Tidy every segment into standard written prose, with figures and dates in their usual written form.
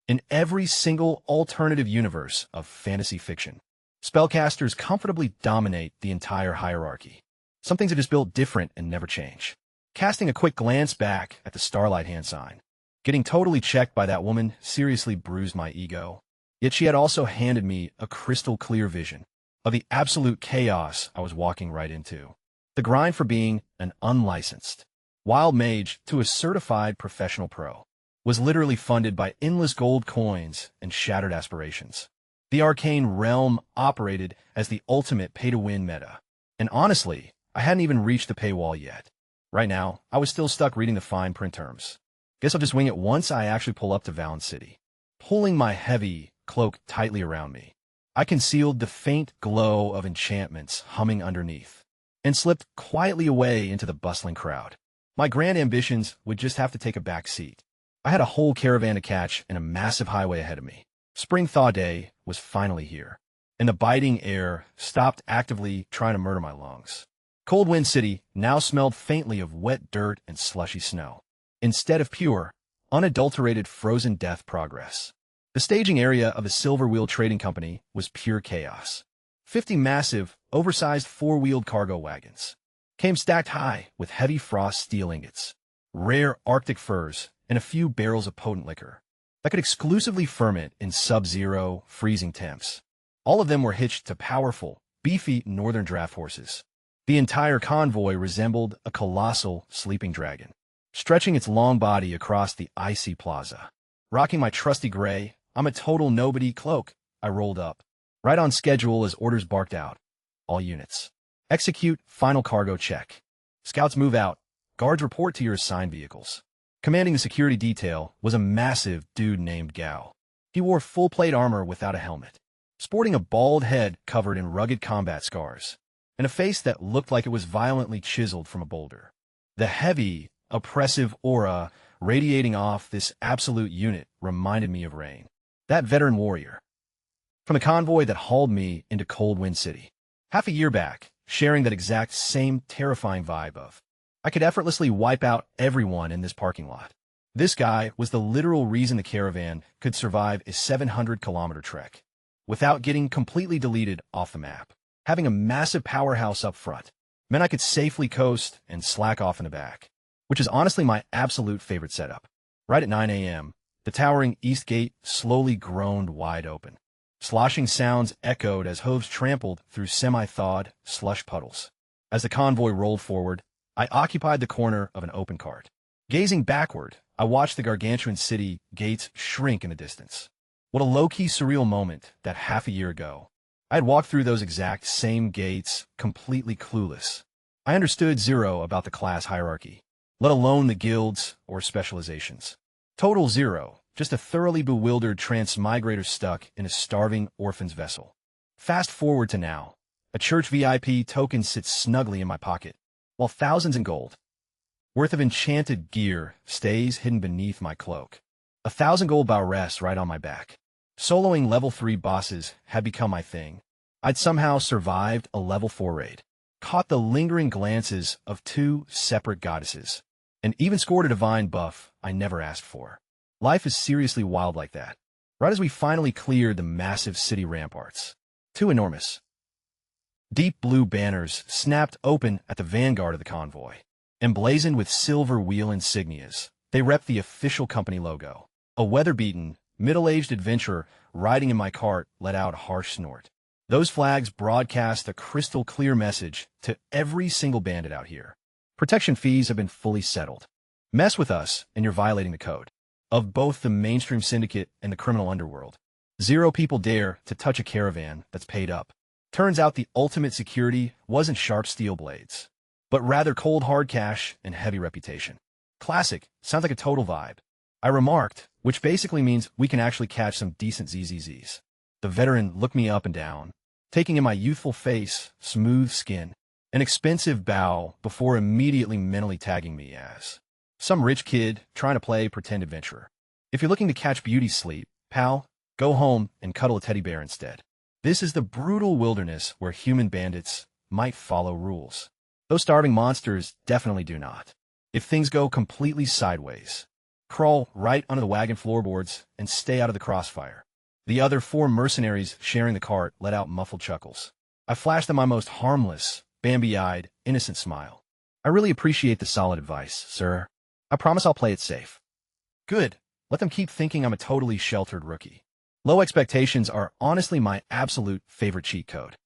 In every single alternative universe of fantasy fiction, spellcasters comfortably dominate the entire hierarchy. Some things are just built different and never change. Casting a quick glance back at the Starlight hand sign, getting totally checked by that woman seriously bruised my ego. Yet she had also handed me a crystal clear vision of the absolute chaos I was walking right into. The grind for being an unlicensed wild mage to a certified professional pro was literally funded by endless gold coins and shattered aspirations. The arcane realm operated as the ultimate pay-to-win meta. And honestly, I hadn't even reached the paywall yet. Right now, I was still stuck reading the fine print terms. Guess I'll just wing it once I actually pull up to Valence City. Pulling my heavy cloak tightly around me, I concealed the faint glow of enchantments humming underneath, and slipped quietly away into the bustling crowd. My grand ambitions would just have to take a back seat. I had a whole caravan to catch and a massive highway ahead of me. Spring thaw day was finally here, and the biting air stopped actively trying to murder my lungs. Cold Wind City now smelled faintly of wet dirt and slushy snow, instead of pure, unadulterated frozen death progress. The staging area of the Silver Wheel Trading Company was pure chaos. 50 massive, oversized four-wheeled cargo wagons came stacked high with heavy frost steel ingots, rare Arctic furs, and a few barrels of potent liquor that could exclusively ferment in sub-zero, freezing temps. All of them were hitched to powerful, beefy northern draft horses. The entire convoy resembled a colossal sleeping dragon, stretching its long body across the icy plaza. Rocking my trusty gray, I'm a total nobody cloak, I rolled up, right on schedule as orders barked out. All units. Execute final cargo check. Scouts move out. Guards report to your assigned vehicles. Commanding the security detail was a massive dude named Gao. He wore full-plate armor without a helmet, sporting a bald head covered in rugged combat scars, and a face that looked like it was violently chiseled from a boulder. The heavy, oppressive aura radiating off this absolute unit reminded me of Rain, that veteran warrior from the convoy that hauled me into Cold Wind City half a year back, sharing that exact same terrifying vibe of, I could effortlessly wipe out everyone in this parking lot. This guy was the literal reason the caravan could survive a 700-kilometer trek without getting completely deleted off the map. Having a massive powerhouse up front meant I could safely coast and slack off in the back, which is honestly my absolute favorite setup. Right at 9 a.m., the towering east gate slowly groaned wide open. Sloshing sounds echoed as hooves trampled through semi-thawed slush puddles. As the convoy rolled forward, I occupied the corner of an open cart. Gazing backward, I watched the gargantuan city gates shrink in the distance. What a low-key surreal moment that half a year ago, I had walked through those exact same gates completely clueless. I understood zero about the class hierarchy, let alone the guilds or specializations. Total zero, just a thoroughly bewildered transmigrator stuck in a starving orphan's vessel. Fast forward to now. A church VIP token sits snugly in my pocket, while thousands in gold worth of enchanted gear stays hidden beneath my cloak. 1,000 gold bow rests right on my back. Soloing level 3 bosses had become my thing. I'd somehow survived a level 4 raid, caught the lingering glances of 2 separate goddesses, and even scored a divine buff I never asked for. Life is seriously wild like that. Right as we finally cleared the massive city ramparts, 2 enormous, deep blue banners snapped open at the vanguard of the convoy. Emblazoned with silver wheel insignias, they rep the official company logo. A weather-beaten, middle-aged adventurer riding in my cart let out a harsh snort. Those flags broadcast a crystal-clear message to every single bandit out here. Protection fees have been fully settled. Mess with us, and you're violating the code of both the mainstream syndicate and the criminal underworld. 0 people dare to touch a caravan that's paid up. Turns out the ultimate security wasn't sharp steel blades, but rather cold hard cash and heavy reputation. Classic, sounds like a total vibe, I remarked, which basically means we can actually catch some decent ZZZs. The veteran looked me up and down, taking in my youthful face, smooth skin, an expensive bow before immediately mentally tagging me as some rich kid trying to play pretend adventurer. If you're looking to catch beauty sleep, pal, go home and cuddle a teddy bear instead. This is the brutal wilderness where human bandits might follow rules. Those starving monsters definitely do not. If things go completely sideways, crawl right under the wagon floorboards, and stay out of the crossfire. The other 4 mercenaries sharing the cart let out muffled chuckles. I flashed them my most harmless, Bambi-eyed, innocent smile. I really appreciate the solid advice, sir. I promise I'll play it safe. Good. Let them keep thinking I'm a totally sheltered rookie. Low expectations are honestly my absolute favorite cheat code.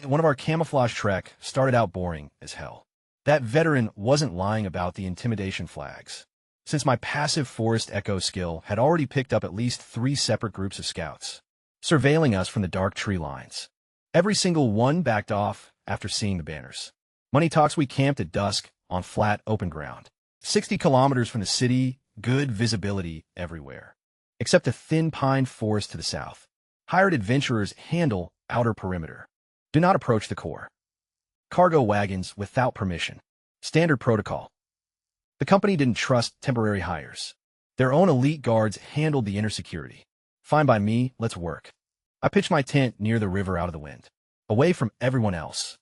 One of our camouflage trek started out boring as hell. That veteran wasn't lying about the intimidation flags. Since my passive forest echo skill had already picked up at least 3 separate groups of scouts, surveilling us from the dark tree lines. Every single one backed off after seeing the banners. Money talks. We camped at dusk on flat, open ground. 60 kilometers from the city, good visibility everywhere. Except a thin pine forest to the south. Hired adventurers handle outer perimeter. Do not approach the core. Cargo wagons without permission. Standard protocol. The company didn't trust temporary hires. Their own elite guards handled the inner security. Fine by me, let's work. I pitched my tent near the river out of the wind, away from everyone else.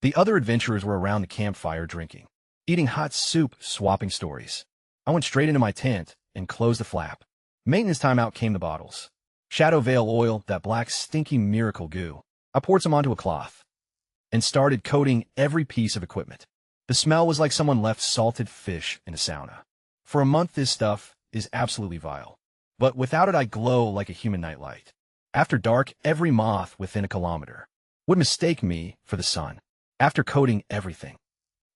The other adventurers were around the campfire drinking, eating hot soup, swapping stories. I went straight into my tent and closed the flap. Maintenance time out came the bottles. Shadow Veil oil, that black stinky miracle goo. I poured some onto a cloth and started coating every piece of equipment. The smell was like someone left salted fish in a sauna. For a month, this stuff is absolutely vile. But without it, I glow like a human nightlight. After dark, every moth within a kilometer would mistake me for the sun. After coating everything,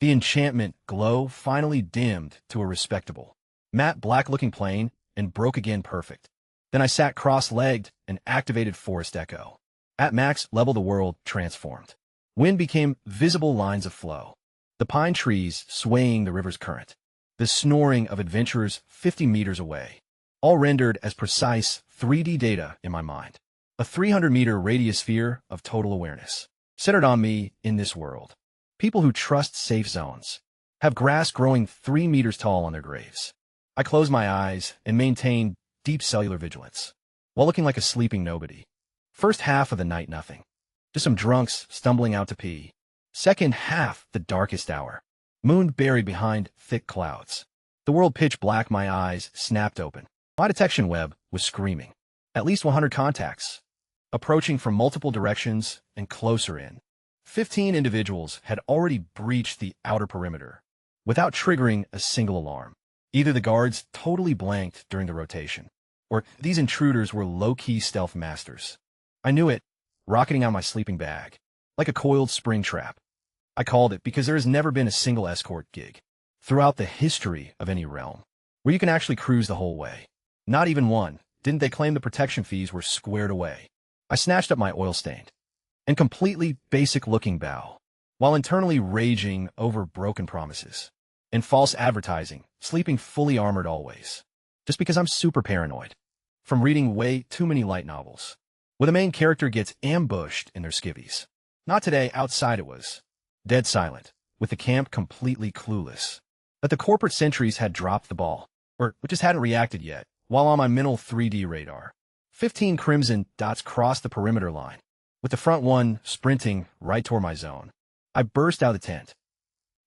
the enchantment glow finally dimmed to a respectable, matte black-looking plane and broke again perfect. Then I sat cross-legged and activated Forest Echo. At max level, the world transformed. Wind became visible lines of flow. The pine trees swaying the river's current. The snoring of adventurers 50 meters away. All rendered as precise 3D data in my mind. A 300-meter radius sphere of total awareness. Centered on me in this world. People who trust safe zones. Have grass growing 3 meters tall on their graves. I close my eyes and maintain deep cellular vigilance, while looking like a sleeping nobody. First half of the night, nothing. Just some drunks stumbling out to pee. Second half, the darkest hour. Moon buried behind thick clouds. The world pitch black, my eyes snapped open. My detection web was screaming. At least 100 contacts. Approaching from multiple directions and closer in. 15 individuals had already breached the outer perimeter, without triggering a single alarm. Either the guards totally blanked during the rotation, or these intruders were low-key stealth masters. I knew it, rocketing out of my sleeping bag, like a coiled spring trap. I called it because there has never been a single escort gig, throughout the history of any realm, where you can actually cruise the whole way. Not even one. Didn't they claim the protection fees were squared away? I snatched up my oil-stained and completely basic-looking bow, while internally raging over broken promises and false advertising, sleeping fully armored always. Just because I'm super paranoid. From reading way too many light novels, where the main character gets ambushed in their skivvies. Not today. Outside it was dead silent, with the camp completely clueless that the corporate sentries had dropped the ball, or just hadn't reacted yet, while on my mental 3D radar. 15 crimson dots crossed the perimeter line, with the front one sprinting right toward my zone. I burst out of the tent,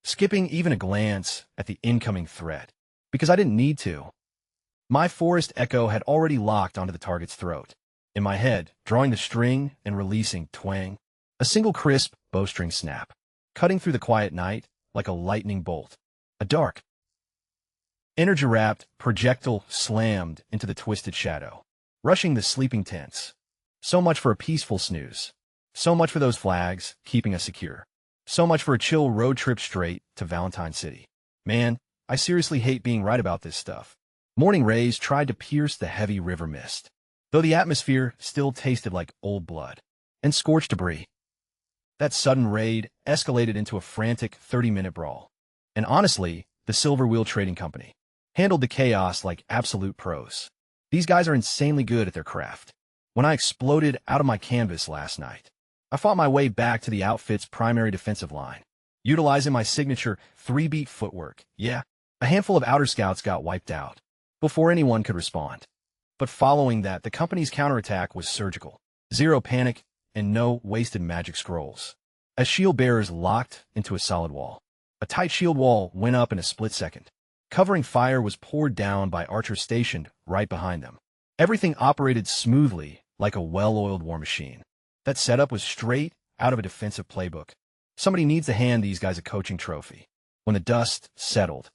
skipping even a glance at the incoming threat, because I didn't need to. My Forest Echo had already locked onto the target's throat. In my head, drawing the string and releasing twang. A single crisp bowstring snap, cutting through the quiet night like a lightning bolt. A dark, energy-wrapped projectile slammed into the twisted shadow, rushing the sleeping tents. So much for a peaceful snooze. So much for those flags keeping us secure. So much for a chill road trip straight to Valentine City. Man, I seriously hate being right about this stuff. Morning rays tried to pierce the heavy river mist, though the atmosphere still tasted like old blood and scorched debris. That sudden raid escalated into a frantic 30-minute brawl. And honestly, the Silver Wheel Trading Company handled the chaos like absolute pros. These guys are insanely good at their craft. When I exploded out of my canvas last night, I fought my way back to the outfit's primary defensive line, utilizing my signature 3-beat footwork. Yeah, a handful of outer scouts got wiped out before anyone could respond. But following that, the company's counterattack was surgical. Zero panic and no wasted magic scrolls. As shield bearers locked into a solid wall. A tight shield wall went up in a split second. Covering fire was poured down by archers stationed right behind them. Everything operated smoothly like a well-oiled war machine. That setup was straight out of a defensive playbook. Somebody needs to hand these guys a coaching trophy. When the dust settled,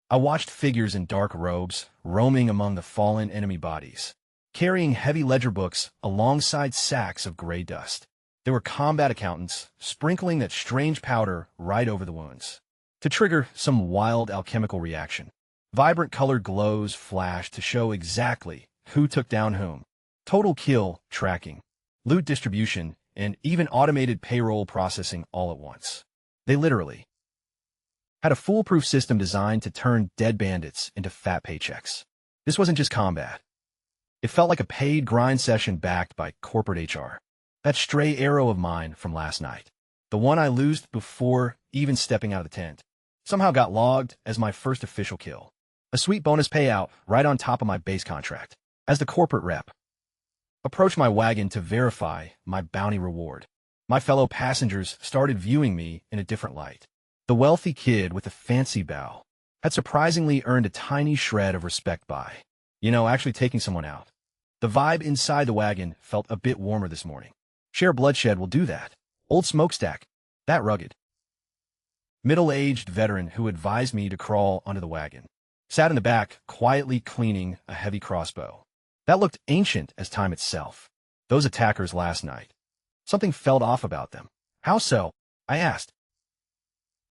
I watched figures in dark robes roaming among the fallen enemy bodies, carrying heavy ledger books alongside sacks of gray dust. They were combat accountants, sprinkling that strange powder right over the wounds to trigger some wild alchemical reaction. Vibrant colored glows flashed to show exactly who took down whom. Total kill tracking, loot distribution, and even automated payroll processing all at once. They literally had a foolproof system designed to turn dead bandits into fat paychecks. This wasn't just combat. It felt like a paid grind session backed by corporate HR. That stray arrow of mine from last night, the one I loosed before even stepping out of the tent, somehow got logged as my first official kill. A sweet bonus payout right on top of my base contract. As the corporate rep approached my wagon to verify my bounty reward, my fellow passengers started viewing me in a different light. The wealthy kid with the fancy bow had surprisingly earned a tiny shred of respect by, actually taking someone out. The vibe inside the wagon felt a bit warmer this morning. Sheer bloodshed will do that. Old smokestack, that rugged, middle-aged veteran who advised me to crawl onto the wagon, sat in the back, quietly cleaning a heavy crossbow. That looked ancient as time itself. Those attackers last night. Something felt off about them. How so? I asked,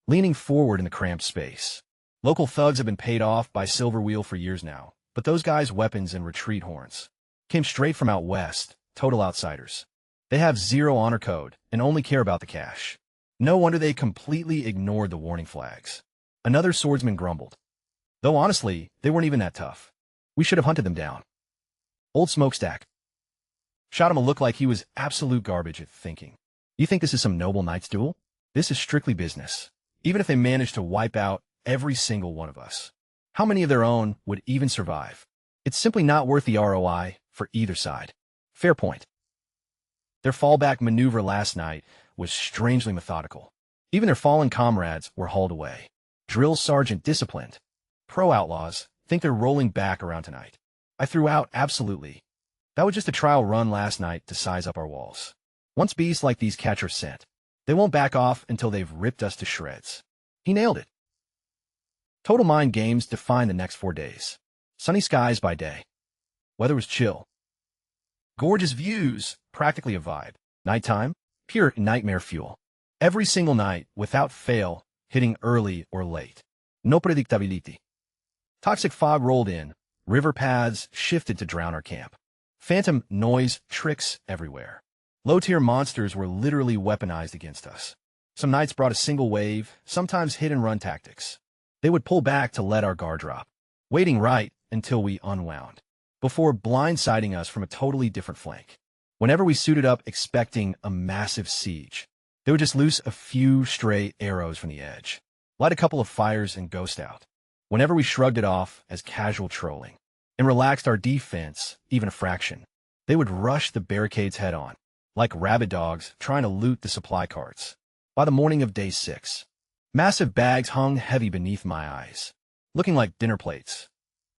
leaning forward in the cramped space. Local thugs have been paid off by Silver Wheel for years now, but those guys' weapons and retreat horns came straight from out west, total outsiders. They have zero honor code and only care about the cash. No wonder they completely ignored the warning flags. Another swordsman grumbled. Though honestly, they weren't even that tough. We should have hunted them down. Old smokestack shot him a look like he was absolute garbage at thinking. You think this is some noble knight's duel? This is strictly business. Even if they managed to wipe out every single one of us, how many of their own would even survive? It's simply not worth the ROI for either side. Fair point. Their fallback maneuver last night was strangely methodical. Even their fallen comrades were hauled away. Drill sergeant disciplined. Pro outlaws think they're rolling back around tonight. I threw out absolutely. That was just a trial run last night to size up our walls. Once beasts like these catch our scent, they won't back off until they've ripped us to shreds. He nailed it. Total mind games define the next 4 days. Sunny skies by day. Weather was chill. Gorgeous views, practically a vibe. Nighttime, pure nightmare fuel. Every single night, without fail, hitting early or late. No predictability. Toxic fog rolled in. River paths shifted to drown our camp. Phantom noise tricks everywhere. Low-tier monsters were literally weaponized against us. Some nights brought a single wave, sometimes hit-and-run tactics. They would pull back to let our guard drop, waiting right until we unwound, before blindsiding us from a totally different flank. Whenever we suited up expecting a massive siege, they would just loose a few stray arrows from the edge, light a couple of fires and ghost out. Whenever we shrugged it off as casual trolling and relaxed our defense even a fraction, they would rush the barricades head-on, like rabid dogs trying to loot the supply carts. By the morning of day 6, massive bags hung heavy beneath my eyes, looking like dinner plates.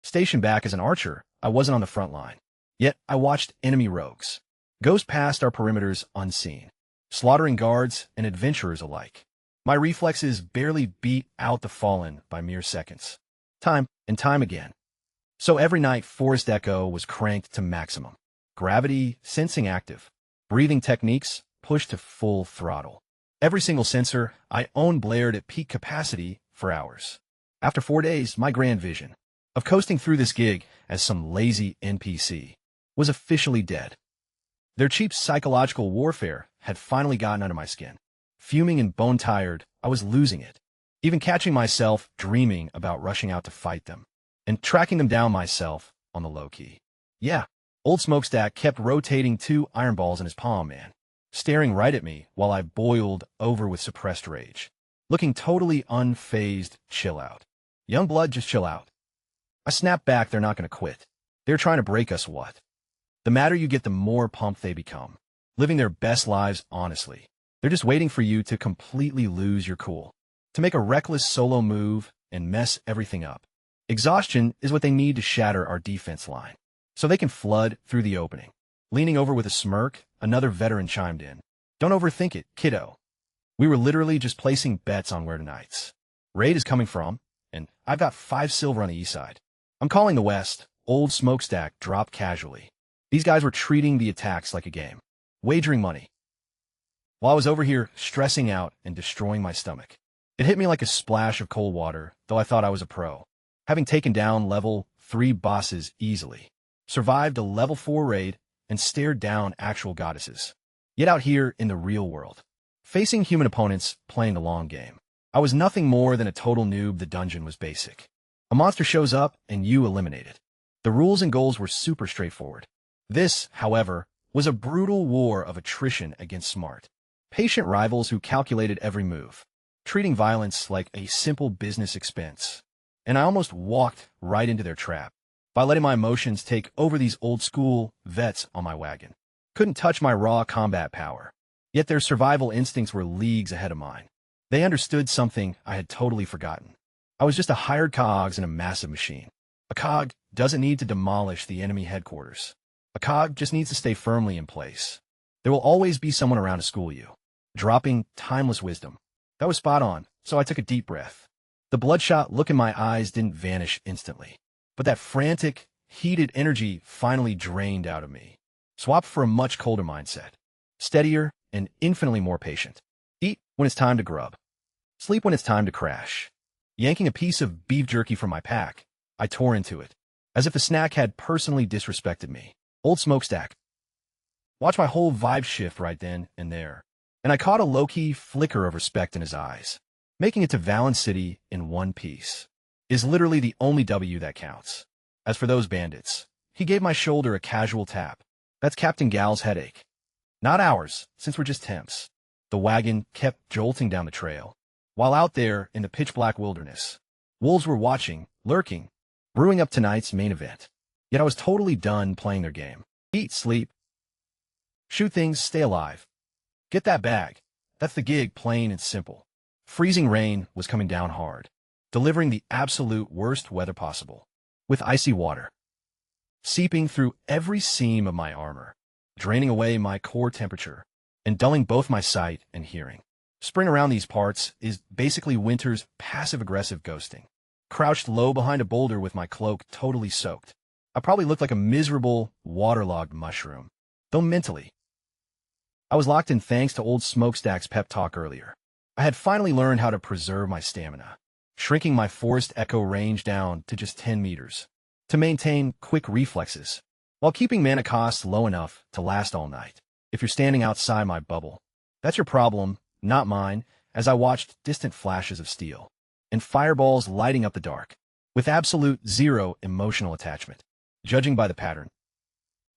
Stationed back as an archer, I wasn't on the front line. Yet I watched enemy rogues ghost past our perimeters unseen, slaughtering guards and adventurers alike. My reflexes barely beat out the fallen by mere seconds. Time and time again. So every night, Forest Echo was cranked to maximum. Gravity sensing active. Breathing techniques pushed to full throttle. Every single sensor I owned blared at peak capacity for hours. After 4 days, my grand vision of coasting through this gig as some lazy NPC was officially dead. Their cheap psychological warfare had finally gotten under my skin. Fuming and bone-tired, I was losing it, even catching myself dreaming about rushing out to fight them and tracking them down myself on the low-key. Yeah, old smokestack kept rotating 2 iron balls in his palm, man, staring right at me while I boiled over with suppressed rage, looking totally unfazed. Chill out. Young blood, just chill out. I snapped back. They're not going to quit. They're trying to break us what? The madder you get, the more pumped they become, living their best lives honestly. They're just waiting for you to completely lose your cool, to make a reckless solo move and mess everything up. Exhaustion is what they need to shatter our defense line, so they can flood through the opening. Leaning over with a smirk, another veteran chimed in. Don't overthink it, kiddo. We were literally just placing bets on where tonight's raid is coming from, and I've got 5 silver on the east side. I'm calling the west. Old smokestack dropped casually. These guys were treating the attacks like a game, wagering money, while I was over here stressing out and destroying my stomach. It hit me like a splash of cold water, though I thought I was a pro. Having taken down level 3 bosses easily, survived a level 4 raid, and stared down actual goddesses. Yet out here in the real world, facing human opponents playing the long game, I was nothing more than a total noob. The dungeon was basic. A monster shows up and you eliminate it. The rules and goals were super straightforward. This, however, was a brutal war of attrition against smart, patient rivals who calculated every move, treating violence like a simple business expense. And I almost walked right into their trap by letting my emotions take over these old-school vets on my wagon. Couldn't touch my raw combat power, yet their survival instincts were leagues ahead of mine. They understood something I had totally forgotten. I was just a hired cogs in a massive machine. A cog doesn't need to demolish the enemy headquarters. A cog just needs to stay firmly in place. There will always be someone around to school you. Dropping timeless wisdom. That was spot on, so I took a deep breath. The bloodshot look in my eyes didn't vanish instantly, but that frantic, heated energy finally drained out of me. Swapped for a much colder mindset. Steadier and infinitely more patient. Eat when it's time to grub. Sleep when it's time to crash. Yanking a piece of beef jerky from my pack, I tore into it, as if the snack had personally disrespected me. Old smokestack. Watch my whole vibe shift right then and there, and I caught a low-key flicker of respect in his eyes. Making it to Valen City in one piece is literally the only W that counts. As for those bandits, he gave my shoulder a casual tap. That's Captain Gal's headache. Not ours, since we're just temps. The wagon kept jolting down the trail. While out there in the pitch-black wilderness, wolves were watching, lurking, brewing up tonight's main event. Yet I was totally done playing their game. Eat, sleep, shoot things, stay alive. Get that bag. That's the gig, plain and simple. Freezing rain was coming down hard, delivering the absolute worst weather possible, with icy water seeping through every seam of my armor, draining away my core temperature, and dulling both my sight and hearing. Spring around these parts is basically winter's passive-aggressive ghosting. Crouched low behind a boulder with my cloak totally soaked, I probably looked like a miserable, waterlogged mushroom. Though mentally, I was locked in thanks to old smokestack's pep talk earlier. I had finally learned how to preserve my stamina, shrinking my forest echo range down to just 10 meters, to maintain quick reflexes, while keeping mana costs low enough to last all night. If you're standing outside my bubble, that's your problem, not mine, as I watched distant flashes of steel and fireballs lighting up the dark, with absolute zero emotional attachment. Judging by the pattern,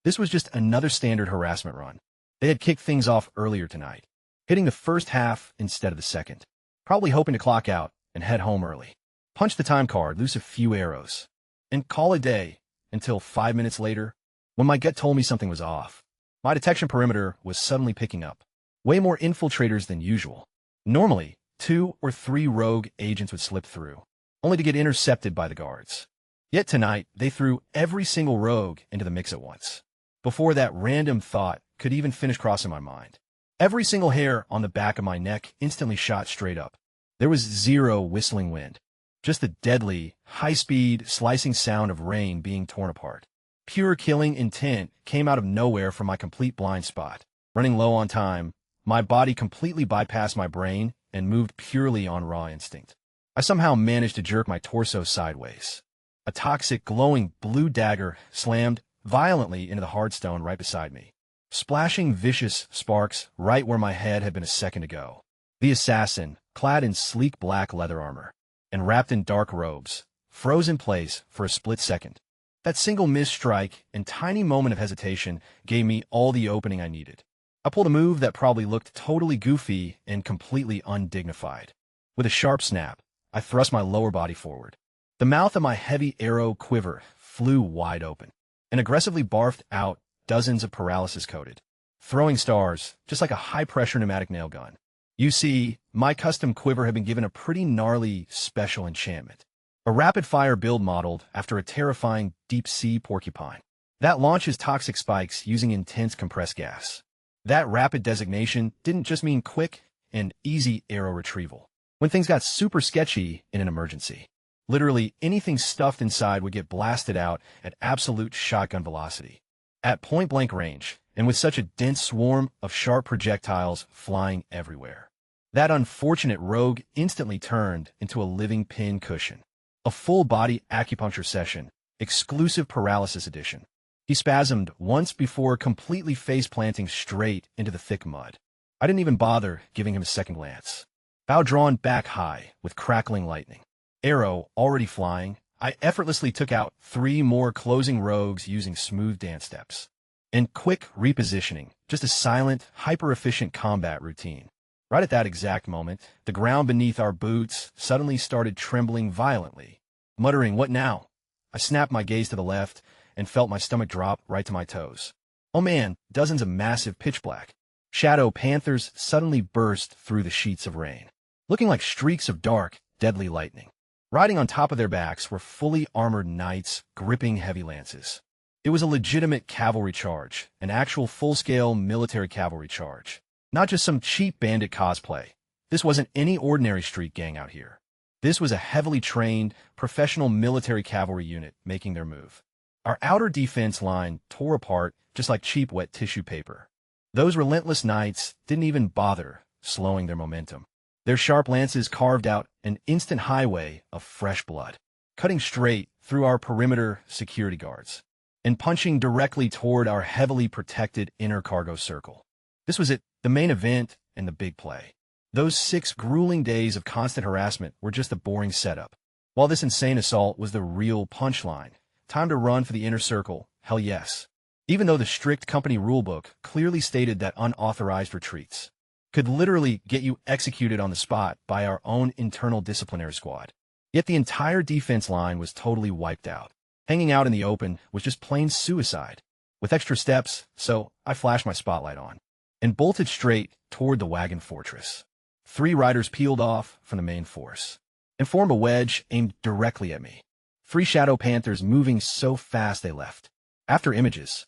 this was just another standard harassment run. They had kicked things off earlier tonight, hitting the first half instead of the second, probably hoping to clock out and head home early. Punch the time card, loose a few arrows, and call a day until 5 minutes later, when my gut told me something was off. My detection perimeter was suddenly picking up. Way more infiltrators than usual. Normally, 2 or 3 rogue agents would slip through, only to get intercepted by the guards. Yet tonight, they threw every single rogue into the mix at once, before that random thought could even finish crossing my mind. Every single hair on the back of my neck instantly shot straight up. There was zero whistling wind, just the deadly, high-speed, slicing sound of rain being torn apart. Pure killing intent came out of nowhere from my complete blind spot. Running low on time, my body completely bypassed my brain and moved purely on raw instinct. I somehow managed to jerk my torso sideways. A toxic, glowing blue dagger slammed violently into the hard stone right beside me, splashing vicious sparks right where my head had been a second ago. The assassin, clad in sleek black leather armor and wrapped in dark robes, froze in place for a split second. That single missed strike and tiny moment of hesitation gave me all the opening I needed. I pulled a move that probably looked totally goofy and completely undignified. With a sharp snap, I thrust my lower body forward. The mouth of my heavy arrow quiver flew wide open and aggressively barfed out dozens of paralysis-coated throwing stars, just like a high-pressure pneumatic nail gun. You see, my custom quiver had been given a pretty gnarly special enchantment. A rapid-fire build modeled after a terrifying deep-sea porcupine that launches toxic spikes using intense compressed gas. That rapid designation didn't just mean quick and easy arrow retrieval. When things got super sketchy in an emergency, literally anything stuffed inside would get blasted out at absolute shotgun velocity. At point-blank range, and with such a dense swarm of sharp projectiles flying everywhere. That unfortunate rogue instantly turned into a living pin cushion. A full-body acupuncture session, exclusive paralysis edition. He spasmed once before completely face-planting straight into the thick mud. I didn't even bother giving him a second glance. Bow drawn back high with crackling lightning. Arrow already flying, I effortlessly took out 3 more closing rogues using smooth dance steps. And quick repositioning, just a silent, hyper-efficient combat routine. Right at that exact moment, the ground beneath our boots suddenly started trembling violently. Muttering, "What now?" I snapped my gaze to the left and felt my stomach drop right to my toes. Oh man, dozens of massive pitch-black shadow panthers suddenly burst through the sheets of rain, looking like streaks of dark, deadly lightning. Riding on top of their backs were fully armored knights gripping heavy lances. It was a legitimate cavalry charge, an actual full-scale military cavalry charge. Not just some cheap bandit cosplay. This wasn't any ordinary street gang out here. This was a heavily trained, professional military cavalry unit making their move. Our outer defense line tore apart just like cheap wet tissue paper. Those relentless knights didn't even bother slowing their momentum. Their sharp lances carved out an instant highway of fresh blood, cutting straight through our perimeter security guards and punching directly toward our heavily protected inner cargo circle. This was it, the main event and the big play. Those 6 grueling days of constant harassment were just a boring setup, while this insane assault was the real punchline. Time to run for the inner circle, hell yes. Even though the strict company rulebook clearly stated that unauthorized retreats could literally get you executed on the spot by our own internal disciplinary squad. Yet the entire defense line was totally wiped out. Hanging out in the open was just plain suicide, with extra steps, so I flashed my spotlight on and bolted straight toward the wagon fortress. 3 riders peeled off from the main force and formed a wedge aimed directly at me. 3 shadow panthers moving so fast they left. After images,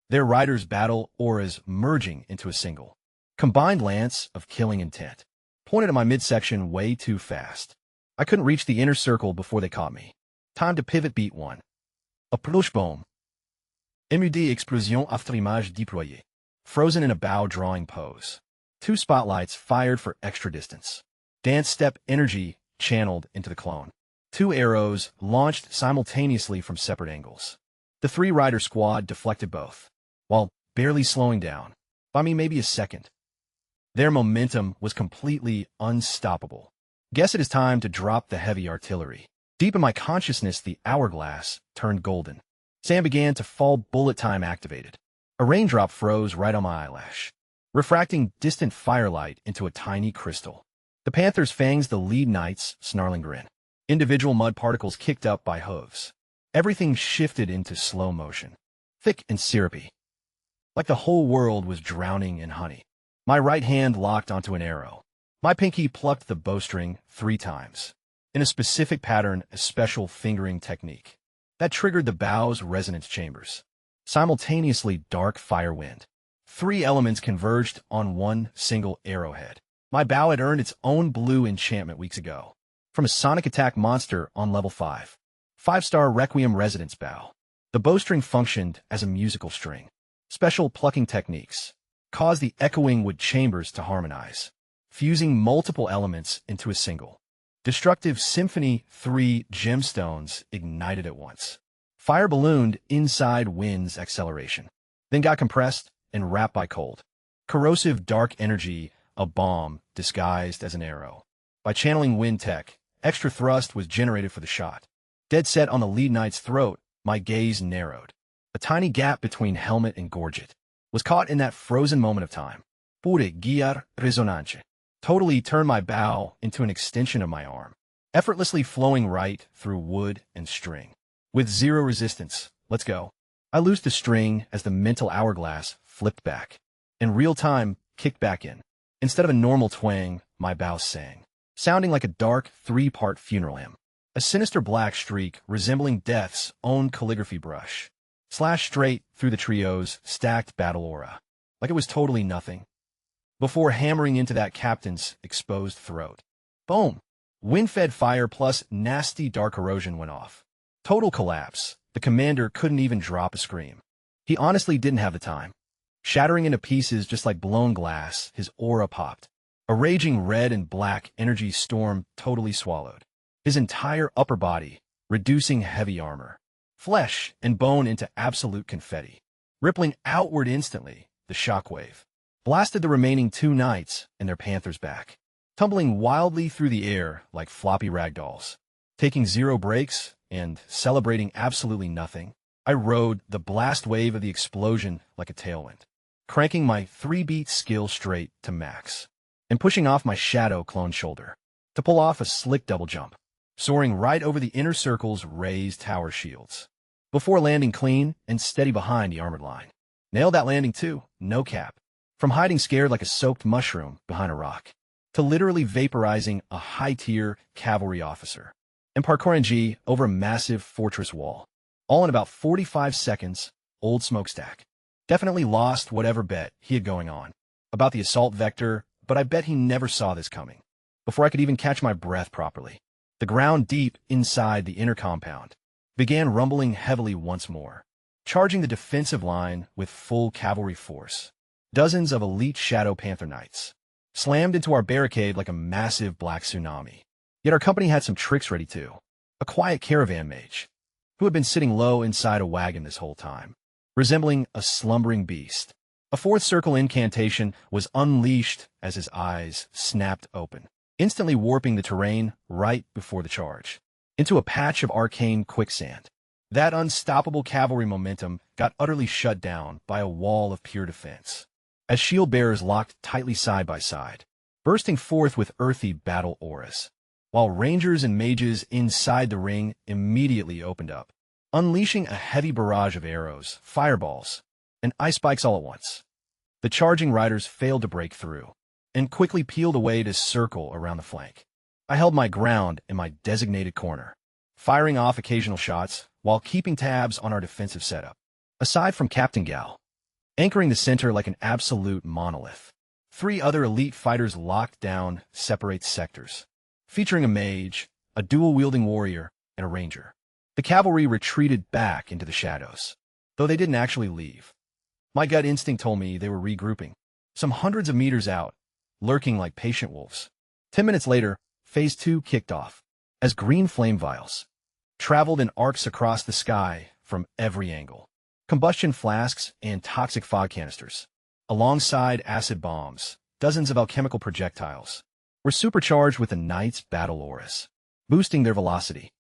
their riders' battle auras merging into a single, combined lance of killing intent, pointed at my midsection way too fast. I couldn't reach the inner circle before they caught me. Time to pivot beat 1. Approche bombe. MUD explosion after image déployée. Frozen in a bow drawing pose. 2 spotlights fired for extra distance. Dance step energy channeled into the clone. 2 arrows launched simultaneously from separate angles. The 3-rider squad deflected both, while barely slowing down, by me maybe a second. Their momentum was completely unstoppable. Guess it is time to drop the heavy artillery. Deep in my consciousness, the hourglass turned golden. Sand began to fall, bullet time activated. A raindrop froze right on my eyelash, refracting distant firelight into a tiny crystal. The panther's fangs the lead knight's snarling grin. Individual mud particles kicked up by hooves. Everything shifted into slow motion, thick and syrupy, like the whole world was drowning in honey. My right hand locked onto an arrow. My pinky plucked the bowstring 3 times, in a specific pattern, a special fingering technique that triggered the bow's resonance chambers. Simultaneously, dark fire wind. 3 elements converged on one single arrowhead. My bow had earned its own blue enchantment weeks ago, from a sonic attack monster on level 5. 5-star Requiem Resonance Bow. The bowstring functioned as a musical string. Special plucking techniques caused the echoing wood chambers to harmonize, fusing multiple elements into a single destructive symphony. 3 gemstones ignited at once. Fire ballooned inside wind's acceleration, then got compressed and wrapped by cold, corrosive dark energy, a bomb disguised as an arrow. By channeling wind tech, extra thrust was generated for the shot. Dead set on the lead knight's throat, my gaze narrowed. A tiny gap between helmet and gorget was caught in that frozen moment of time. Pure guiar resonance. Totally turned my bow into an extension of my arm, effortlessly flowing right through wood and string. With 0 resistance, let's go. I loosed the string as the mental hourglass flipped back. In real time, kicked back in. Instead of a normal twang, my bow sang, sounding like a dark 3-part funeral hymn. A sinister black streak resembling Death's own calligraphy brush slashed straight through the trio's stacked battle aura, like it was totally nothing, before hammering into that captain's exposed throat. Boom! Wind-fed fire plus nasty dark erosion went off. Total collapse. The commander couldn't even drop a scream. He honestly didn't have the time. Shattering into pieces just like blown glass, his aura popped. A raging red and black energy storm totally swallowed his entire upper body, reducing heavy armor, flesh, and bone into absolute confetti. Rippling outward instantly, the shockwave blasted the remaining two knights and their panthers back, tumbling wildly through the air like floppy ragdolls. Taking zero breaks and celebrating absolutely nothing, I rode the blast wave of the explosion like a tailwind, cranking my 3-beat skill straight to max, and pushing off my shadow clone shoulder to pull off a slick double jump, soaring right over the inner circle's raised tower shields, before landing clean and steady behind the armored line. Nailed that landing too, no cap. From hiding scared like a soaked mushroom behind a rock, to literally vaporizing a high-tier cavalry officer, and parkouring G over a massive fortress wall, all in about 45 seconds. Old smokestack definitely lost whatever bet he had going on about the assault vector, but I bet he never saw this coming. Before I could even catch my breath properly, the ground deep inside the inner compound began rumbling heavily once more, charging the defensive line with full cavalry force. Dozens of elite Shadow Panther Knights slammed into our barricade like a massive black tsunami. Yet our company had some tricks ready too. A quiet caravan mage, who had been sitting low inside a wagon this whole time, resembling a slumbering beast. A fourth circle incantation was unleashed as his eyes snapped open, instantly warping the terrain right before the charge into a patch of arcane quicksand. That unstoppable cavalry momentum got utterly shut down by a wall of pure defense, as shield bearers locked tightly side by side, bursting forth with earthy battle auras, while rangers and mages inside the ring immediately opened up, unleashing a heavy barrage of arrows, fireballs, and ice spikes all at once. The charging riders failed to break through, and quickly peeled away to circle around the flank. I held my ground in my designated corner, firing off occasional shots while keeping tabs on our defensive setup. Aside from Captain Gal, anchoring the center like an absolute monolith, 3 other elite fighters locked down separate sectors, featuring a mage, a dual-wielding warrior, and a ranger. The cavalry retreated back into the shadows, though they didn't actually leave. My gut instinct told me they were regrouping, some hundreds of meters out, lurking like patient wolves. 10 minutes later, Phase 2 kicked off, as green flame vials traveled in arcs across the sky from every angle. Combustion flasks and toxic fog canisters, alongside acid bombs, dozens of alchemical projectiles, were supercharged with the Knight's battle auras, boosting their velocity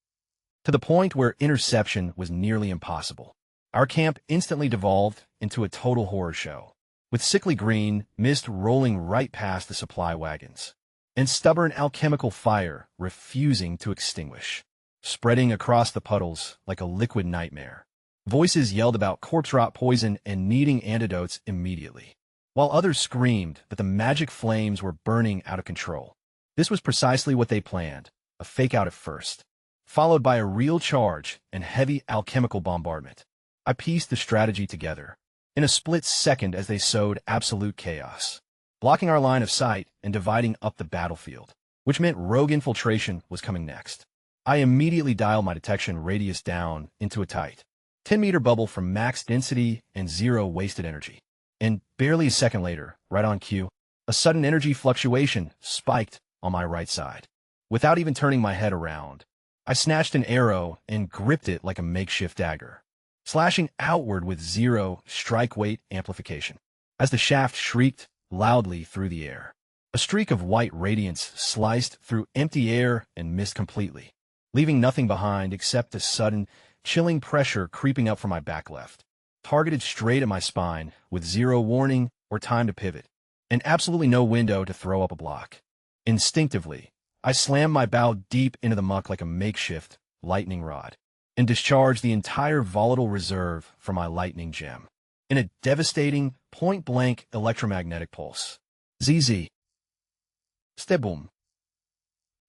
to the point where interception was nearly impossible. Our camp instantly devolved into a total horror show, with sickly green mist rolling right past the supply wagons, and stubborn alchemical fire refusing to extinguish, spreading across the puddles like a liquid nightmare. Voices yelled about corpse rot poison and needing antidotes immediately, while others screamed that the magic flames were burning out of control. This was precisely what they planned, a fake-out at first, followed by a real charge and heavy alchemical bombardment. I pieced the strategy together in a split second as they sowed absolute chaos, blocking our line of sight and dividing up the battlefield, which meant rogue infiltration was coming next. I immediately dialed my detection radius down into a tight 10-meter bubble for max density and 0 wasted energy. And barely a second later, right on cue, a sudden energy fluctuation spiked on my right side. Without even turning my head around, I snatched an arrow and gripped it like a makeshift dagger, slashing outward with 0 strike weight amplification. As the shaft shrieked loudly through the air, a streak of white radiance sliced through empty air and mist completely, leaving nothing behind except a sudden, chilling pressure creeping up from my back left, targeted straight at my spine with 0 warning or time to pivot, and absolutely no window to throw up a block. Instinctively, I slammed my bow deep into the muck like a makeshift lightning rod, and discharged the entire volatile reserve from my lightning gem in a devastating, point-blank electromagnetic pulse. ZZ. Steboom.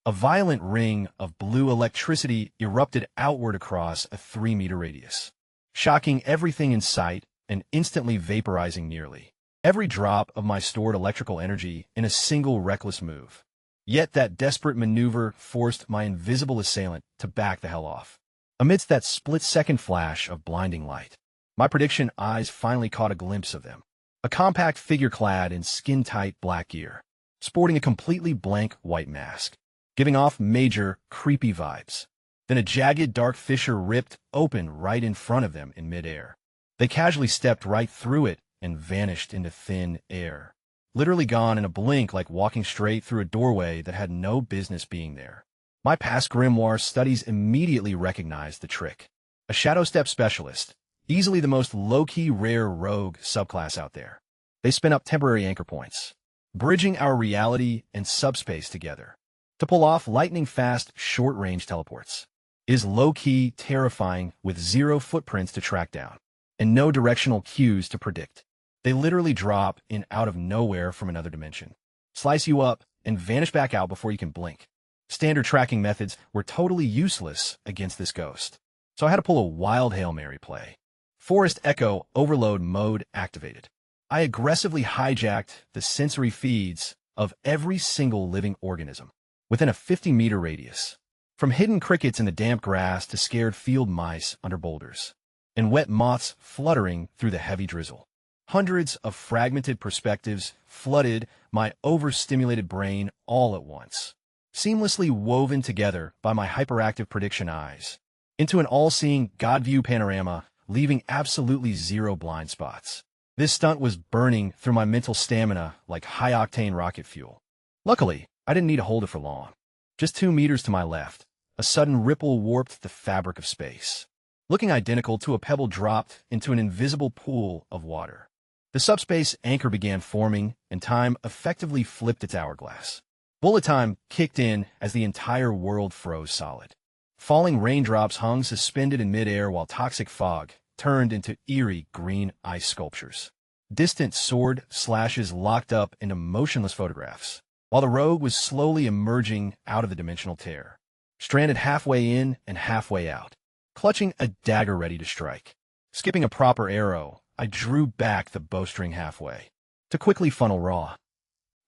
A violent ring of blue electricity erupted outward across a 3-meter radius, shocking everything in sight and instantly vaporizing nearly every drop of my stored electrical energy in a single reckless move. Yet that desperate maneuver forced my invisible assailant to back the hell off. Amidst that split-second flash of blinding light, my prediction eyes finally caught a glimpse of them. A compact figure clad in skin-tight black gear, sporting a completely blank white mask, giving off major, creepy vibes. Then a jagged dark fissure ripped open right in front of them in midair. They casually stepped right through it and vanished into thin air, literally gone in a blink, like walking straight through a doorway that had no business being there. My past grimoire studies immediately recognized the trick. A shadow step specialist, easily the most low-key rare rogue subclass out there. They spin up temporary anchor points, bridging our reality and subspace together, to pull off lightning-fast, short-range teleports. It is low-key, terrifying, with 0 footprints to track down, and no directional cues to predict. They literally drop in out of nowhere from another dimension, slice you up, and vanish back out before you can blink. Standard tracking methods were totally useless against this ghost, so I had to pull a wild Hail Mary play. Forest Echo Overload Mode activated. I aggressively hijacked the sensory feeds of every single living organism within a 50-meter radius, from hidden crickets in the damp grass to scared field mice under boulders, and wet moths fluttering through the heavy drizzle. Hundreds of fragmented perspectives flooded my overstimulated brain all at once, seamlessly woven together by my hyperactive prediction eyes, into an all-seeing God-view panorama, leaving absolutely 0 blind spots. This stunt was burning through my mental stamina like high-octane rocket fuel. Luckily, I didn't need to hold it for long. Just 2 meters to my left, a sudden ripple warped the fabric of space, looking identical to a pebble dropped into an invisible pool of water. The subspace anchor began forming, and time effectively flipped its hourglass. Bullet time kicked in as the entire world froze solid. Falling raindrops hung suspended in midair while toxic fog turned into eerie green ice sculptures. Distant sword slashes locked up into motionless photographs, while the rogue was slowly emerging out of the dimensional tear, stranded halfway in and halfway out, clutching a dagger ready to strike. Skipping a proper arrow, I drew back the bowstring halfway, to quickly funnel raw,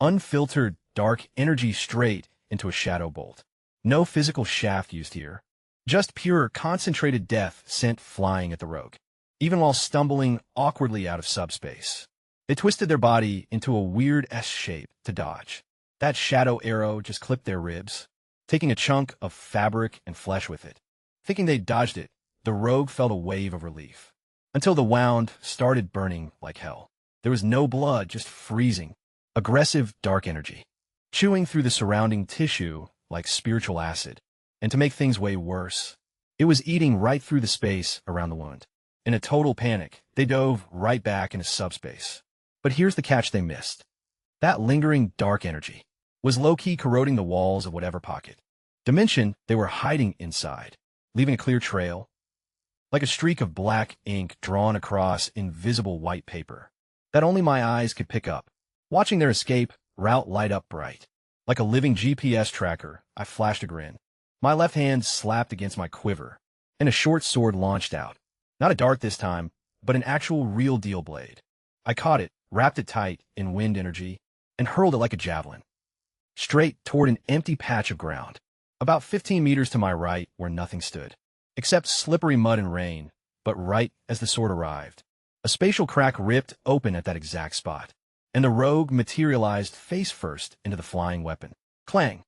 unfiltered, dark energy straight into a shadow bolt. No physical shaft used here, just pure, concentrated death sent flying at the rogue, even while stumbling awkwardly out of subspace. They twisted their body into a weird S shape to dodge. That shadow arrow just clipped their ribs, taking a chunk of fabric and flesh with it. Thinking they dodged it, the rogue felt a wave of relief, until the wound started burning like hell. There was no blood, just freezing, aggressive, dark energy, chewing through the surrounding tissue like spiritual acid. And to make things way worse, it was eating right through the space around the wound. In a total panic, they dove right back into subspace. But here's the catch they missed. That lingering dark energy was low-key corroding the walls of whatever pocket dimension they were hiding inside, leaving a clear trail, like a streak of black ink drawn across invisible white paper, that only my eyes could pick up. Watching their escape route light up bright, like a living GPS tracker, I flashed a grin. My left hand slapped against my quiver, and a short sword launched out. Not a dart this time, but an actual real-deal blade. I caught it, wrapped it tight in wind energy, and hurled it like a javelin, straight toward an empty patch of ground, about 15 meters to my right where nothing stood, except slippery mud and rain. But right as the sword arrived, a spatial crack ripped open at that exact spot, and the rogue materialized face first into the flying weapon. Clang!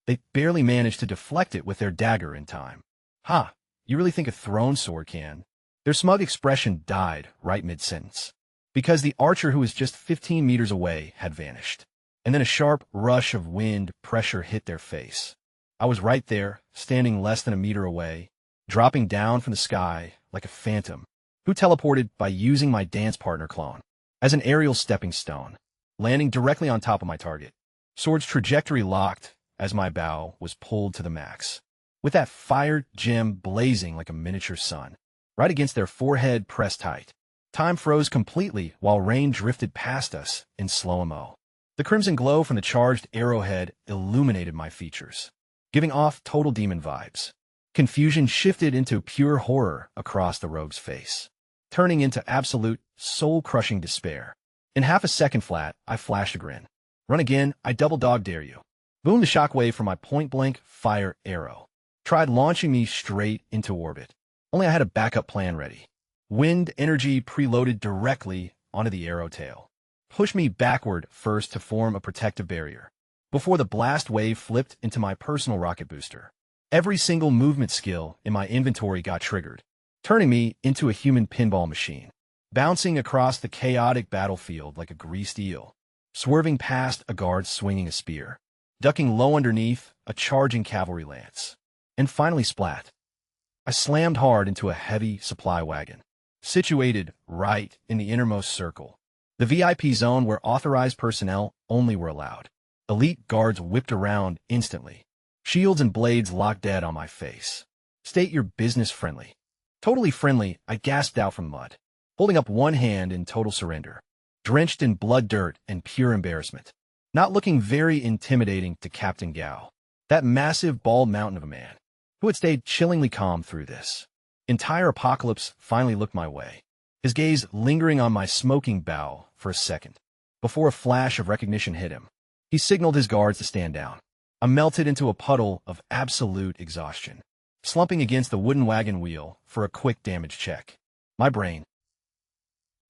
They barely managed to deflect it with their dagger in time. Ha! You really think a thrown sword can? Their smug expression died right mid-sentence, because the archer who was just 15 meters away had vanished. And then a sharp rush of wind pressure hit their face. I was right there, standing less than a meter away, dropping down from the sky like a phantom, who teleported by using my dance partner clone as an aerial stepping stone, landing directly on top of my target. Sword's trajectory locked as my bow was pulled to the max, with that fire gem blazing like a miniature sun, right against their forehead pressed tight. Time froze completely while rain drifted past us in slow-mo. The crimson glow from the charged arrowhead illuminated my features, giving off total demon vibes. Confusion shifted into pure horror across the rogue's face, turning into absolute, soul-crushing despair. In half a second flat, I flashed a grin. Run again, I double dog dare you. Boom, the shockwave from my point-blank fire arrow tried launching me straight into orbit. Only I had a backup plan ready. Wind energy preloaded directly onto the arrow tail. Pushed me backward first to form a protective barrier, before the blast wave flipped into my personal rocket booster. Every single movement skill in my inventory got triggered, turning me into a human pinball machine, bouncing across the chaotic battlefield like a greased eel, swerving past a guard swinging a spear, ducking low underneath a charging cavalry lance, and finally splat. I slammed hard into a heavy supply wagon, situated right in the innermost circle, the VIP zone where authorized personnel only were allowed. Elite guards whipped around instantly, shields and blades locked dead on my face. State your business friendly. Totally friendly, I gasped out from mud, holding up one hand in total surrender, drenched in blood dirt and pure embarrassment. Not looking very intimidating to Captain Gao, that massive bald mountain of a man, who had stayed chillingly calm through this entire apocalypse. Finally looked my way, his gaze lingering on my smoking bow for a second, before a flash of recognition hit him. He signaled his guards to stand down. I melted into a puddle of absolute exhaustion, slumping against the wooden wagon wheel for a quick damage check. My brain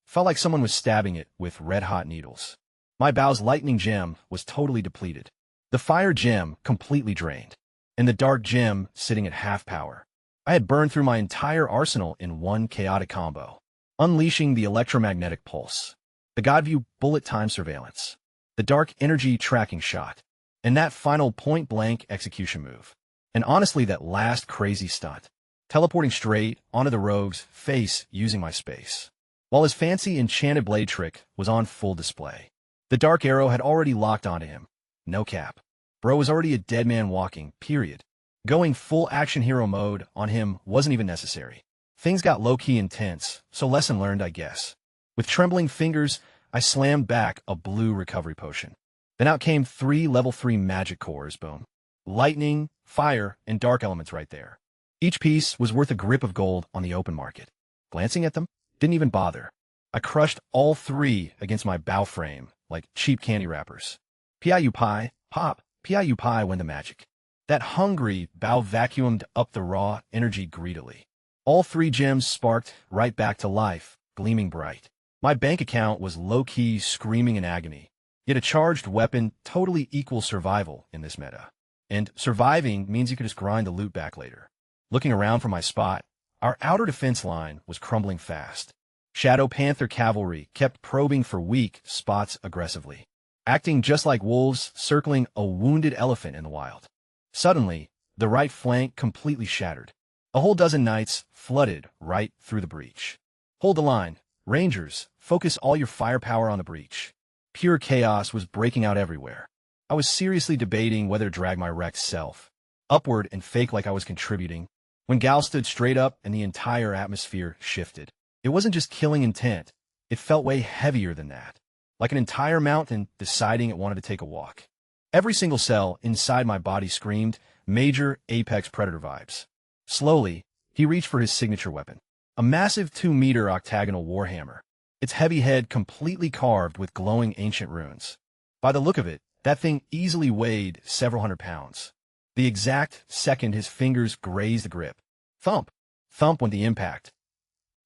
felt like someone was stabbing it with red-hot needles. My bow's lightning gem was totally depleted, the fire gem completely drained, and the dark gem sitting at half power. I had burned through my entire arsenal in one chaotic combo, unleashing the electromagnetic pulse, the Godview bullet-time surveillance, the dark energy tracking shot, and that final point-blank execution move. And honestly, that last crazy stunt, teleporting straight onto the rogue's face using my space, while his fancy enchanted blade trick was on full display. The dark arrow had already locked onto him. No cap. Bro was already a dead man walking, period. Going full action hero mode on him wasn't even necessary. Things got low-key intense, so lesson learned, I guess. With trembling fingers, I slammed back a blue recovery potion. Then out came 3 level 3 magic cores, boom. Lightning, fire, and dark elements right there. Each piece was worth a grip of gold on the open market. Glancing at them, didn't even bother. I crushed all 3 against my bow frame like cheap candy wrappers. Piu pie, pop, piu pie when the magic. That hungry bow vacuumed up the raw energy greedily. All 3 gems sparked right back to life, gleaming bright. My bank account was low-key screaming in agony. Yet a charged weapon totally equals survival in this meta. And surviving means you can just grind the loot back later. Looking around for my spot, our outer defense line was crumbling fast. Shadow Panther cavalry kept probing for weak spots aggressively, acting just like wolves circling a wounded elephant in the wild. Suddenly, the right flank completely shattered. A whole dozen knights flooded right through the breach. Hold the line. Rangers, focus all your firepower on the breach. Pure chaos was breaking out everywhere. I was seriously debating whether to drag my wrecked self upward and fake like I was contributing, when Gal stood straight up and the entire atmosphere shifted. It wasn't just killing intent. It felt way heavier than that. Like an entire mountain deciding it wanted to take a walk. Every single cell inside my body screamed major Apex Predator vibes. Slowly, he reached for his signature weapon. A massive 2-meter octagonal warhammer, its heavy head completely carved with glowing ancient runes. By the look of it, that thing easily weighed several hundred pounds. The exact second his fingers grazed the grip. Thump! Thump went the impact.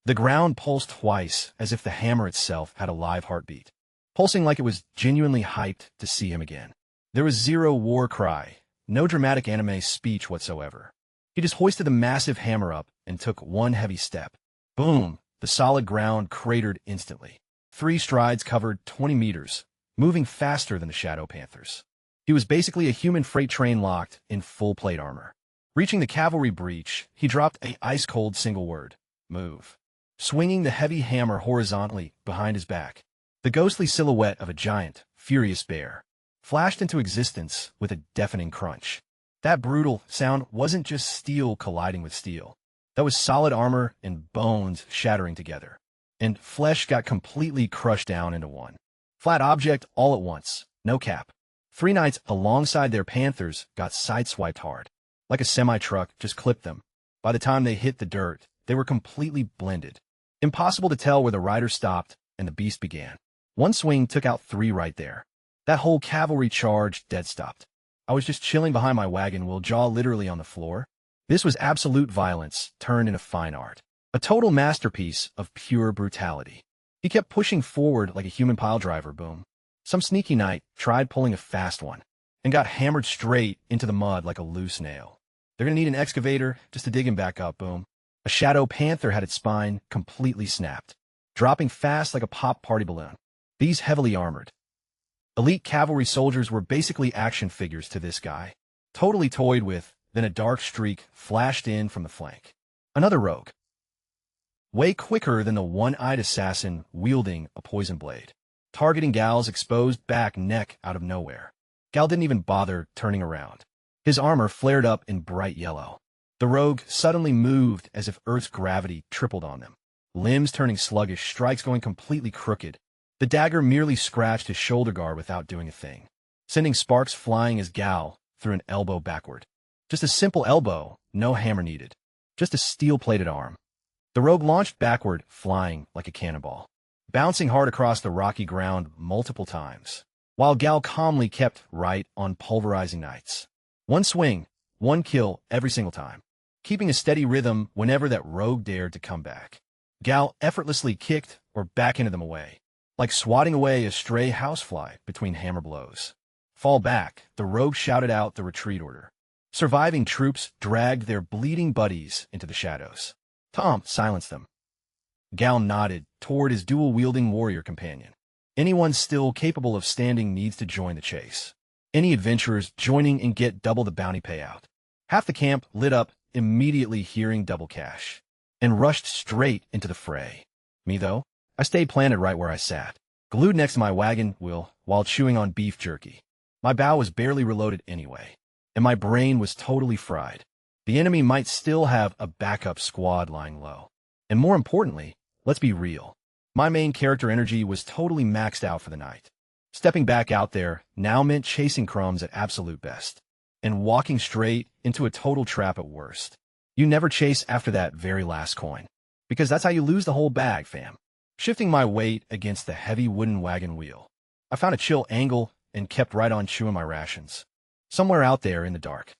The ground pulsed twice as if the hammer itself had a live heartbeat, pulsing like it was genuinely hyped to see him again. There was zero war cry, no dramatic anime speech whatsoever. He just hoisted the massive hammer up and took one heavy step. Boom! The solid ground cratered instantly. 3 strides covered 20 meters, moving faster than the Shadow Panthers. He was basically a human freight train locked in full plate armor. Reaching the cavalry breach, he dropped an ice-cold single word: move. Swinging the heavy hammer horizontally behind his back, the ghostly silhouette of a giant, furious bear flashed into existence with a deafening crunch. That brutal sound wasn't just steel colliding with steel. That was solid armor and bones shattering together. And flesh got completely crushed down into one flat object all at once. No cap. 3 knights alongside their panthers got sideswiped hard. Like a semi-truck just clipped them. By the time they hit the dirt, they were completely blended. Impossible to tell where the rider stopped and the beast began. One swing took out 3 right there. That whole cavalry charge dead stopped. I was just chilling behind my wagon wheel, jaw literally on the floor. This was absolute violence turned into fine art. A total masterpiece of pure brutality. He kept pushing forward like a human pile driver, boom. Some sneaky knight tried pulling a fast one and got hammered straight into the mud like a loose nail. They're gonna need an excavator just to dig him back up, boom. A shadow panther had its spine completely snapped, dropping fast like a pop party balloon. These heavily armored elite cavalry soldiers were basically action figures to this guy. Totally toyed with, then a dark streak flashed in from the flank. Another rogue. Way quicker than the one-eyed assassin wielding a poison blade, targeting Gal's exposed back neck out of nowhere. Gal didn't even bother turning around. His armor flared up in bright yellow. The rogue suddenly moved as if Earth's gravity tripled on them. Limbs turning sluggish, strikes going completely crooked. The dagger merely scratched his shoulder guard without doing a thing, sending sparks flying as Gal threw an elbow backward. Just a simple elbow, no hammer needed. Just a steel-plated arm. The rogue launched backward, flying like a cannonball, bouncing hard across the rocky ground multiple times, while Gal calmly kept right on pulverizing knights. One swing, one kill every single time, keeping a steady rhythm whenever that rogue dared to come back. Gal effortlessly kicked or backhanded them away, like swatting away a stray housefly between hammer blows. Fall back, the rogue shouted out the retreat order. Surviving troops dragged their bleeding buddies into the shadows. Tom silenced them. Gal nodded toward his dual-wielding warrior companion. Anyone still capable of standing needs to join the chase. Any adventurers joining and get double the bounty payout. Half the camp lit up immediately hearing double cash, and rushed straight into the fray. Me, though, I stayed planted right where I sat, glued next to my wagon wheel while chewing on beef jerky. My bow was barely reloaded anyway, and my brain was totally fried. The enemy might still have a backup squad lying low. And more importantly, let's be real. My main character energy was totally maxed out for the night. Stepping back out there now meant chasing crumbs at absolute best, and walking straight into a total trap at worst. You never chase after that very last coin, because that's how you lose the whole bag, fam. Shifting my weight against the heavy wooden wagon wheel, I found a chill angle and kept right on chewing my rations. Somewhere out there in the dark,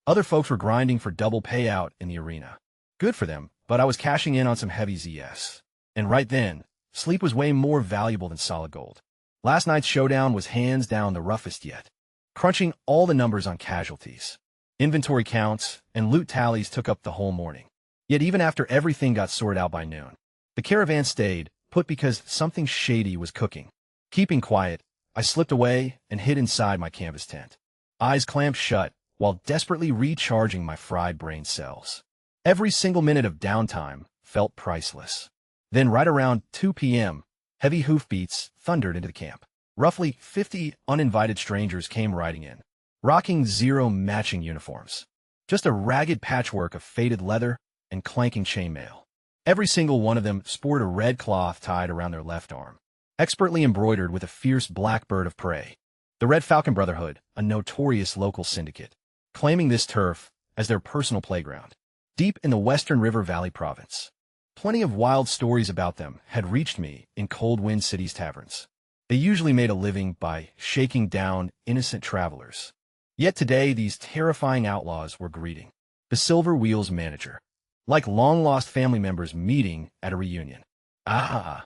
other folks were grinding for double payout in the arena. Good for them, but I was cashing in on some heavy ZS. And right then, sleep was way more valuable than solid gold. Last night's showdown was hands down the roughest yet, crunching all the numbers on casualties. Inventory counts and loot tallies took up the whole morning. Yet even after everything got sorted out by noon, the caravan stayed put because something shady was cooking. Keeping quiet, I slipped away and hid inside my canvas tent, eyes clamped shut while desperately recharging my fried brain cells. Every single minute of downtime felt priceless. Then right around 2 p.m., heavy hoofbeats thundered into the camp. Roughly 50 uninvited strangers came riding in, rocking zero matching uniforms. Just a ragged patchwork of faded leather and clanking chainmail. Every single one of them sported a red cloth tied around their left arm, expertly embroidered with a fierce black bird of prey. The Red Falcon Brotherhood, a notorious local syndicate, claiming this turf as their personal playground, deep in the Western River Valley province. Plenty of wild stories about them had reached me in Cold Wind City's taverns. They usually made a living by shaking down innocent travelers. Yet today, these terrifying outlaws were greeting the Silver Wheels manager, like long-lost family members meeting at a reunion. Ah!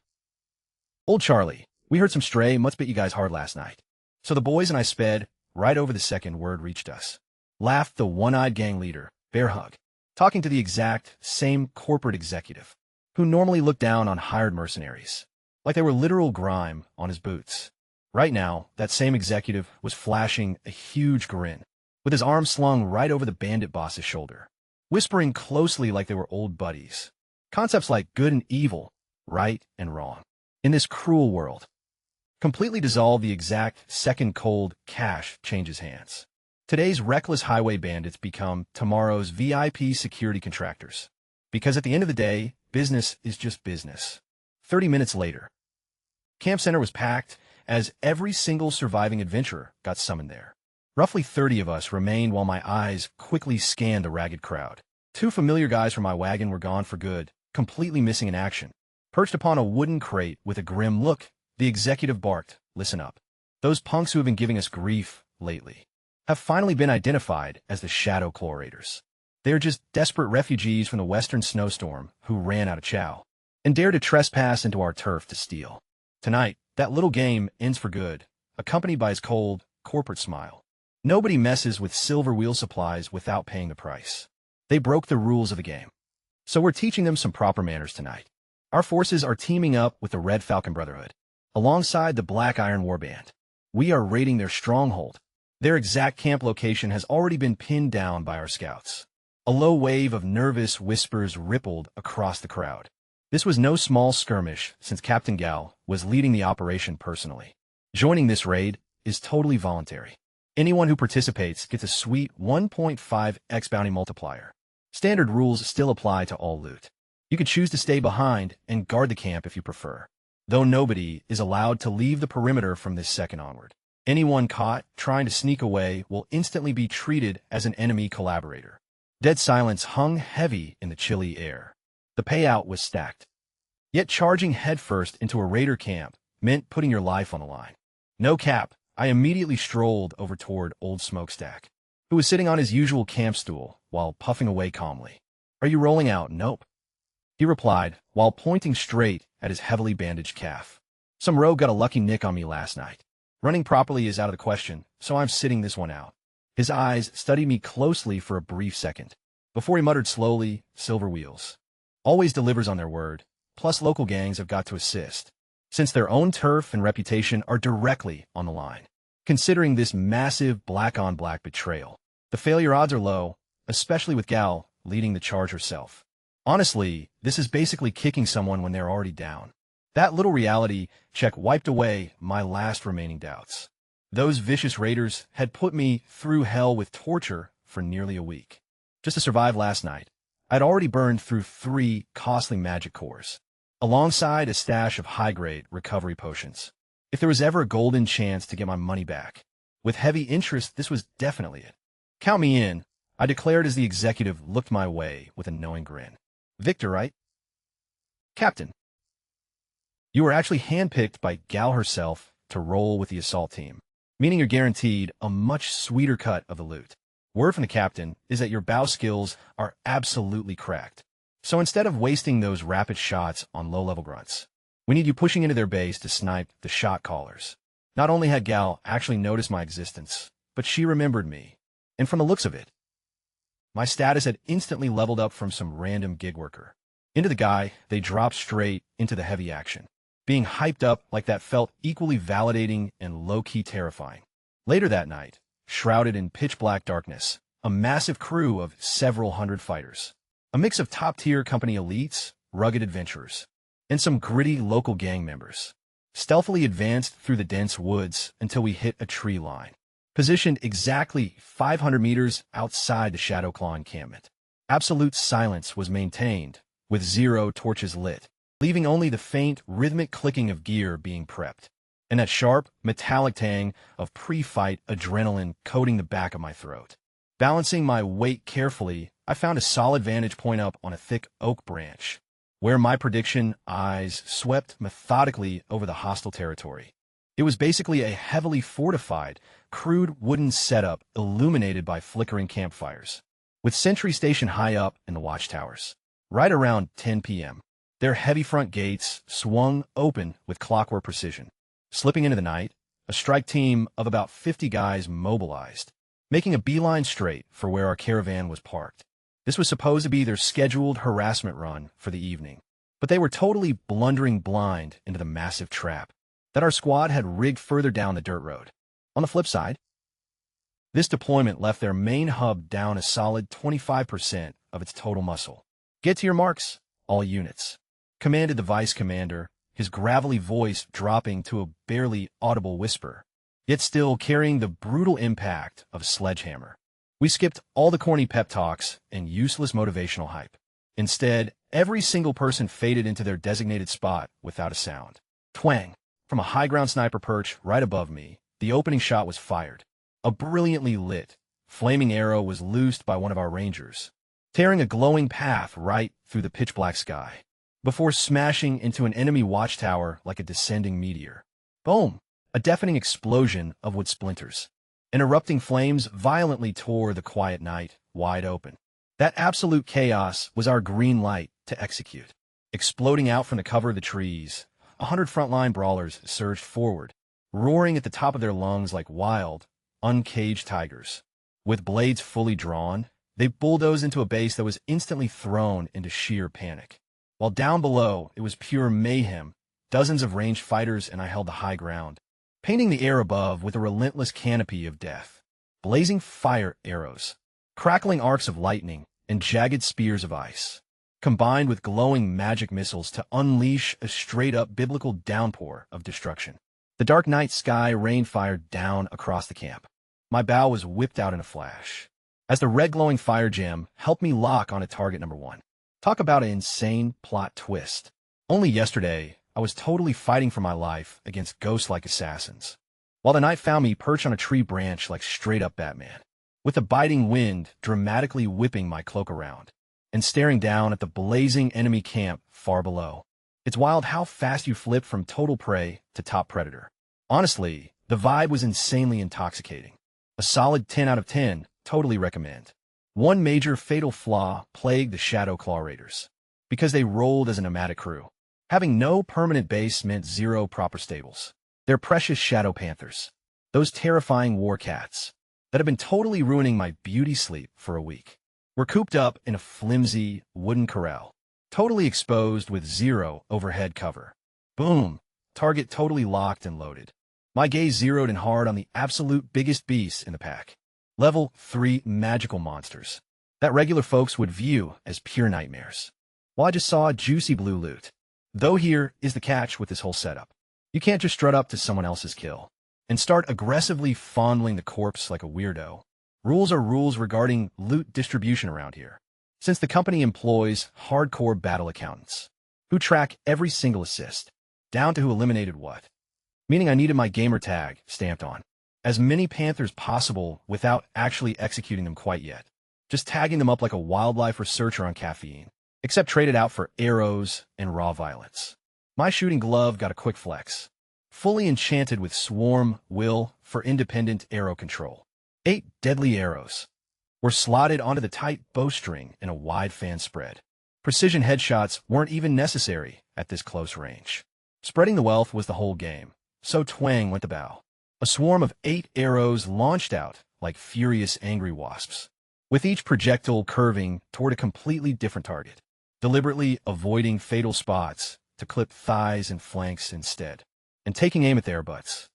Old Charlie, we heard some stray mutts bit you guys hard last night. So the boys and I sped right over the second word reached us. Laughed the one-eyed gang leader, Bear Hug, talking to the exact same corporate executive, who normally looked down on hired mercenaries, like they were literal grime on his boots. Right now, that same executive was flashing a huge grin, with his arm slung right over the bandit boss's shoulder, whispering closely like they were old buddies. Concepts like good and evil, right and wrong, in this cruel world, completely dissolve the exact second cold cash changes hands. Today's reckless highway bandits become tomorrow's VIP security contractors. Because at the end of the day, business is just business. 30 minutes later, camp center was packed, as every single surviving adventurer got summoned there. Roughly 30 of us remained while my eyes quickly scanned the ragged crowd. 2 familiar guys from my wagon were gone for good, completely missing in action. Perched upon a wooden crate with a grim look, the executive barked, "Listen up. Those punks who have been giving us grief lately have finally been identified as the Shadow Chlorators. They are just desperate refugees from the western snowstorm who ran out of chow and dared to trespass into our turf to steal. Tonight, that little game ends for good, accompanied by his cold, corporate smile. Nobody messes with silver wheel supplies without paying the price. They broke the rules of the game. So we're teaching them some proper manners tonight. Our forces are teaming up with the Red Falcon Brotherhood, alongside the Black Iron Warband. We are raiding their stronghold. Their exact camp location has already been pinned down by our scouts." A low wave of nervous whispers rippled across the crowd. This was no small skirmish, since Captain Gal was leading the operation personally. Joining this raid is totally voluntary. Anyone who participates gets a sweet 1.5x bounty multiplier. Standard rules still apply to all loot. You could choose to stay behind and guard the camp if you prefer, though nobody is allowed to leave the perimeter from this second onward. Anyone caught trying to sneak away will instantly be treated as an enemy collaborator. Dead silence hung heavy in the chilly air. The payout was stacked. Yet charging headfirst into a raider camp meant putting your life on the line. No cap, I immediately strolled over toward Old Smokestack, who was sitting on his usual camp stool while puffing away calmly. "Are you rolling out?" "Nope," he replied, while pointing straight at his heavily bandaged calf. "Some rogue got a lucky nick on me last night. Running properly is out of the question, so I'm sitting this one out." His eyes studied me closely for a brief second, before he muttered slowly, "Silver Wheels always delivers on their word, plus local gangs have got to assist, since their own turf and reputation are directly on the line. Considering this massive black-on-black betrayal, the failure odds are low, especially with Gal leading the charge herself. Honestly, this is basically kicking someone when they're already down." That little reality check wiped away my last remaining doubts. Those vicious raiders had put me through hell with torture for nearly a week. Just to survive last night, I'd already burned through 3 costly magic cores, alongside a stash of high-grade recovery potions. If there was ever a golden chance to get my money back, with heavy interest, this was definitely it. "Count me in," I declared as the executive looked my way with a knowing grin. "Victor, right?" "Captain. You were actually handpicked by Gal herself to roll with the assault team, meaning you're guaranteed a much sweeter cut of the loot. Word from the captain is that your bow skills are absolutely cracked. So instead of wasting those rapid shots on low-level grunts, we need you pushing into their base to snipe the shot callers." Not only had Gal actually noticed my existence, but she remembered me. And from the looks of it, my status had instantly leveled up from some random gig worker into the guy they dropped straight into the heavy action. Being hyped up like that felt equally validating and low-key terrifying. Later that night, shrouded in pitch-black darkness, a massive crew of several hundred fighters, a mix of top-tier company elites, rugged adventurers, and some gritty local gang members, stealthily advanced through the dense woods until we hit a tree line, positioned exactly 500 meters outside the Shadow Claw encampment. Absolute silence was maintained, with 0 torches lit, leaving only the faint, rhythmic clicking of gear being prepped, and that sharp, metallic tang of pre-fight adrenaline coating the back of my throat. Balancing my weight carefully, I found a solid vantage point up on a thick oak branch, where my prediction eyes swept methodically over the hostile territory. It was basically a heavily fortified, crude wooden setup illuminated by flickering campfires, with sentry stationed high up in the watchtowers. Right around 10 p.m., their heavy front gates swung open with clockwork precision. Slipping into the night, a strike team of about 50 guys mobilized, making a beeline straight for where our caravan was parked. This was supposed to be their scheduled harassment run for the evening, but they were totally blundering blind into the massive trap that our squad had rigged further down the dirt road. On the flip side, this deployment left their main hub down a solid 25% of its total muscle. "Get to your marks, all units," commanded the vice commander, his gravelly voice dropping to a barely audible whisper, yet still carrying the brutal impact of a sledgehammer. We skipped all the corny pep talks and useless motivational hype. Instead, every single person faded into their designated spot without a sound. Twang! From a high-ground sniper perch right above me, the opening shot was fired. A brilliantly lit, flaming arrow was loosed by one of our rangers, tearing a glowing path right through the pitch-black sky, before smashing into an enemy watchtower like a descending meteor. Boom! A deafening explosion of wood splinters. And erupting flames violently tore the quiet night wide open. That absolute chaos was our green light to execute. Exploding out from the cover of the trees, 100 frontline brawlers surged forward, roaring at the top of their lungs like wild, uncaged tigers. With blades fully drawn, they bulldozed into a base that was instantly thrown into sheer panic. While down below, it was pure mayhem. Dozens of ranged fighters and I held the high ground, painting the air above with a relentless canopy of death. Blazing fire arrows, crackling arcs of lightning, and jagged spears of ice, combined with glowing magic missiles to unleash a straight-up biblical downpour of destruction. The dark night sky rained fire down across the camp. My bow was whipped out in a flash, as the red glowing fire gem helped me lock on a target number 1. Talk about an insane plot twist. Only yesterday, I was totally fighting for my life against ghost-like assassins, while the night found me perched on a tree branch like straight-up Batman, with the biting wind dramatically whipping my cloak around, and staring down at the blazing enemy camp far below. It's wild how fast you flip from total prey to top predator. Honestly, the vibe was insanely intoxicating. A solid 10 out of 10, totally recommend. One major fatal flaw plagued the Shadow Claw Raiders, because they rolled as a nomadic crew. Having no permanent base meant zero proper stables. Their precious Shadow Panthers, those terrifying war cats that have been totally ruining my beauty sleep for a week, were cooped up in a flimsy wooden corral, totally exposed with zero overhead cover. Boom! Target totally locked and loaded. My gaze zeroed in hard on the absolute biggest beast in the pack. Level 3 magical monsters that regular folks would view as pure nightmares. Well, I just saw juicy blue loot. Though here is the catch with this whole setup. You can't just strut up to someone else's kill and start aggressively fondling the corpse like a weirdo. Rules are rules regarding loot distribution around here, since the company employs hardcore battle accountants who track every single assist, down to who eliminated what, meaning I needed my gamer tag stamped on as many panthers possible without actually executing them quite yet, just tagging them up like a wildlife researcher on caffeine, except traded out for arrows and raw violence. My shooting glove got a quick flex, fully enchanted with swarm will for independent arrow control. 8 deadly arrows were slotted onto the tight bowstring in a wide fan spread. Precision headshots weren't even necessary at this close range. Spreading the wealth was the whole game, so twang went the bow. A swarm of 8 arrows launched out like furious angry wasps, with each projectile curving toward a completely different target, deliberately avoiding fatal spots to clip thighs and flanks instead, and taking aim at their butts,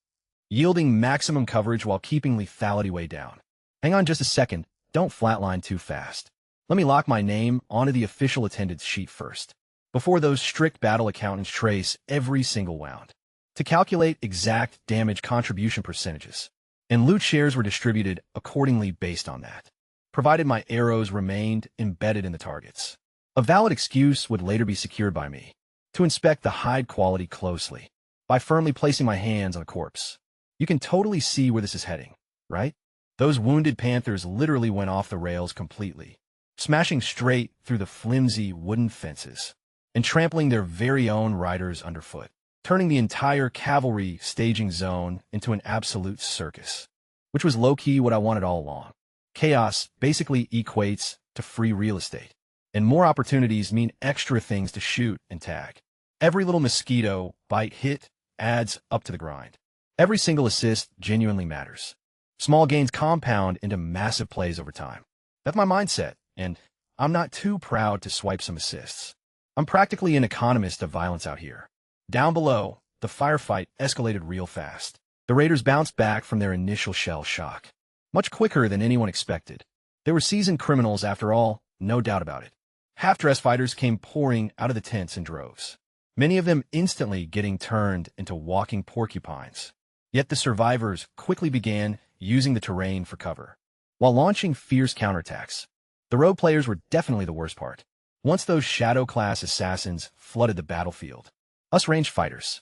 yielding maximum coverage while keeping lethality way down. Hang on just a second, don't flatline too fast. Let me lock my name onto the official attendance sheet first, before those strict battle accountants trace every single wound to calculate exact damage contribution percentages, and loot shares were distributed accordingly based on that, provided my arrows remained embedded in the targets. A valid excuse would later be secured by me to inspect the hide quality closely by firmly placing my hands on a corpse. You can totally see where this is heading, right? Those wounded panthers literally went off the rails completely, smashing straight through the flimsy wooden fences and trampling their very own riders underfoot, turning the entire cavalry staging zone into an absolute circus, which was low-key what I wanted all along. Chaos basically equates to free real estate, and more opportunities mean extra things to shoot and tag. Every little mosquito bite hit adds up to the grind. Every single assist genuinely matters. Small gains compound into massive plays over time. That's my mindset, and I'm not too proud to swipe some assists. I'm practically an economist of violence out here. Down below, the firefight escalated real fast. The raiders bounced back from their initial shell shock, much quicker than anyone expected. They were seasoned criminals after all, no doubt about it. Half-dressed fighters came pouring out of the tents in droves, many of them instantly getting turned into walking porcupines. Yet the survivors quickly began using the terrain for cover, while launching fierce counterattacks. The rogue players were definitely the worst part. Once those shadow-class assassins flooded the battlefield, us ranged fighters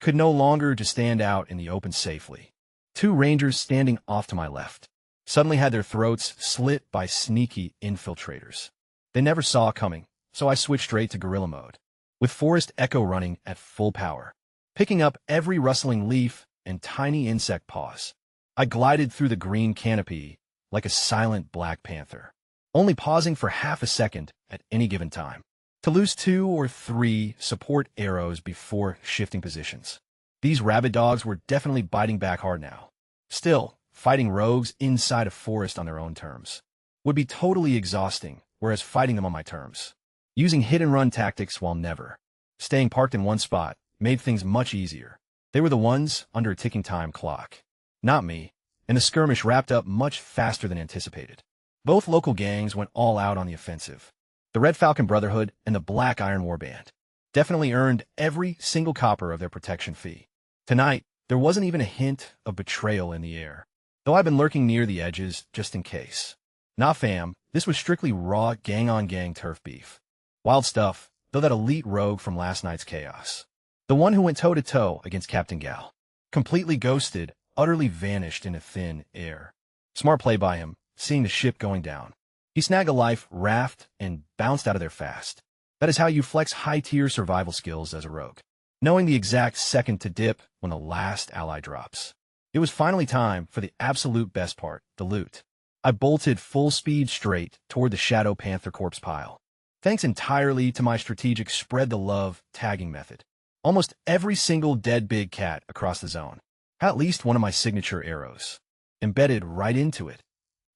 could no longer just stand out in the open safely. Two rangers standing off to my left suddenly had their throats slit by sneaky infiltrators. They never saw coming, so I switched straight to guerrilla mode, with Forest Echo running at full power, picking up every rustling leaf and tiny insect paws. I glided through the green canopy like a silent Black Panther, only pausing for half a second at any given time to lose 2 or 3 support arrows before shifting positions. These rabid dogs were definitely biting back hard now. Still, fighting rogues inside a forest on their own terms would be totally exhausting, whereas fighting them on my terms, using hit-and-run tactics while never staying parked in one spot, made things much easier. They were the ones under a ticking time clock, not me, and the skirmish wrapped up much faster than anticipated. Both local gangs went all out on the offensive. The Red Falcon Brotherhood and the Black Iron Warband definitely earned every single copper of their protection fee. Tonight, there wasn't even a hint of betrayal in the air, though I've been lurking near the edges just in case. Nah fam, this was strictly raw gang-on-gang turf beef. Wild stuff, though that elite rogue from last night's chaos, the one who went toe-to-toe against Captain Gal, completely ghosted, utterly vanished into thin air. Smart play by him, seeing the ship going down. He snagged a life raft and bounced out of there fast. That is how you flex high-tier survival skills as a rogue, knowing the exact second to dip when the last ally drops. It was finally time for the absolute best part, the loot. I bolted full speed straight toward the Shadow Panther corpse pile, thanks entirely to my strategic spread the love tagging method. Almost every single dead big cat across the zone had at least one of my signature arrows embedded right into it.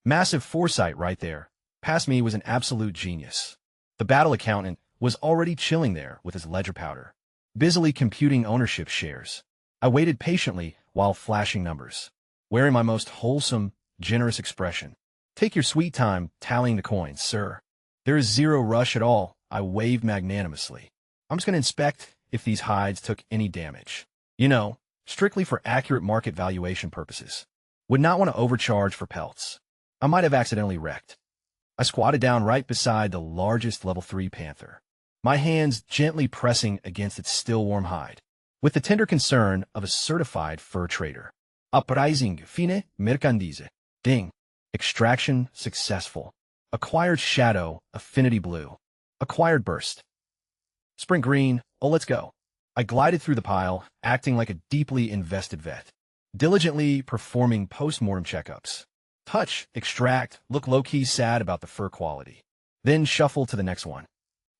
Massive foresight right there. Past me was an absolute genius. The battle accountant was already chilling there with his ledger powder, busily computing ownership shares. I waited patiently while flashing numbers, wearing my most wholesome, generous expression. Take your sweet time tallying the coins, sir. There is zero rush at all, I waved magnanimously. I'm just going to inspect if these hides took any damage. You know, strictly for accurate market valuation purposes. Would not want to overcharge for pelts. I might have accidentally wrecked. I squatted down right beside the largest level 3 panther, my hands gently pressing against its still warm hide, with the tender concern of a certified fur trader. Uprising fine mercandise. Ding. Extraction successful. Acquired shadow, affinity blue. Acquired burst. Sprint green, oh let's go. I glided through the pile, acting like a deeply invested vet, diligently performing post-mortem checkups. Touch, extract, look low-key sad about the fur quality. Then shuffle to the next one.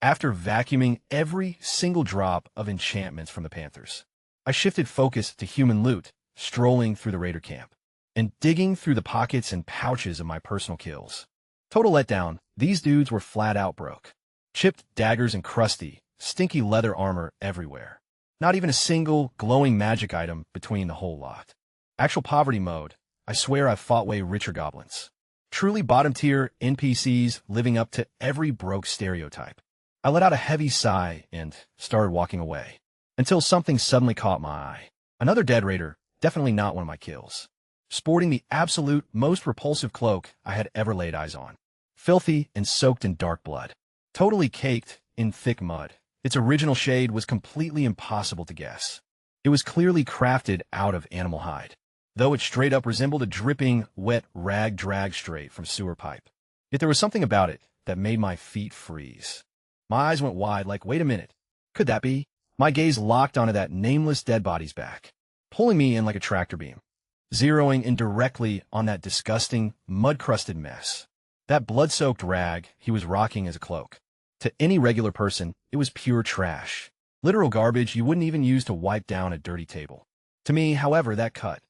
After vacuuming every single drop of enchantments from the panthers, I shifted focus to human loot, strolling through the raider camp, and digging through the pockets and pouches of my personal kills. Total letdown, these dudes were flat out broke. Chipped daggers and crusty, stinky leather armor everywhere. Not even a single glowing magic item between the whole lot. Actual poverty mode. I swear I've fought way richer goblins. Truly bottom-tier NPCs living up to every broke stereotype. I let out a heavy sigh and started walking away, until something suddenly caught my eye. Another dead raider, definitely not one of my kills, sporting the absolute most repulsive cloak I had ever laid eyes on. Filthy and soaked in dark blood. Totally caked in thick mud. Its original shade was completely impossible to guess. It was clearly crafted out of animal hide, though it straight up resembled a dripping, wet rag dragged straight from sewer pipe. Yet there was something about it that made my feet freeze. My eyes went wide like, wait a minute, could that be? My gaze locked onto that nameless dead body's back, pulling me in like a tractor beam, zeroing in directly on that disgusting, mud-crusted mess. That blood-soaked rag he was rocking as a cloak. To any regular person, it was pure trash. Literal garbage you wouldn't even use to wipe down a dirty table. To me, however, that cut,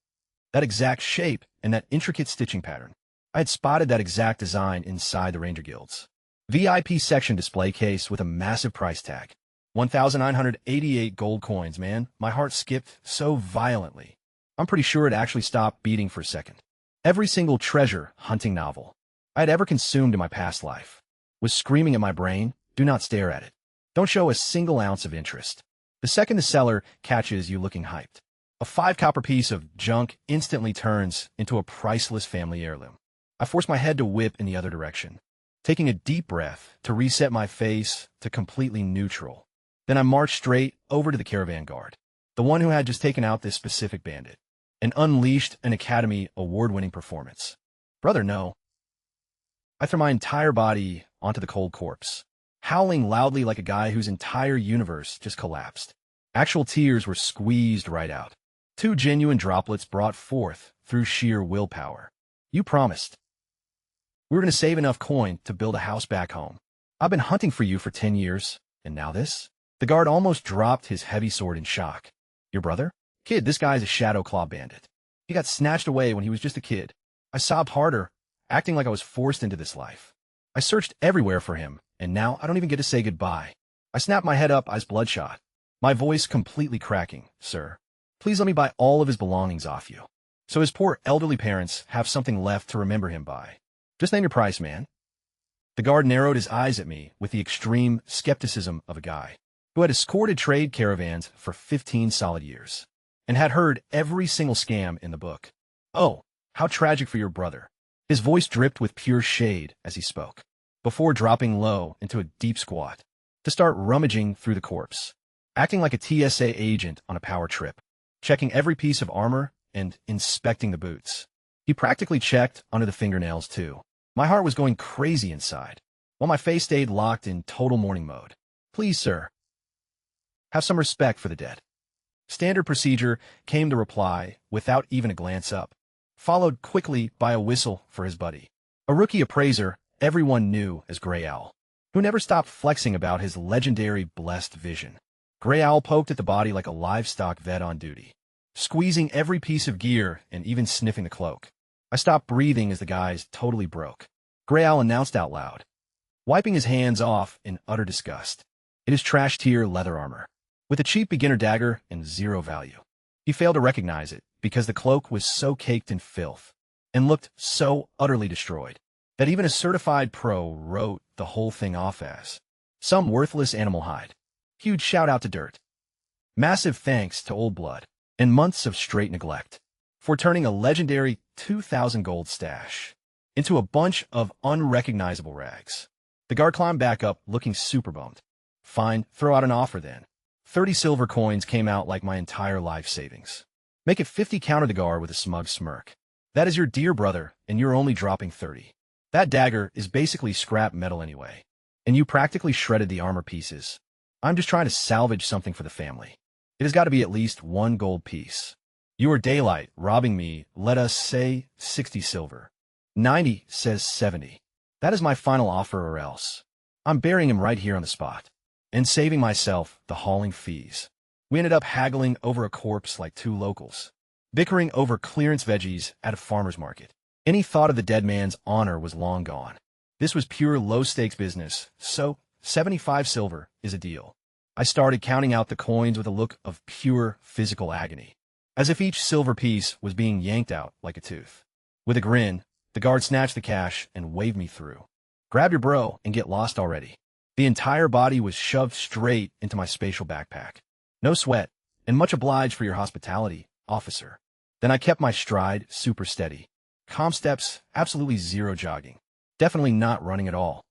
that exact shape, and that intricate stitching pattern. I had spotted that exact design inside the Ranger Guild's VIP section display case with a massive price tag. 1,988 gold coins, man. My heart skipped so violently. I'm pretty sure it actually stopped beating for a second. Every single treasure hunting novel I had ever consumed in my past life was screaming at my brain, do not stare at it. Don't show a single ounce of interest. The second the seller catches you looking hyped, a 5 copper piece of junk instantly turns into a priceless family heirloom. I forced my head to whip in the other direction, taking a deep breath to reset my face to completely neutral. Then I marched straight over to the caravan guard, the one who had just taken out this specific bandit, and unleashed an Academy award-winning performance. Brother, no. I threw my entire body onto the cold corpse, howling loudly like a guy whose entire universe just collapsed. Actual tears were squeezed right out. 2 genuine droplets brought forth through sheer willpower. You promised. We were going to save enough coin to build a house back home. I've been hunting for you for 10 years, and now this? The guard almost dropped his heavy sword in shock. Your brother? Kid, this guy's a Shadow Claw bandit. He got snatched away when he was just a kid. I sobbed harder, acting like I was forced into this life. I searched everywhere for him, and now I don't even get to say goodbye. I snapped my head up, eyes bloodshot, my voice completely cracking. Sir, please let me buy all of his belongings off you, so his poor elderly parents have something left to remember him by. Just name your price, man. The guard narrowed his eyes at me with the extreme skepticism of a guy who had escorted trade caravans for 15 solid years and had heard every single scam in the book. Oh, how tragic for your brother. His voice dripped with pure shade as he spoke, before dropping low into a deep squat to start rummaging through the corpse, acting like a TSA agent on a power trip, checking every piece of armor and inspecting the boots. He practically checked under the fingernails, too. My heart was going crazy inside, while my face stayed locked in total mourning mode. Please, sir, have some respect for the dead. Standard procedure came the reply without even a glance up, followed quickly by a whistle for his buddy, a rookie appraiser everyone knew as Grey Owl, who never stopped flexing about his legendary blessed vision. Grey Owl poked at the body like a livestock vet on duty, squeezing every piece of gear and even sniffing the cloak. I stopped breathing as the guys totally broke. Grey Owl announced out loud, wiping his hands off in utter disgust. It is trash-tier leather armor, with a cheap beginner dagger and 0 value. He failed to recognize it because the cloak was so caked in filth and looked so utterly destroyed that even a certified pro wrote the whole thing off as some worthless animal hide. Huge shout-out to Dirt. Massive thanks to Old Blood and months of straight neglect for turning a legendary 2,000 gold stash into a bunch of unrecognizable rags. The guard climbed back up, looking super bummed. Fine, throw out an offer then. 30 silver coins came out like my entire life savings. Make it 50, countered the guard with a smug smirk. That is your dear brother, and you're only dropping 30. That dagger is basically scrap metal anyway, and you practically shredded the armor pieces. I'm just trying to salvage something for the family. It has got to be at least 1 gold piece. You are daylight, robbing me, let us say 60 silver. 90 says 70. That is my final offer, or else I'm burying him right here on the spot and saving myself the hauling fees. We ended up haggling over a corpse like 2 locals, bickering over clearance veggies at a farmer's market. Any thought of the dead man's honor was long gone. This was pure low-stakes business, so 75 silver is a deal. I started counting out the coins with a look of pure physical agony, as if each silver piece was being yanked out like a tooth. With a grin, the guard snatched the cash and waved me through. Grab your bro and get lost already. The entire body was shoved straight into my spatial backpack. No sweat, and much obliged for your hospitality, officer. Then I kept my stride super steady. Calm steps, absolutely 0 jogging. Definitely not running at all.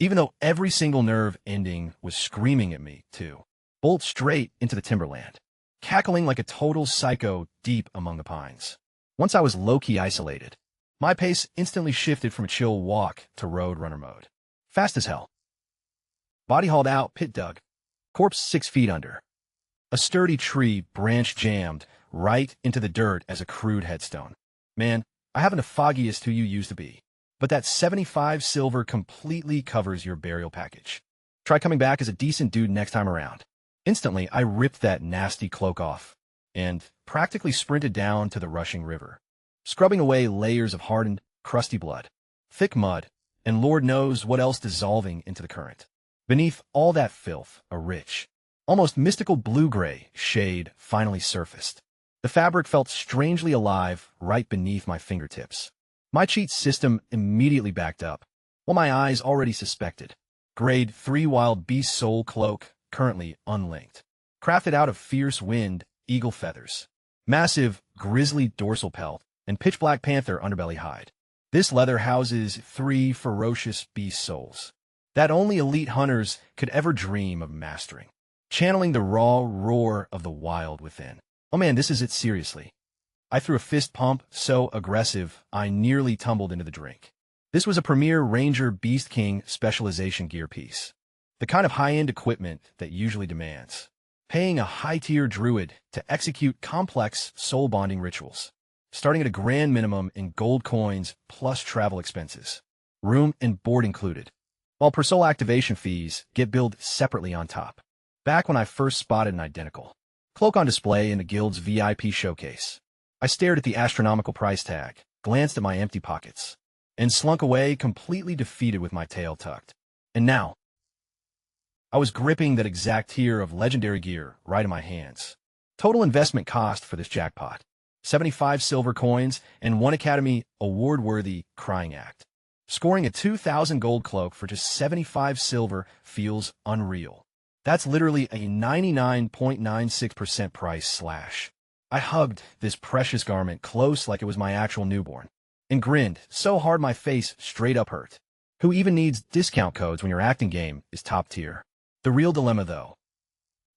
Even though every single nerve ending was screaming at me, too. Bolt straight into the timberland, cackling like a total psycho deep among the pines. Once I was low-key isolated, my pace instantly shifted from a chill walk to road runner mode. Fast as hell. Body hauled out, pit dug. Corpse 6 feet under. A sturdy tree branch jammed right into the dirt as a crude headstone. Man, I haven't the foggiest who you used to be, but that 75 silver completely covers your burial package. Try coming back as a decent dude next time around. Instantly, I ripped that nasty cloak off and practically sprinted down to the rushing river, scrubbing away layers of hardened, crusty blood, thick mud, and Lord knows what else dissolving into the current. Beneath all that filth, a rich, almost mystical blue-gray shade finally surfaced. The fabric felt strangely alive right beneath my fingertips. My cheat system immediately backed up, while my eyes already suspected. Grade 3 wild beast soul cloak, currently unlinked. Crafted out of fierce wind, eagle feathers, massive grizzly dorsal pelt, and pitch black panther underbelly hide. This leather houses 3 ferocious beast souls that only elite hunters could ever dream of mastering. channeling the raw roar of the wild within. Oh man, this is it seriously. I threw a fist pump so aggressive I nearly tumbled into the drink. This was a Premier Ranger Beast King specialization gear piece. The kind of high-end equipment that usually demands paying a high-tier druid to execute complex soul-bonding rituals, starting at a grand minimum in gold coins plus travel expenses, room and board included, while per soul activation fees get billed separately on top. Back when I first spotted an identical cloak on display in the guild's VIP showcase, I stared at the astronomical price tag, glanced at my empty pockets, and slunk away completely defeated with my tail tucked. And now, I was gripping that exact tier of legendary gear right in my hands. Total investment cost for this jackpot: 75 silver coins and one Academy Award-worthy crying act. Scoring a 2,000 gold cloak for just 75 silver feels unreal. That's literally a 99.96% price slash. I hugged this precious garment close like it was my actual newborn, and grinned so hard my face straight up hurt. Who even needs discount codes when your acting game is top tier? The real dilemma, though: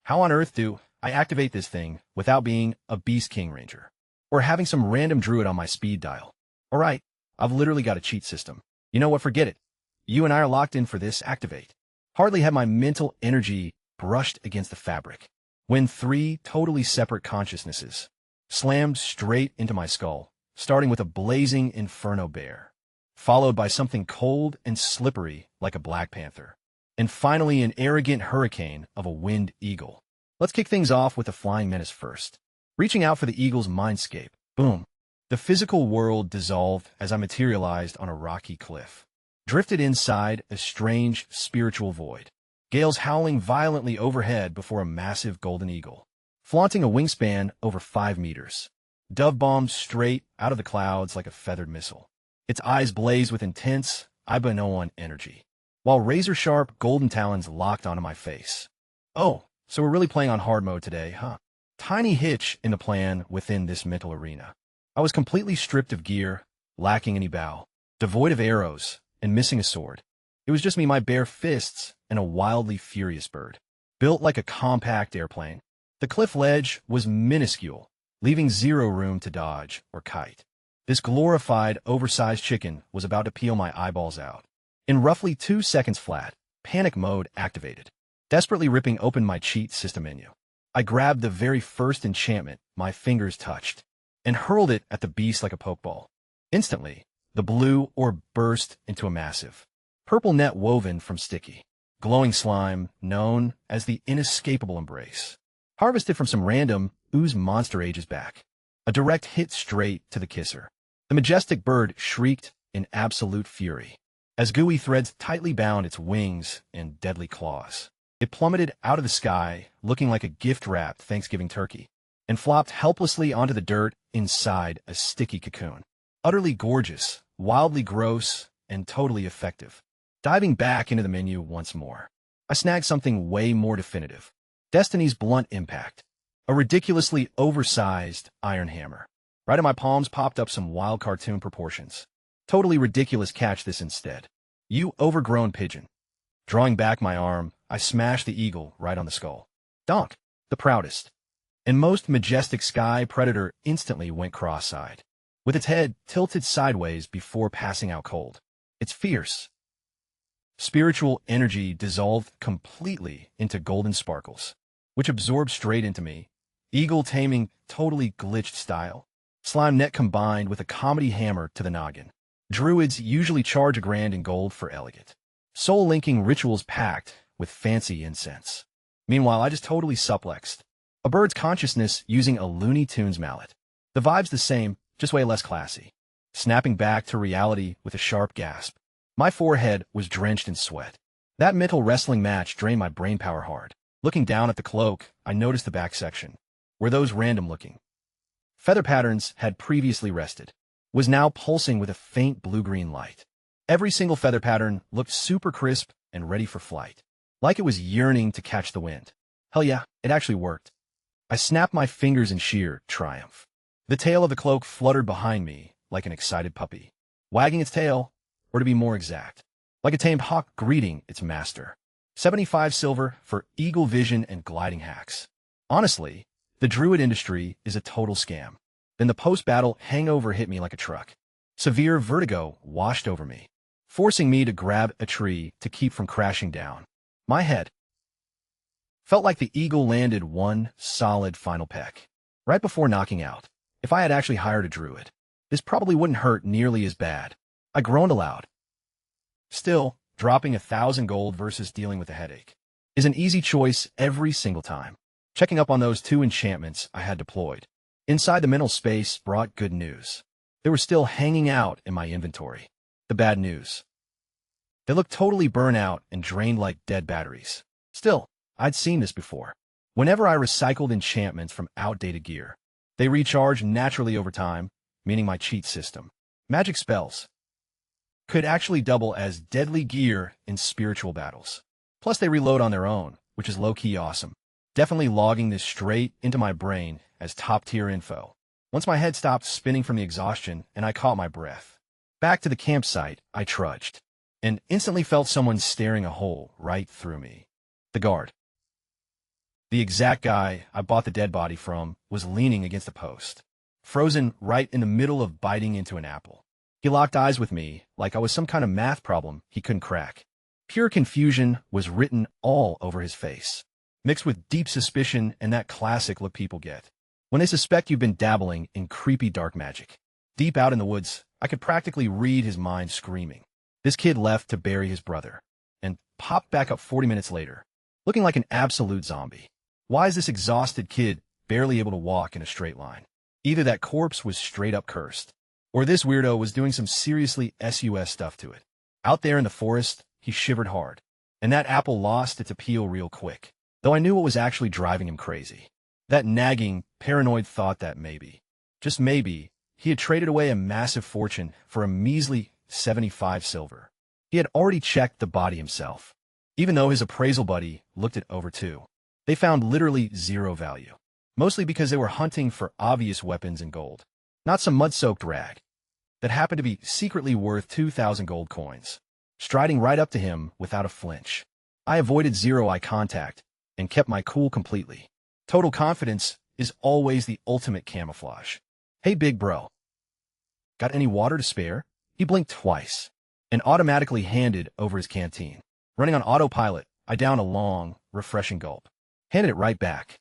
how on earth do I activate this thing without being a Beast King Ranger, or having some random druid on my speed dial? Alright, I've literally got a cheat system. You know what, forget it. You and I are locked in for this activate. Hardly had my mental energy brushed against the fabric when three totally separate consciousnesses slammed straight into my skull, starting with a blazing inferno bear, followed by something cold and slippery like a black panther, and finally an arrogant hurricane of a winged eagle. Let's kick things off with the flying menace first. Reaching out for the eagle's mindscape, boom. The physical world dissolved as I materialized on a rocky cliff, drifted inside a strange spiritual void. Gales howling violently overhead before a massive golden eagle, flaunting a wingspan over 5 meters. Dove bombed straight out of the clouds like a feathered missile. Its eyes blazed with intense Ibanoan energy, while razor-sharp golden talons locked onto my face. Oh, so we're really playing on hard mode today, huh? Tiny hitch in the plan within this mental arena. I was completely stripped of gear, lacking any bow, devoid of arrows, and missing a sword. It was just me, my bare fists, and a wildly furious bird, built like a compact airplane. The cliff ledge was minuscule, leaving zero room to dodge or kite. This glorified, oversized chicken was about to peel my eyeballs out. In roughly 2 seconds flat, panic mode activated, desperately ripping open my cheat system menu. I grabbed the very first enchantment my fingers touched, and hurled it at the beast like a pokeball. Instantly, the blue orb burst into a massive purple net woven from sticky, glowing slime known as the inescapable embrace, harvested from some random ooze monster ages back. A direct hit straight to the kisser. The majestic bird shrieked in absolute fury as gooey threads tightly bound its wings and deadly claws. It plummeted out of the sky, looking like a gift-wrapped Thanksgiving turkey, and flopped helplessly onto the dirt inside a sticky cocoon. Utterly gorgeous, wildly gross, and totally effective. Diving back into the menu once more, I snagged something way more definitive. Destiny's blunt impact. A ridiculously oversized iron hammer. Right in my palms popped up some wild cartoon proportions. Totally ridiculous, catch this instead. You overgrown pigeon. Drawing back my arm, I smashed the eagle right on the skull. Donk, the proudest and most majestic sky predator instantly went cross-eyed, with its head tilted sideways before passing out cold. Its fierce spiritual energy dissolved completely into golden sparkles, which absorbed straight into me. Eagle taming totally glitched style. Slime net combined with a comedy hammer to the noggin. Druids usually charge $1,000 in gold for elegant soul-linking rituals packed with fancy incense. Meanwhile, I just totally suplexed a bird's consciousness using a Looney Tunes mallet. The vibe's the same, just way less classy. Snapping back to reality with a sharp gasp, my forehead was drenched in sweat. That mental wrestling match drained my brain power hard. Looking down at the cloak, I noticed the back section, where those random-looking feather patterns had previously rested, was now pulsing with a faint blue-green light. Every single feather pattern looked super crisp and ready for flight, like it was yearning to catch the wind. Hell yeah, it actually worked. I snapped my fingers in sheer triumph. The tail of the cloak fluttered behind me like an excited puppy, wagging its tail, or to be more exact, like a tamed hawk greeting its master. 75 silver for eagle vision and gliding hacks. Honestly, the druid industry is a total scam. Then the post-battle hangover hit me like a truck. Severe vertigo washed over me, forcing me to grab a tree to keep from crashing down. My head felt like the eagle landed one solid final peck. Right before knocking out, if I had actually hired a druid, this probably wouldn't hurt nearly as bad. I groaned aloud. Still, dropping 1,000 gold versus dealing with a headache is an easy choice every single time. Checking up on those 2 enchantments I had deployed inside the mental space brought good news. They were still hanging out in my inventory. The bad news: they looked totally burnt out and drained like dead batteries. Still, I'd seen this before. Whenever I recycled enchantments from outdated gear, they recharge naturally over time, meaning my cheat system, magic spells, could actually double as deadly gear in spiritual battles. Plus they reload on their own, which is low-key awesome. Definitely logging this straight into my brain as top-tier info. Once my head stopped spinning from the exhaustion and I caught my breath, back to the campsite I trudged, and instantly felt someone staring a hole right through me. The guard, the exact guy I bought the dead body from, was leaning against a post, frozen right in the middle of biting into an apple. He locked eyes with me like I was some kind of math problem he couldn't crack. Pure confusion was written all over his face, mixed with deep suspicion and that classic look people get when they suspect you've been dabbling in creepy dark magic. Deep out in the woods, I could practically read his mind screaming. This kid left to bury his brother, and popped back up 40 minutes later, looking like an absolute zombie. Why is this exhausted kid barely able to walk in a straight line? Either that corpse was straight up cursed, or this weirdo was doing some seriously sus stuff to it. Out there in the forest, he shivered hard, and that apple lost its appeal real quick, though I knew what was actually driving him crazy. That nagging, paranoid thought that maybe, just maybe, he had traded away a massive fortune for a measly 75 silver. He had already checked the body himself, even though his appraisal buddy looked it over too. They found literally zero value, mostly because they were hunting for obvious weapons and gold, not some mud-soaked rag that happened to be secretly worth 2,000 gold coins. Striding right up to him without a flinch, I avoided zero eye contact and kept my cool completely. Total confidence is always the ultimate camouflage. Hey big bro, got any water to spare? He blinked twice and automatically handed over his canteen. Running on autopilot, I downed a long, refreshing gulp, handed it right back,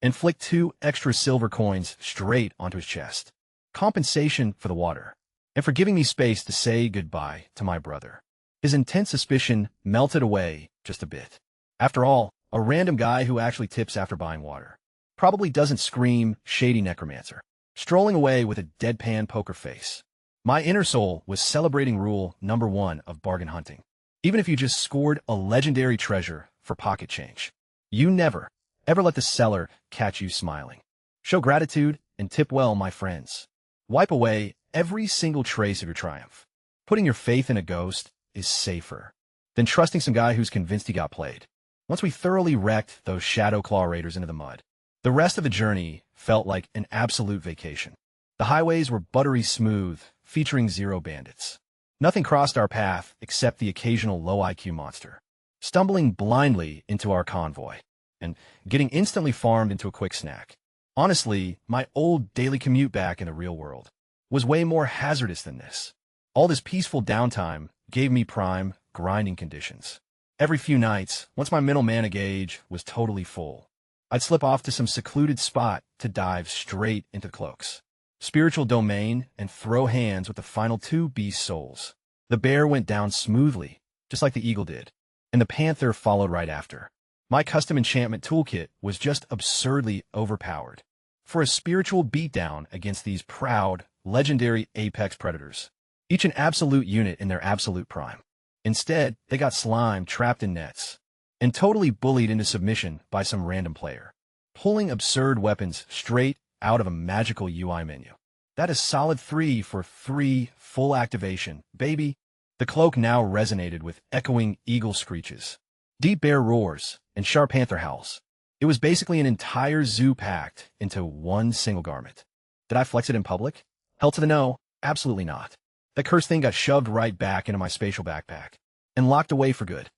and flicked 2 extra silver coins straight onto his chest. Compensation for the water, and for giving me space to say goodbye to my brother. His intense suspicion melted away just a bit. After all, a random guy who actually tips after buying water probably doesn't scream shady necromancer, strolling away with a deadpan poker face. My inner soul was celebrating rule number 1 of bargain hunting. Even if you just scored a legendary treasure for pocket change, you never, ever let the seller catch you smiling. Show gratitude and tip well, my friends. Wipe away every single trace of your triumph. Putting your faith in a ghost is safer than trusting some guy who's convinced he got played. Once we thoroughly wrecked those Shadow Claw Raiders into the mud, the rest of the journey felt like an absolute vacation. The highways were buttery smooth, featuring zero bandits. Nothing crossed our path except the occasional low IQ monster, stumbling blindly into our convoy, and getting instantly farmed into a quick snack. Honestly, my old daily commute back in the real world was way more hazardous than this. All this peaceful downtime gave me prime, grinding conditions. Every few nights, once my mental mana gauge was totally full, I'd slip off to some secluded spot to dive straight into the cloaks, spiritual domain, and throw hands with the final 2 beast souls. The bear went down smoothly, just like the eagle did, and the panther followed right after. My custom enchantment toolkit was just absurdly overpowered for a spiritual beatdown against these proud, legendary apex predators, each an absolute unit in their absolute prime. Instead, they got slimed, trapped in nets, and totally bullied into submission by some random player, pulling absurd weapons straight out of a magical UI menu. That is solid 3 for 3 full activation, baby. The cloak now resonated with echoing eagle screeches, deep bear roars, and sharp panther howls. It was basically an entire zoo packed into one single garment. Did I flex it in public? Hell to the no, absolutely not. That cursed thing got shoved right back into my spatial backpack and locked away for good.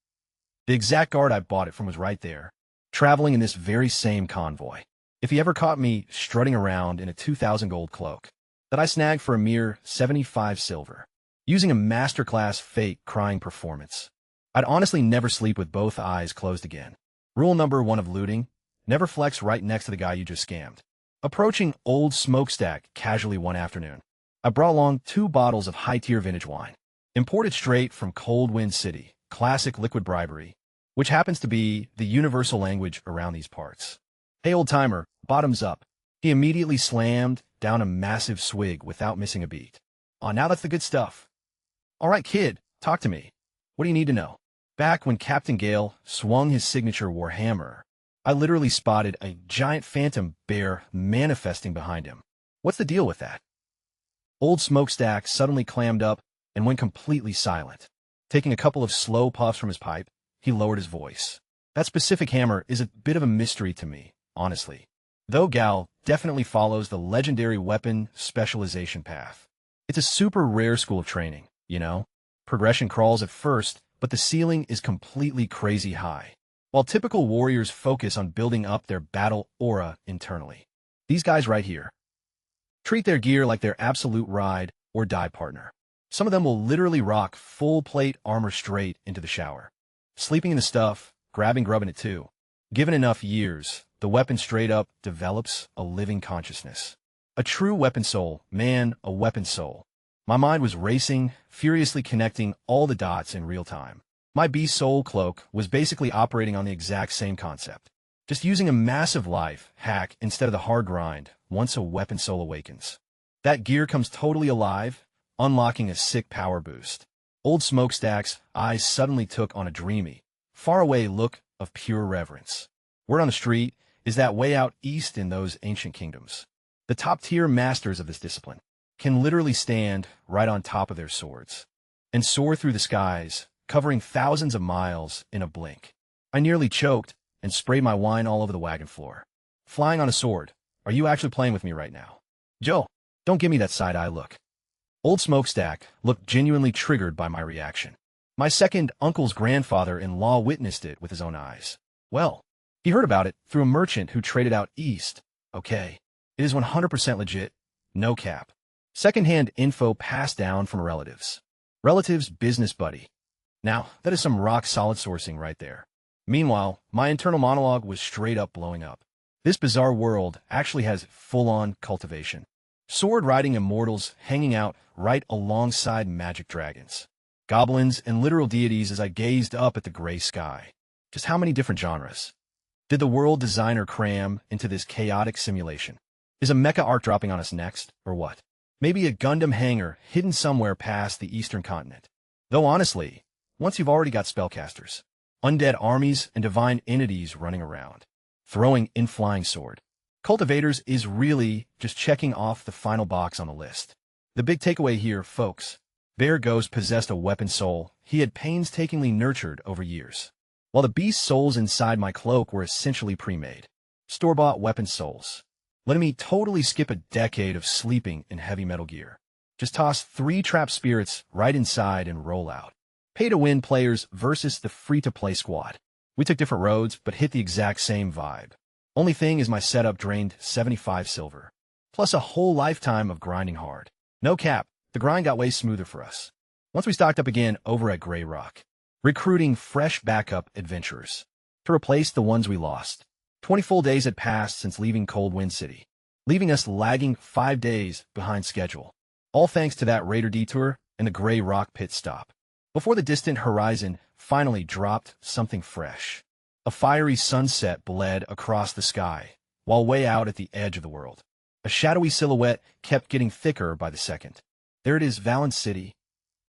The exact guard I bought it from was right there, traveling in this very same convoy. If he ever caught me strutting around in a 2,000 gold cloak that I snagged for a mere 75 silver, using a masterclass fake crying performance, I'd honestly never sleep with both eyes closed again. Rule number 1 of looting: never flex right next to the guy you just scammed. Approaching Old Smokestack casually one afternoon, I brought along 2 bottles of high-tier vintage wine, imported straight from Cold Wind City, classic liquid bribery, which happens to be the universal language around these parts. Hey, old-timer, bottoms up. He immediately slammed down a massive swig without missing a beat. Oh, now that's the good stuff. All right, kid, talk to me. What do you need to know? Back when Captain Gale swung his signature warhammer, I literally spotted a giant phantom bear manifesting behind him. What's the deal with that? Old Smokestack suddenly clammed up and went completely silent. Taking a couple of slow puffs from his pipe, he lowered his voice. That specific hammer is a bit of a mystery to me, honestly. Though Gal definitely follows the legendary weapon specialization path. It's a super rare school of training, you know? Progression crawls at first, but the ceiling is completely crazy high. While typical warriors focus on building up their battle aura internally, these guys right here treat their gear like their absolute ride or die partner. Some of them will literally rock full plate armor straight into the shower, sleeping in the stuff, grabbing grub in it too. Given enough years, the weapon straight up develops a living consciousness. A true weapon soul, man, a weapon soul. My mind was racing, furiously connecting all the dots in real time. My Beast Soul cloak was basically operating on the exact same concept, just using a massive life hack instead of the hard grind once a weapon soul awakens. That gear comes totally alive, unlocking a sick power boost. Old Smokestack's eyes suddenly took on a dreamy, faraway look of pure reverence. Word on the street is that way out east in those ancient kingdoms, the top-tier masters of this discipline can literally stand right on top of their swords and soar through the skies, covering thousands of miles in a blink. I nearly choked and sprayed my wine all over the wagon floor. Flying on a sword, are you actually playing with me right now? Joe, don't give me that side-eye look. Old Smokestack looked genuinely triggered by my reaction. My second uncle's grandfather-in-law witnessed it with his own eyes. Well, he heard about it through a merchant who traded out east. Okay, it is 100% legit, no cap. Second-hand info passed down from relatives. Relatives' business buddy. Now, that is some rock-solid sourcing right there. Meanwhile, my internal monologue was straight up blowing up. This bizarre world actually has full-on cultivation. Sword-riding immortals hanging out right alongside magic dragons, goblins, and literal deities as I gazed up at the gray sky. Just how many different genres did the world designer cram into this chaotic simulation? Is a mecha arc dropping on us next, or what? Maybe a Gundam hangar hidden somewhere past the eastern continent. Though honestly, once you've already got spellcasters, undead armies, and divine entities running around, throwing in flying sword, cultivators is really just checking off the final box on the list. The big takeaway here, folks: Bear Ghost possessed a weapon soul he had painstakingly nurtured over years, while the beast souls inside my cloak were essentially pre-made, store-bought weapon souls, letting me totally skip a decade of sleeping in heavy metal gear. Just toss 3 trap spirits right inside and roll out. Pay-to-win players versus the free-to-play squad. We took different roads, but hit the exact same vibe. Only thing is my setup drained 75 silver, plus a whole lifetime of grinding hard. No cap, the grind got way smoother for us once we stocked up again over at Grey Rock, recruiting fresh backup adventurers to replace the ones we lost. 20 full days had passed since leaving Cold Wind City, leaving us lagging 5 days behind schedule, all thanks to that raider detour and the Grey Rock pit stop. Before the distant horizon finally dropped something fresh, a fiery sunset bled across the sky, while way out at the edge of the world, a shadowy silhouette kept getting thicker by the second. There it is, Valence City.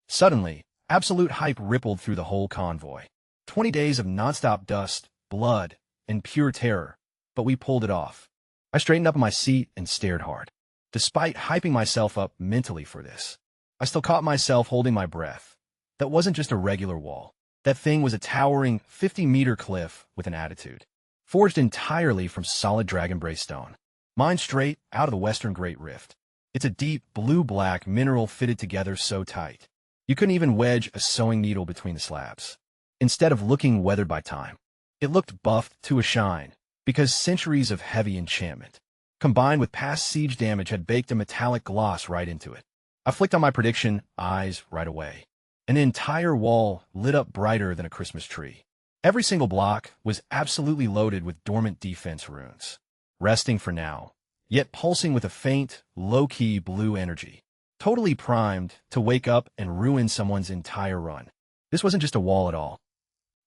Suddenly, absolute hype rippled through the whole convoy. 20 days of nonstop dust, blood, and pure terror, but we pulled it off. I straightened up in my seat and stared hard. Despite hyping myself up mentally for this, I still caught myself holding my breath. That wasn't just a regular wall. That thing was a towering 50-meter cliff with an attitude, forged entirely from solid dragonbrae stone, mined straight out of the western Great Rift. It's a deep blue-black mineral fitted together so tight, you couldn't even wedge a sewing needle between the slabs. instead of looking weathered by time. It looked buffed to a shine, because centuries of heavy enchantment, combined with past siege damage, had baked a metallic gloss right into it. I flicked on my prediction eyes right away. An entire wall lit up brighter than a Christmas tree. Every single block was absolutely loaded with dormant defense runes, resting for now, yet pulsing with a faint, low-key blue energy, totally primed to wake up and ruin someone's entire run. This wasn't just a wall at all.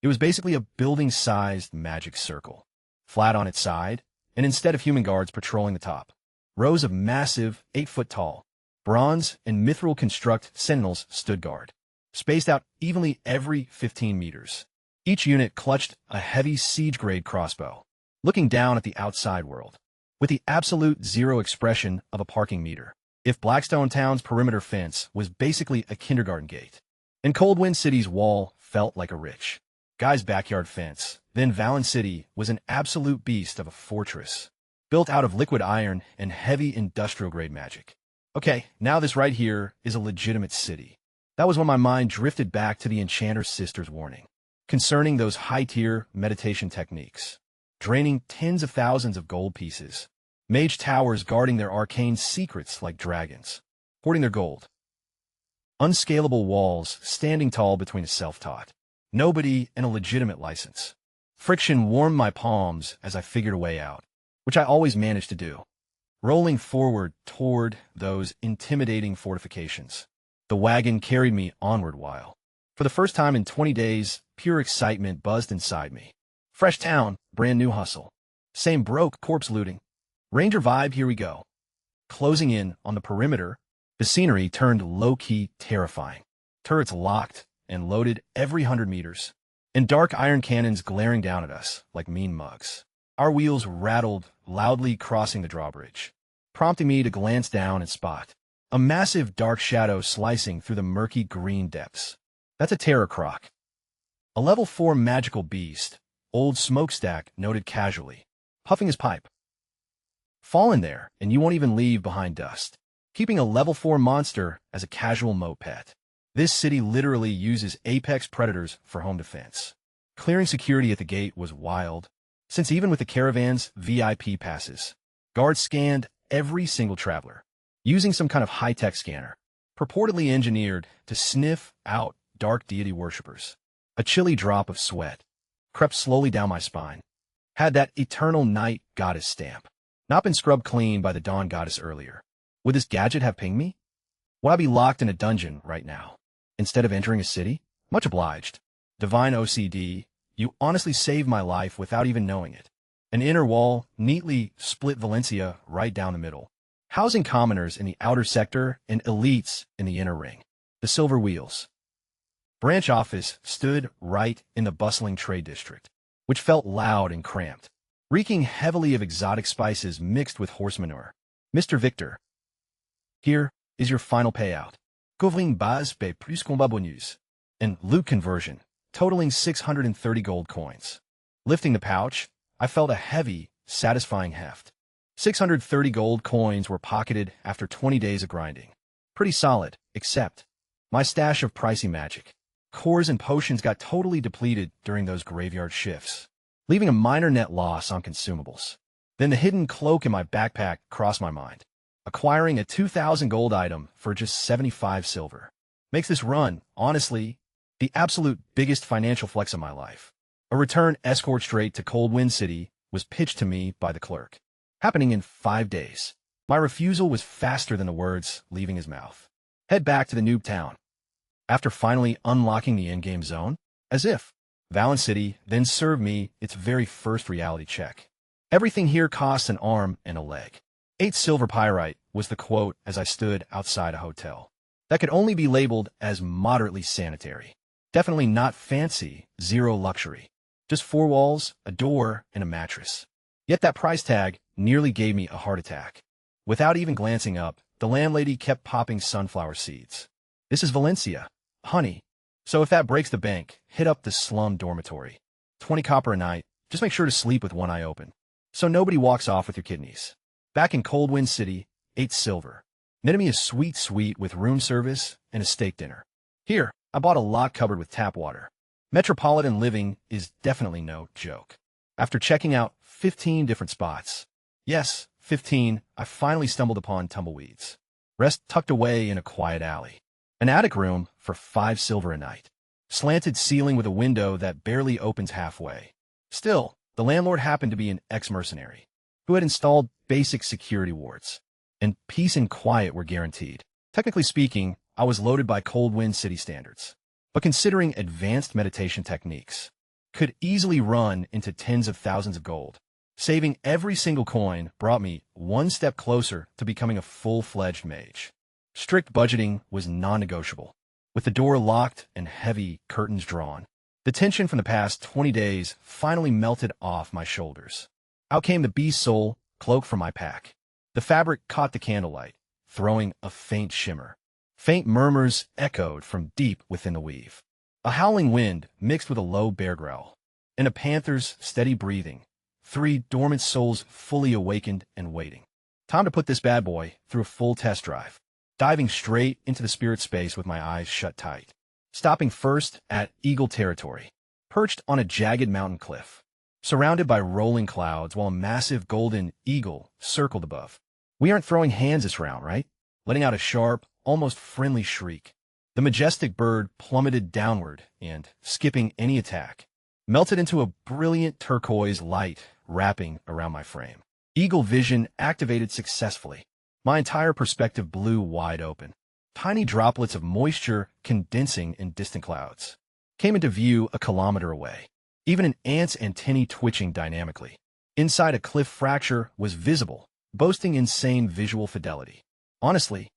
It was basically a building-sized magic circle, flat on its side, and instead of human guards patrolling the top, rows of massive, 8-foot-tall, bronze and mithril construct sentinels stood guard, spaced out evenly every 15 meters. Each unit clutched a heavy siege-grade crossbow, looking down at the outside world, with the absolute zero expression of a parking meter. If Blackstone Town's perimeter fence was basically a kindergarten gate, and Coldwind City's wall felt like a rich guy's backyard fence, then Valen City was an absolute beast of a fortress, built out of liquid iron and heavy industrial-grade magic. Okay, now this right here is a legitimate city. That was when my mind drifted back to the Enchanter's sister's warning concerning those high-tier meditation techniques, draining tens of thousands of gold pieces, mage towers guarding their arcane secrets like dragons, hoarding their gold, unscalable walls standing tall between a self-taught nobody and a legitimate license. Friction warmed my palms as I figured a way out, which I always managed to do, rolling forward toward those intimidating fortifications. The wagon carried me onward while, for the first time in 20 days, pure excitement buzzed inside me. Fresh town, brand new hustle. Same broke corpse looting. Ranger vibe, here we go. Closing in on the perimeter, the scenery turned low-key terrifying. Turrets locked and loaded every 100 meters, and dark iron cannons glaring down at us like mean mugs. Our wheels rattled loudly crossing the drawbridge, prompting me to glance down and spot a massive dark shadow slicing through the murky green depths. That's a terror croc. A level 4 magical beast, old smokestack noted casually, puffing his pipe. Fall in there, and you won't even leave behind dust. Keeping a level 4 monster as a casual moat pet. This city literally uses apex predators for home defense. Clearing security at the gate was wild, since even with the caravan's VIP passes, guards scanned every single traveler, using some kind of high-tech scanner, purportedly engineered to sniff out dark deity worshippers. A chilly drop of sweat crept slowly down my spine. Had that eternal night goddess stamp not been scrubbed clean by the dawn goddess earlier, would this gadget have pinged me? Would I be locked in a dungeon right now, instead of entering a city? Much obliged. Divine OCD, you honestly saved my life without even knowing it. An inner wall neatly split Valencia right down the middle, housing commoners in the outer sector and elites in the inner ring. The Silver Wheels branch office stood right in the bustling trade district, which felt loud and cramped, reeking heavily of exotic spices mixed with horse manure. Mr. Victor, here is your final payout. Covering base paie plus combat bonus. And loot conversion, totaling 630 gold coins. Lifting the pouch, I felt a heavy, satisfying heft. 630 gold coins were pocketed after 20 days of grinding. Pretty solid, except my stash of pricey magic. Cores and potions got totally depleted during those graveyard shifts, leaving a minor net loss on consumables. Then the hidden cloak in my backpack crossed my mind. Acquiring a 2,000 gold item for just 75 silver makes this run, honestly, the absolute biggest financial flex of my life. A return escort straight to Coldwind City was pitched to me by the clerk, happening in 5 days. My refusal was faster than the words leaving his mouth. Head back to the noob town. After finally unlocking the in-game zone, as if Valen City then served me its very first reality check. Everything here costs an arm and a leg. 8 silver pyrite was the quote as I stood outside a hotel that could only be labeled as moderately sanitary. Definitely not fancy, zero luxury. Just 4 walls, a door, and a mattress. Yet that price tag nearly gave me a heart attack. Without even glancing up, the landlady kept popping sunflower seeds. This is Valencia, honey. So if that breaks the bank, hit up the slum dormitory. 20 copper a night, just make sure to sleep with one eye open, so nobody walks off with your kidneys. Back in Coldwind City, 8 silver. Netted me a sweet suite with room service and a steak dinner. Here, I bought a locked cupboard with tap water. Metropolitan living is definitely no joke. After checking out 15 different spots, yes, 15, I finally stumbled upon tumbleweeds. Rest tucked away in a quiet alley. An attic room for 5 silver a night. Slanted ceiling with a window that barely opens halfway. Still, the landlord happened to be an ex-mercenary who had installed basic security wards, and peace and quiet were guaranteed. Technically speaking, I was loaded by cold wind city standards, but considering advanced meditation techniques, could easily run into tens of thousands of gold. Saving every single coin brought me one step closer to becoming a full-fledged mage. Strict budgeting was non-negotiable. With the door locked and heavy curtains drawn, the tension from the past 20 days finally melted off my shoulders. Out came the beast soul cloak from my pack. The fabric caught the candlelight, throwing a faint shimmer. Faint murmurs echoed from deep within the weave. A howling wind mixed with a low bear growl, and a panther's steady breathing. 3 dormant souls fully awakened and waiting. Time to put this bad boy through a full test drive. Diving straight into the spirit space with my eyes shut tight. Stopping first at Eagle territory, perched on a jagged mountain cliff, surrounded by rolling clouds while a massive golden eagle circled above. We aren't throwing hands this round, right? Letting out a sharp, almost friendly shriek. The majestic bird plummeted downward and, skipping any attack, melted into a brilliant turquoise light wrapping around my frame. Eagle vision activated successfully. My entire perspective blew wide open. Tiny droplets of moisture condensing in distant clouds came into view a kilometer away. Even an ant's antennae twitching dynamically. Inside a cliff fracture was visible, boasting insane visual fidelity. Honestly,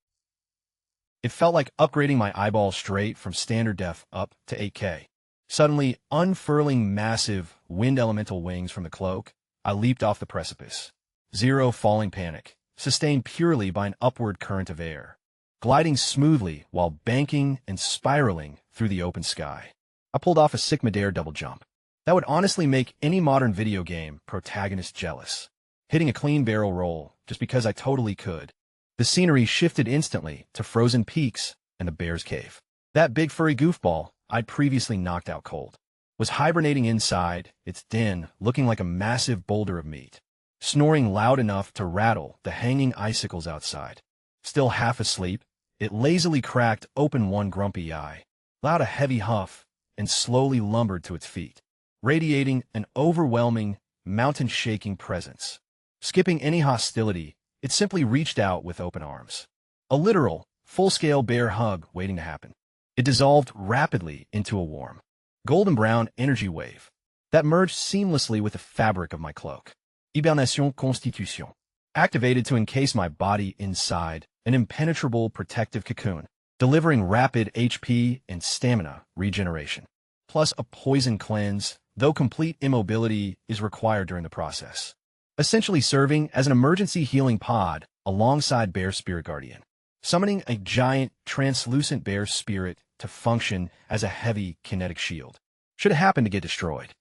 it felt like upgrading my eyeball straight from standard def up to 8K. Suddenly, unfurling massive wind elemental wings from the cloak, I leaped off the precipice. Zero falling panic, sustained purely by an upward current of air, gliding smoothly while banking and spiraling through the open sky. I pulled off a sick midair double jump. That would honestly make any modern video game protagonist jealous. Hitting a clean barrel roll just because I totally could. The scenery shifted instantly to frozen peaks and the bear's cave. That big furry goofball I'd previously knocked out cold was hibernating inside, its den looking like a massive boulder of meat, snoring loud enough to rattle the hanging icicles outside. Still half asleep, it lazily cracked open one grumpy eye, allowed a heavy huff, and slowly lumbered to its feet, radiating an overwhelming, mountain-shaking presence. Skipping any hostility, it simply reached out with open arms. A literal, full-scale bear hug waiting to happen. It dissolved rapidly into a warm, golden-brown energy wave that merged seamlessly with the fabric of my cloak. Hibernation Constitution, activated to encase my body inside an impenetrable protective cocoon, delivering rapid HP and stamina regeneration, plus a poison cleanse, though complete immobility is required during the process, essentially serving as an emergency healing pod alongside Bear Spirit Guardian, summoning a giant, translucent bear spirit to function as a heavy kinetic shield, should it happen to get destroyed.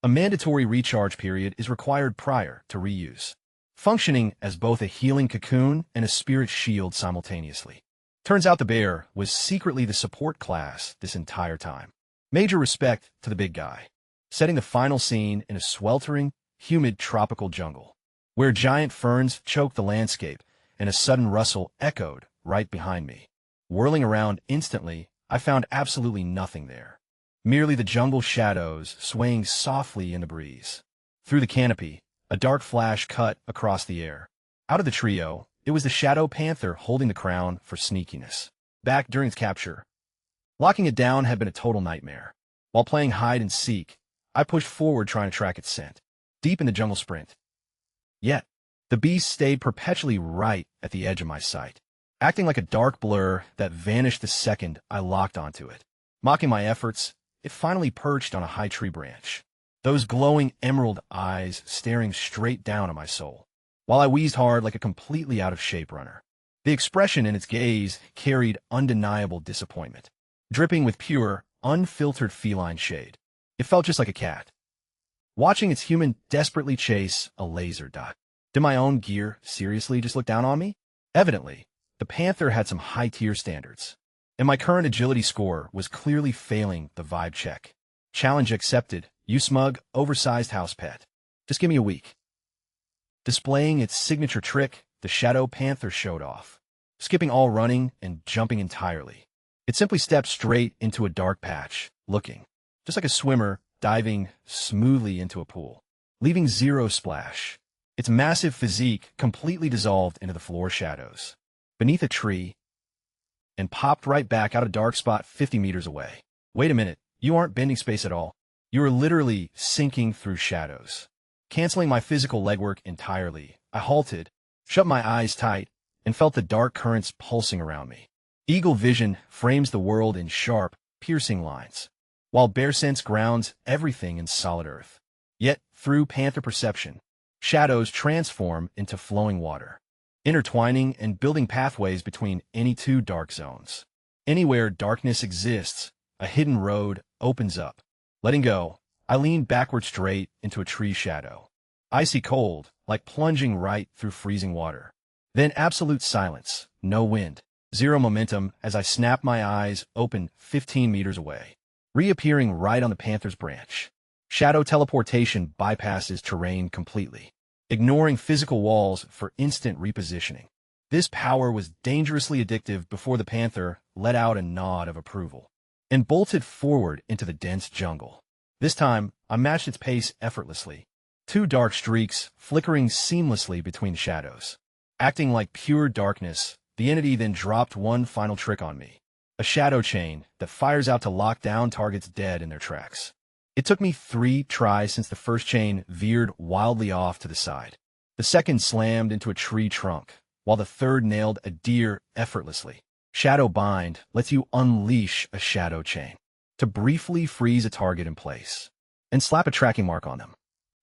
A mandatory recharge period is required prior to reuse, functioning as both a healing cocoon and a spirit shield simultaneously. Turns out the bear was secretly the support class this entire time. Major respect to the big guy, setting the final scene in a sweltering, humid tropical jungle, where giant ferns choked the landscape and a sudden rustle echoed right behind me. Whirling around instantly, I found absolutely nothing there. Merely the jungle shadows swaying softly in the breeze. Through the canopy, a dark flash cut across the air. Out of the trio, it was the Shadow Panther holding the crown for sneakiness. Back during its capture, locking it down had been a total nightmare. While playing hide and seek, I pushed forward trying to track its scent, deep in the jungle sprint. Yet, the beast stayed perpetually right at the edge of my sight, acting like a dark blur that vanished the second I locked onto it. Mocking my efforts, it finally perched on a high tree branch, those glowing emerald eyes staring straight down at my soul, while I wheezed hard like a completely out-of-shape runner. The expression in its gaze carried undeniable disappointment, dripping with pure, unfiltered feline shade. It felt just like a cat, watching its human desperately chase a laser dot. Did my own gear seriously just look down on me? Evidently, the Panther had some high-tier standards, and my current agility score was clearly failing the vibe check. Challenge accepted. You smug, oversized house pet. Just give me a week. Displaying its signature trick, the Shadow Panther showed off. Skipping all running and jumping entirely. It simply stepped straight into a dark patch, looking just like a swimmer diving smoothly into a pool, leaving zero splash. Its massive physique completely dissolved into the floor shadows, beneath a tree, and popped right back out a dark spot 50 meters away. Wait a minute, you aren't bending space at all. You are literally sinking through shadows. Canceling my physical legwork entirely, I halted, shut my eyes tight, and felt the dark currents pulsing around me. Eagle vision frames the world in sharp, piercing lines, while bear sense grounds everything in solid earth. Yet, through panther perception, shadows transform into flowing water, intertwining and building pathways between any two dark zones. Anywhere darkness exists, a hidden road opens up. Letting go, I leaned backward straight into a tree shadow. Icy cold, like plunging right through freezing water. Then absolute silence, no wind, zero momentum as I snapped my eyes open 15 meters away, reappearing right on the panther's branch. Shadow teleportation bypasses terrain completely, ignoring physical walls for instant repositioning. This power was dangerously addictive before the panther let out a nod of approval and bolted forward into the dense jungle. This time, I matched its pace effortlessly, two dark streaks flickering seamlessly between the shadows. Acting like pure darkness, the entity then dropped one final trick on me, a shadow chain that fires out to lock down targets dead in their tracks. It took me 3 tries since the first chain veered wildly off to the side. The second slammed into a tree trunk, while the third nailed a deer effortlessly. Shadow Bind lets you unleash a shadow chain to briefly freeze a target in place and slap a tracking mark on them.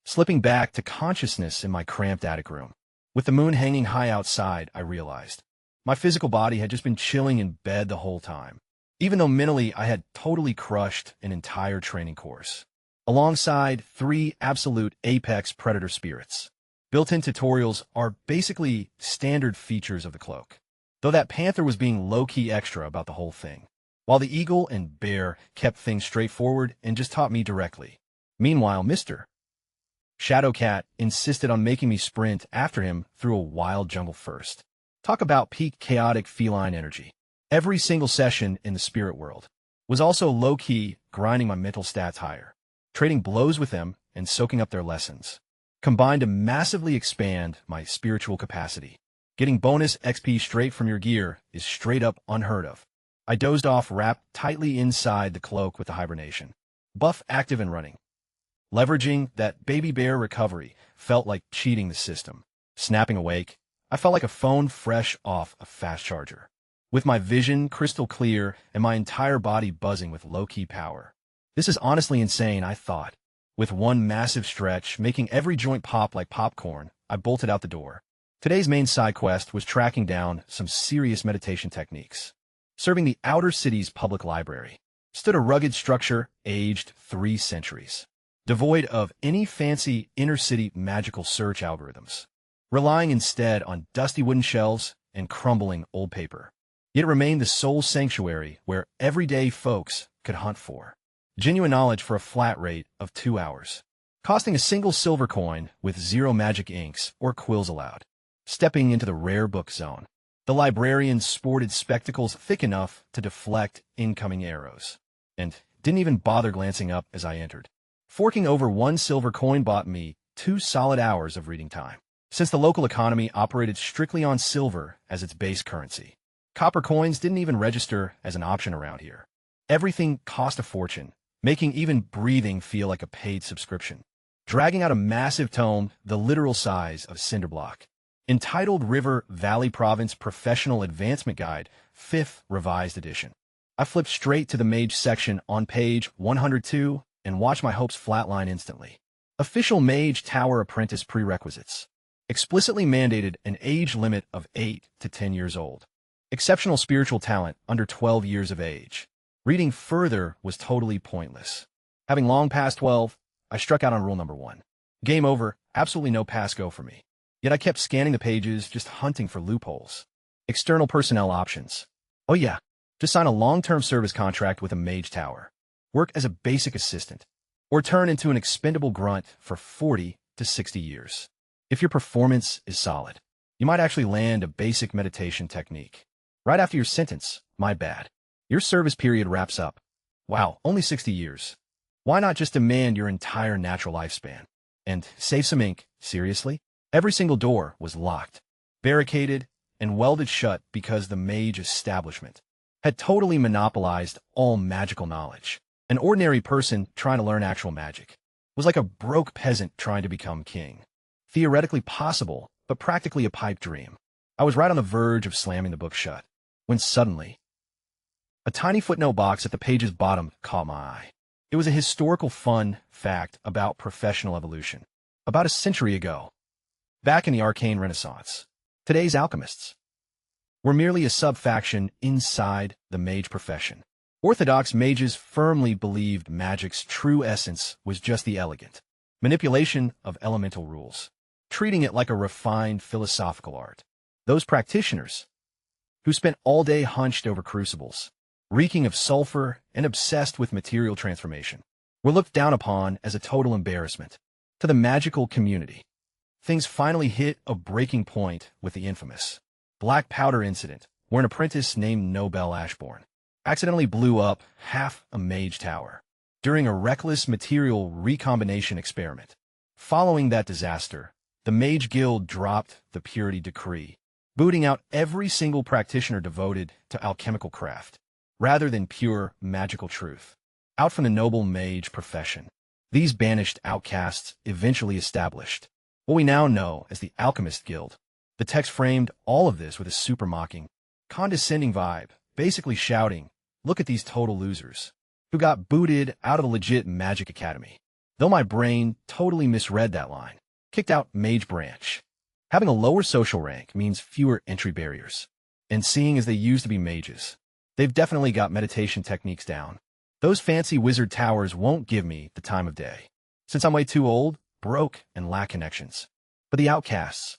Slipping back to consciousness in my cramped attic room, with the moon hanging high outside, I realized my physical body had just been chilling in bed the whole time, even though mentally I had totally crushed an entire training course, alongside 3 absolute apex predator spirits. Built-in tutorials are basically standard features of the cloak, though that panther was being low-key extra about the whole thing, while the eagle and bear kept things straightforward and just taught me directly. Meanwhile, Mr. Shadowcat insisted on making me sprint after him through a wild jungle first. Talk about peak chaotic feline energy. Every single session in the spirit world was also low-key grinding my mental stats higher, trading blows with them and soaking up their lessons, combined to massively expand my spiritual capacity. Getting bonus XP straight from your gear is straight up unheard of. I dozed off wrapped tightly inside the cloak with the hibernation. Buff active and running. Leveraging that baby bear recovery felt like cheating the system. Snapping awake, I felt like a phone fresh off a fast charger, with my vision crystal clear and my entire body buzzing with low-key power. This is honestly insane, I thought. With one massive stretch, making every joint pop like popcorn, I bolted out the door. Today's main side quest was tracking down some serious meditation techniques. Serving the outer city's public library stood a rugged structure aged 3 centuries, devoid of any fancy inner-city magical search algorithms, relying instead on dusty wooden shelves and crumbling old paper. Yet it remained the sole sanctuary where everyday folks could hunt for genuine knowledge for a flat rate of 2 hours, costing a single silver coin with 0 magic inks or quills allowed. Stepping into the rare book zone, the librarian sported spectacles thick enough to deflect incoming arrows, and didn't even bother glancing up as I entered. Forking over 1 silver coin bought me 2 solid hours of reading time, since the local economy operated strictly on silver as its base currency. Copper coins didn't even register as an option around here. Everything cost a fortune, making even breathing feel like a paid subscription. Dragging out a massive tome the literal size of a cinder block, entitled River Valley Province Professional Advancement Guide, 5th Revised Edition. I flipped straight to the mage section on page 102 and watched my hopes flatline instantly. Official Mage Tower Apprentice Prerequisites explicitly mandated an age limit of 8 to 10 years old. Exceptional spiritual talent under 12 years of age. Reading further was totally pointless. Having long passed 12, I struck out on rule number 1. Game over, absolutely no pass go for me. Yet I kept scanning the pages, just hunting for loopholes. External personnel options. Oh yeah, just sign a long-term service contract with a mage tower. work as a basic assistant, or turn into an expendable grunt for 40 to 60 years. If your performance is solid, you might actually land a basic meditation technique. Right after your sentence, my bad. Your service period wraps up. Wow, only 60 years. Why not just demand your entire natural lifespan? And save some ink, seriously? Every single door was locked, barricaded, and welded shut because the mage establishment had totally monopolized all magical knowledge. An ordinary person trying to learn actual magic was like a broke peasant trying to become king. Theoretically possible, but practically a pipe dream. I was right on the verge of slamming the book shut, when suddenly, a tiny footnote box at the page's bottom caught my eye. It was a historical fun fact about professional evolution. About a century ago, back in the arcane renaissance, today's alchemists were merely a sub-faction inside the mage profession. Orthodox mages firmly believed magic's true essence was just the elegant manipulation of elemental rules, treating it like a refined philosophical art. Those practitioners, who spent all day hunched over crucibles, reeking of sulfur and obsessed with material transformation, were looked down upon as a total embarrassment to the magical community. Things finally hit a breaking point with the infamous black powder incident, where an apprentice named Nobel Ashbourne accidentally blew up half a mage tower during a reckless material recombination experiment. Following that disaster, the Mage Guild dropped the purity decree, booting out every single practitioner devoted to alchemical craft, rather than pure magical truth, out from the noble mage profession. These banished outcasts eventually established what we now know as the Alchemist Guild. The text framed all of this with a super mocking, condescending vibe, basically shouting, "Look at these total losers who got booted out of the legit magic academy." Though my brain totally misread that line, kicked out mage branch. Having a lower social rank means fewer entry barriers. And seeing as they used to be mages, they've definitely got meditation techniques down. Those fancy wizard towers won't give me the time of day, since I'm way too old, broke, and lack connections. But the outcasts,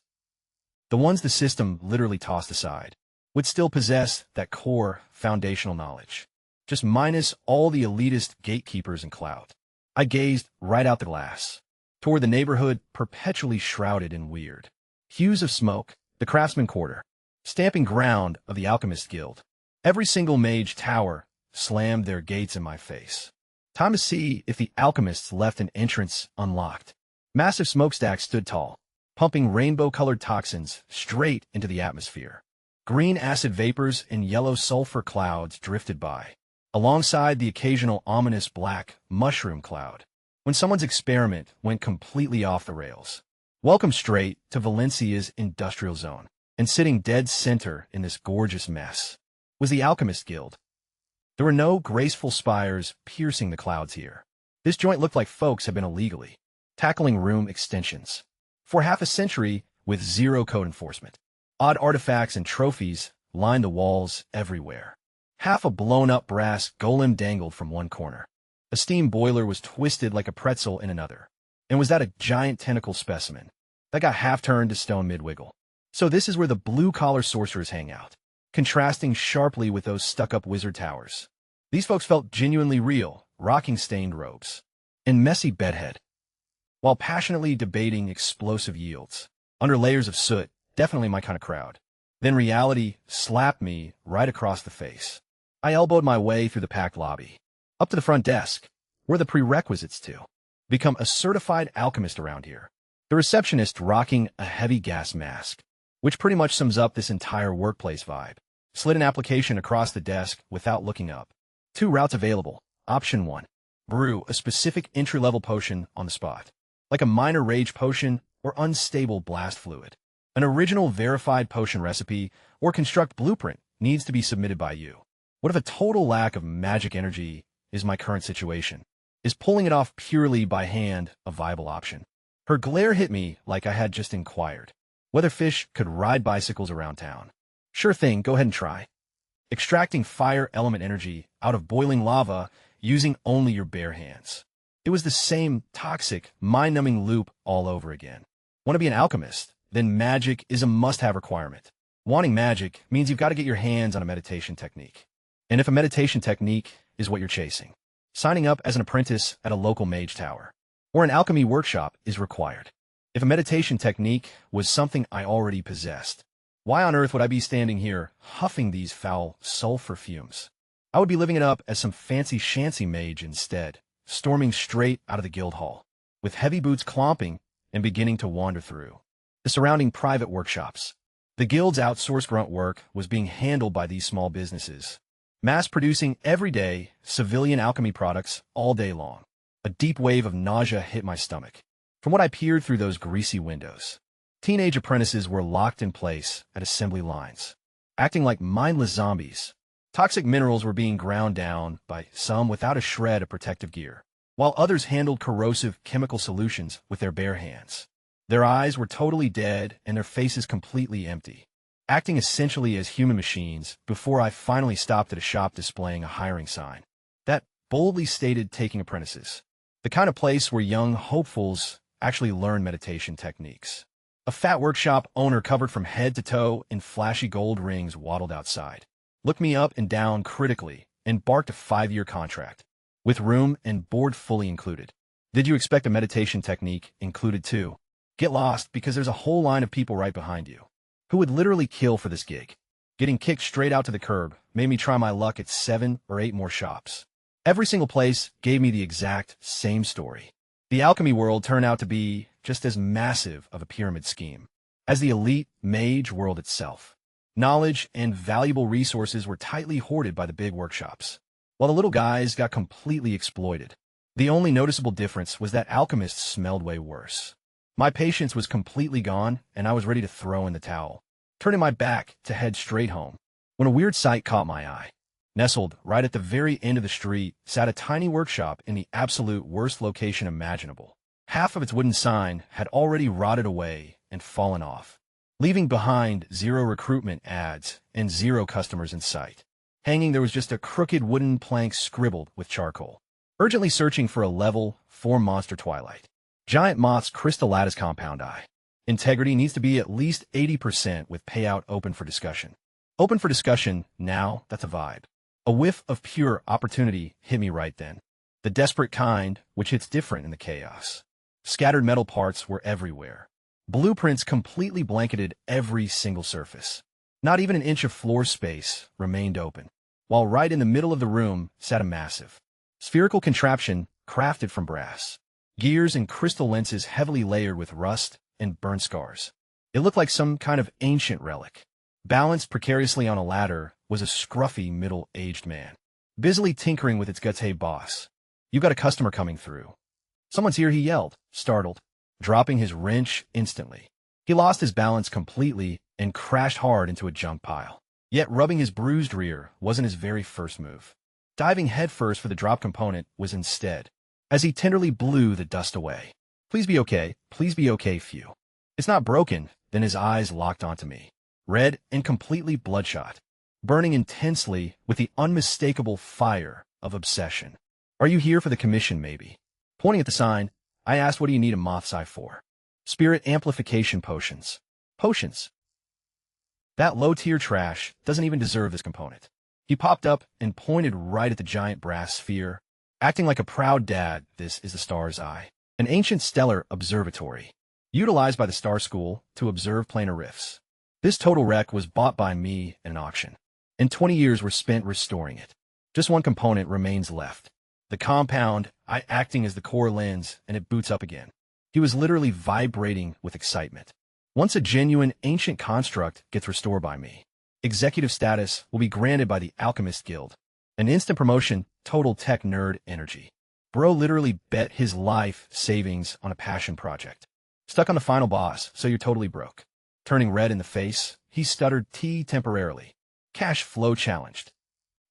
the ones the system literally tossed aside, would still possess that core foundational knowledge, just minus all the elitist gatekeepers and clout. I gazed right out the glass, toward the neighborhood perpetually shrouded in weird hues of smoke, the craftsman quarter, stamping ground of the Alchemist Guild. Every single mage tower slammed their gates in my face. Time to see if the alchemists left an entrance unlocked. Massive smokestacks stood tall, pumping rainbow-colored toxins straight into the atmosphere. Green acid vapors and yellow sulfur clouds drifted by, alongside the occasional ominous black mushroom cloud, when someone's experiment went completely off the rails. Welcome straight to Valencia's industrial zone, and sitting dead center in this gorgeous mess was the Alchemist Guild. There were no graceful spires piercing the clouds here. This joint looked like folks had been illegally tackling room extensions for half a century with zero code enforcement. Odd artifacts and trophies lined the walls everywhere. Half a blown-up brass golem dangled from one corner. A steam boiler was twisted like a pretzel in another. And was that a giant tentacle specimen that got half-turned to stone mid-wiggle? So this is where the blue-collar sorcerers hang out, contrasting sharply with those stuck-up wizard towers. These folks felt genuinely real, rocking stained robes and messy bedhead, while passionately debating explosive yields under layers of soot. Definitely my kind of crowd. Then reality slapped me right across the face. I elbowed my way through the packed lobby, up to the front desk, where the prerequisites to become a certified alchemist around here. The receptionist rocking a heavy gas mask, which pretty much sums up this entire workplace vibe, slid an application across the desk without looking up. 2 routes available. Option 1. Brew a specific entry-level potion on the spot, like a minor rage potion or unstable blast fluid. An original verified potion recipe or construct blueprint needs to be submitted by you. What if a total lack of magic energy is my current situation? Is pulling it off purely by hand a viable option? Her glare hit me like I had just inquired whether fish could ride bicycles around town. Sure thing, go ahead and try. Extracting fire element energy out of boiling lava using only your bare hands. It was the same toxic, mind-numbing loop all over again. Want to be an alchemist? Then magic is a must-have requirement. Wanting magic means you've got to get your hands on a meditation technique. And if a meditation technique is what you're chasing, signing up as an apprentice at a local mage tower, or an alchemy workshop is required. If a meditation technique was something I already possessed, why on earth would I be standing here huffing these foul sulfur fumes? I would be living it up as some fancy shancy mage instead, storming straight out of the guild hall, with heavy boots clomping and beginning to wander through the surrounding private workshops. The guild's outsourced grunt work was being handled by these small businesses, mass-producing everyday civilian alchemy products all day long. A deep wave of nausea hit my stomach from what I peered through those greasy windows. Teenage apprentices were locked in place at assembly lines, acting like mindless zombies. Toxic minerals were being ground down by some without a shred of protective gear, while others handled corrosive chemical solutions with their bare hands. Their eyes were totally dead and their faces completely empty, acting essentially as human machines before I finally stopped at a shop displaying a hiring sign that boldly stated taking apprentices, the kind of place where young hopefuls actually learn meditation techniques. A fat workshop owner covered from head to toe in flashy gold rings waddled outside, looked me up and down critically, and barked a 5-year contract, with room and board fully included. Did you expect a meditation technique included too? Get lost, because there's a whole line of people right behind you who would literally kill for this gig. Getting kicked straight out to the curb made me try my luck at 7 or 8 more shops. Every single place gave me the exact same story. The alchemy world turned out to be just as massive of a pyramid scheme as the elite mage world itself. Knowledge and valuable resources were tightly hoarded by the big workshops, while the little guys got completely exploited. The only noticeable difference was that alchemists smelled way worse. My patience was completely gone, and I was ready to throw in the towel, turning my back to head straight home, when a weird sight caught my eye. Nestled right at the very end of the street sat a tiny workshop in the absolute worst location imaginable. Half of its wooden sign had already rotted away and fallen off, leaving behind 0 recruitment ads and 0 customers in sight. Hanging there was just a crooked wooden plank scribbled with charcoal, urgently searching for a level 4 monster twilight. Giant moth's crystallatus compound eye. Integrity needs to be at least 80% with payout open for discussion. Open for discussion now, that's a vibe. A whiff of pure opportunity hit me right then. The desperate kind, which hits different in the chaos. Scattered metal parts were everywhere. Blueprints completely blanketed every single surface. Not even an inch of floor space remained open, while right in the middle of the room sat a massive spherical contraption crafted from brass. Gears and crystal lenses heavily layered with rust and burn scars. It looked like some kind of ancient relic. Balanced precariously on a ladder was a scruffy middle-aged man, busily tinkering with its guts. Hey boss, you got a customer coming through. Someone's here, he yelled, startled, dropping his wrench instantly. He lost his balance completely and crashed hard into a junk pile. Yet rubbing his bruised rear wasn't his very first move. Diving headfirst for the drop component was instead, as he tenderly blew the dust away. Please be okay, phew. It's not broken. Then his eyes locked onto me, red and completely bloodshot, burning intensely with the unmistakable fire of obsession. Are you here for the commission, maybe? Pointing at the sign, I asked, what do you need a moth's eye for? Spirit amplification potions. Potions? That low-tier trash doesn't even deserve this component. He popped up and pointed right at the giant brass sphere, acting like a proud dad. This is the Star's Eye, an ancient stellar observatory, utilized by the Star School to observe planar rifts. This total wreck was bought by me at an auction, and 20 years were spent restoring it. Just one component remains left. The compound, I acting as the core lens, and it boots up again. He was literally vibrating with excitement. Once a genuine ancient construct gets restored by me, executive status will be granted by the Alchemist Guild. An instant promotion, total tech nerd energy. Bro literally bet his life savings on a passion project. Stuck on the final boss, so you're totally broke. Turning red in the face, he stuttered temporarily. Cash flow challenged.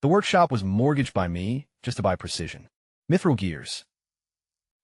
The workshop was mortgaged by me just to buy precision mithril gears.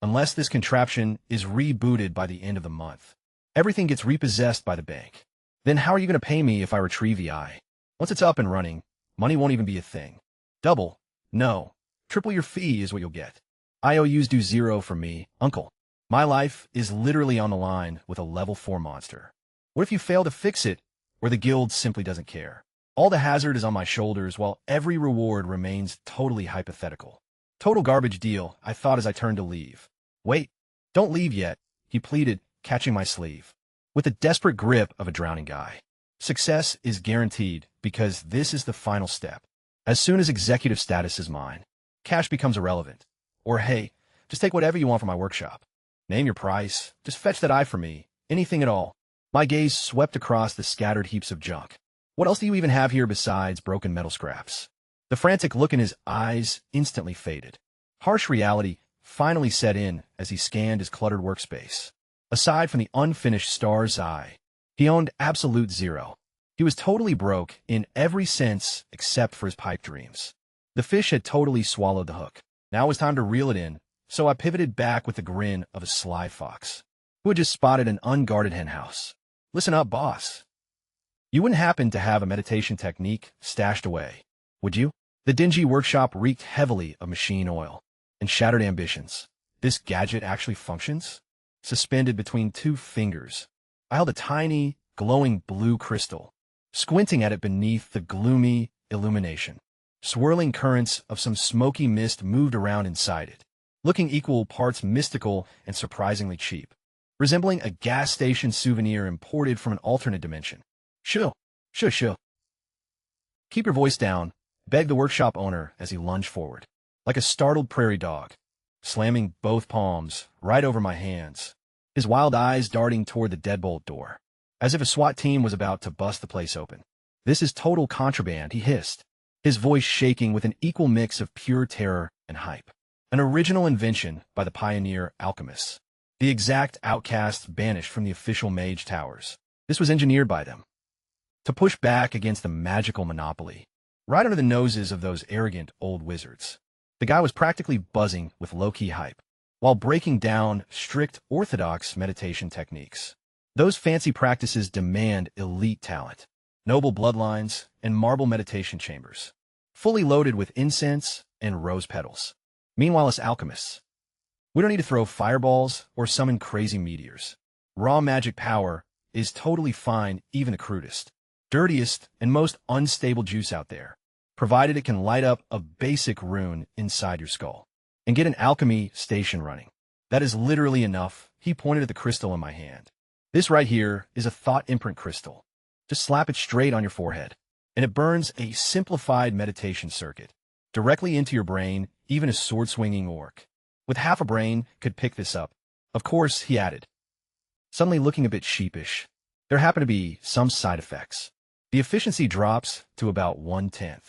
Unless this contraption is rebooted by the end of the month, everything gets repossessed by the bank. Then how are you going to pay me if I retrieve the eye? Once it's up and running, money won't even be a thing. Double, no, triple your fee is what you'll get. IOUs do 0 for me, uncle. My life is literally on the line with a level 4 monster. What if you fail to fix it, or the guild simply doesn't care? All the hazard is on my shoulders, while every reward remains totally hypothetical. Total garbage deal, I thought as I turned to leave. Wait, don't leave yet, he pleaded, catching my sleeve. With the desperate grip of a drowning guy. Success is guaranteed because this is the final step. As soon as executive status is mine, cash becomes irrelevant. Or hey, just take whatever you want from my workshop. Name your price, just fetch that eye for me, anything at all. My gaze swept across the scattered heaps of junk. What else do you even have here besides broken metal scraps? The frantic look in his eyes instantly faded. Harsh reality finally set in as he scanned his cluttered workspace. Aside from the unfinished star's eye, he owned absolute zero. He was totally broke in every sense except for his pipe dreams. The fish had totally swallowed the hook. Now it was time to reel it in, so I pivoted back with the grin of a sly fox, who had just spotted an unguarded henhouse. Listen up, boss. You wouldn't happen to have a meditation technique stashed away, would you? The dingy workshop reeked heavily of machine oil and shattered ambitions. This gadget actually functions? Suspended between two fingers, I held a tiny, glowing blue crystal, squinting at it beneath the gloomy illumination. Swirling currents of some smoky mist moved around inside it, looking equal parts mystical and surprisingly cheap, resembling a gas station souvenir imported from an alternate dimension. Shoo, shoo, shoo. Keep your voice down, begged the workshop owner as he lunged forward, like a startled prairie dog, slamming both palms right over my hands, his wild eyes darting toward the deadbolt door, as if a SWAT team was about to bust the place open. This is total contraband, he hissed, his voice shaking with an equal mix of pure terror and hype. An original invention by the pioneer alchemists, the exact outcasts banished from the official mage towers. This was engineered by them to push back against the magical monopoly, right under the noses of those arrogant old wizards. The guy was practically buzzing with low-key hype, while breaking down strict orthodox meditation techniques. Those fancy practices demand elite talent, noble bloodlines, and marble meditation chambers, fully loaded with incense and rose petals. Meanwhile, us alchemists, we don't need to throw fireballs or summon crazy meteors. Raw magic power is totally fine, even the crudest, dirtiest, and most unstable juice out there, provided it can light up a basic rune inside your skull and get an alchemy station running. That is literally enough. He pointed at the crystal in my hand. This right here is a thought imprint crystal. Just slap it straight on your forehead, and it burns a simplified meditation circuit directly into your brain. Even a sword-swinging orc with half a brain could pick this up. Of course, he added, suddenly looking a bit sheepish, there happen to be some side effects. The efficiency drops to about 1/10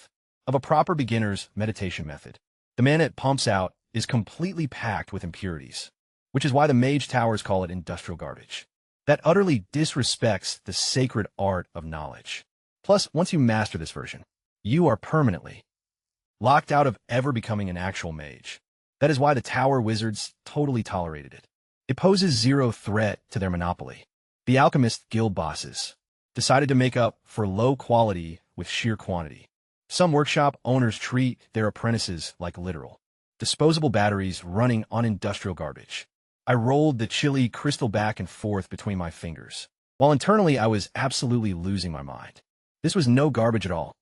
of a proper beginner's meditation method. The mana it pumps out is completely packed with impurities, which is why the mage towers call it industrial garbage. That utterly disrespects the sacred art of knowledge. Plus, once you master this version, you are permanently locked out of ever becoming an actual mage. That is why the tower wizards totally tolerated it. It poses zero threat to their monopoly. The alchemist guild bosses decided to make up for low quality with sheer quantity. Some workshop owners treat their apprentices like literal disposable batteries running on industrial garbage. I rolled the chilly crystal back and forth between my fingers, while internally I was absolutely losing my mind. This was no garbage at all.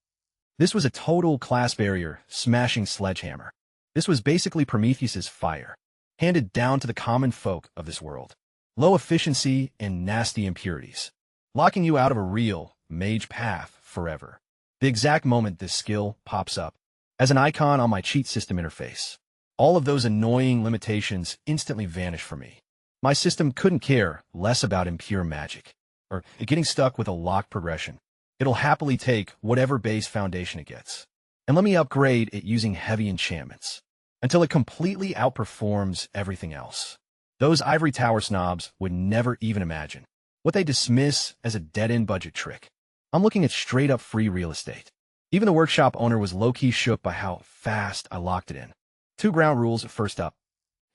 This was a total class barrier, smashing sledgehammer. This was basically Prometheus's fire, handed down to the common folk of this world. Low efficiency and nasty impurities, locking you out of a real mage path forever. The exact moment this skill pops up as an icon on my cheat system interface, all of those annoying limitations instantly vanish from me. My system couldn't care less about impure magic, or it getting stuck with a locked progression. It'll happily take whatever base foundation it gets, and let me upgrade it using heavy enchantments, until it completely outperforms everything else. Those ivory tower snobs would never even imagine what they dismiss as a dead-end budget trick. I'm looking at straight-up free real estate. Even the workshop owner was low-key shook by how fast I locked it in. 2 ground rules. First up,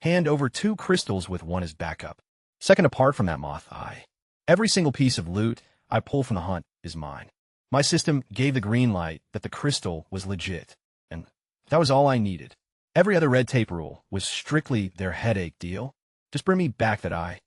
hand over 2 crystals with 1 as backup. Second, apart from that moth eye, every single piece of loot I pull from the hunt is mine. My system gave the green light that the crystal was legit, and that was all I needed. Every other red tape rule was strictly their headache deal. Just bring me back that eye,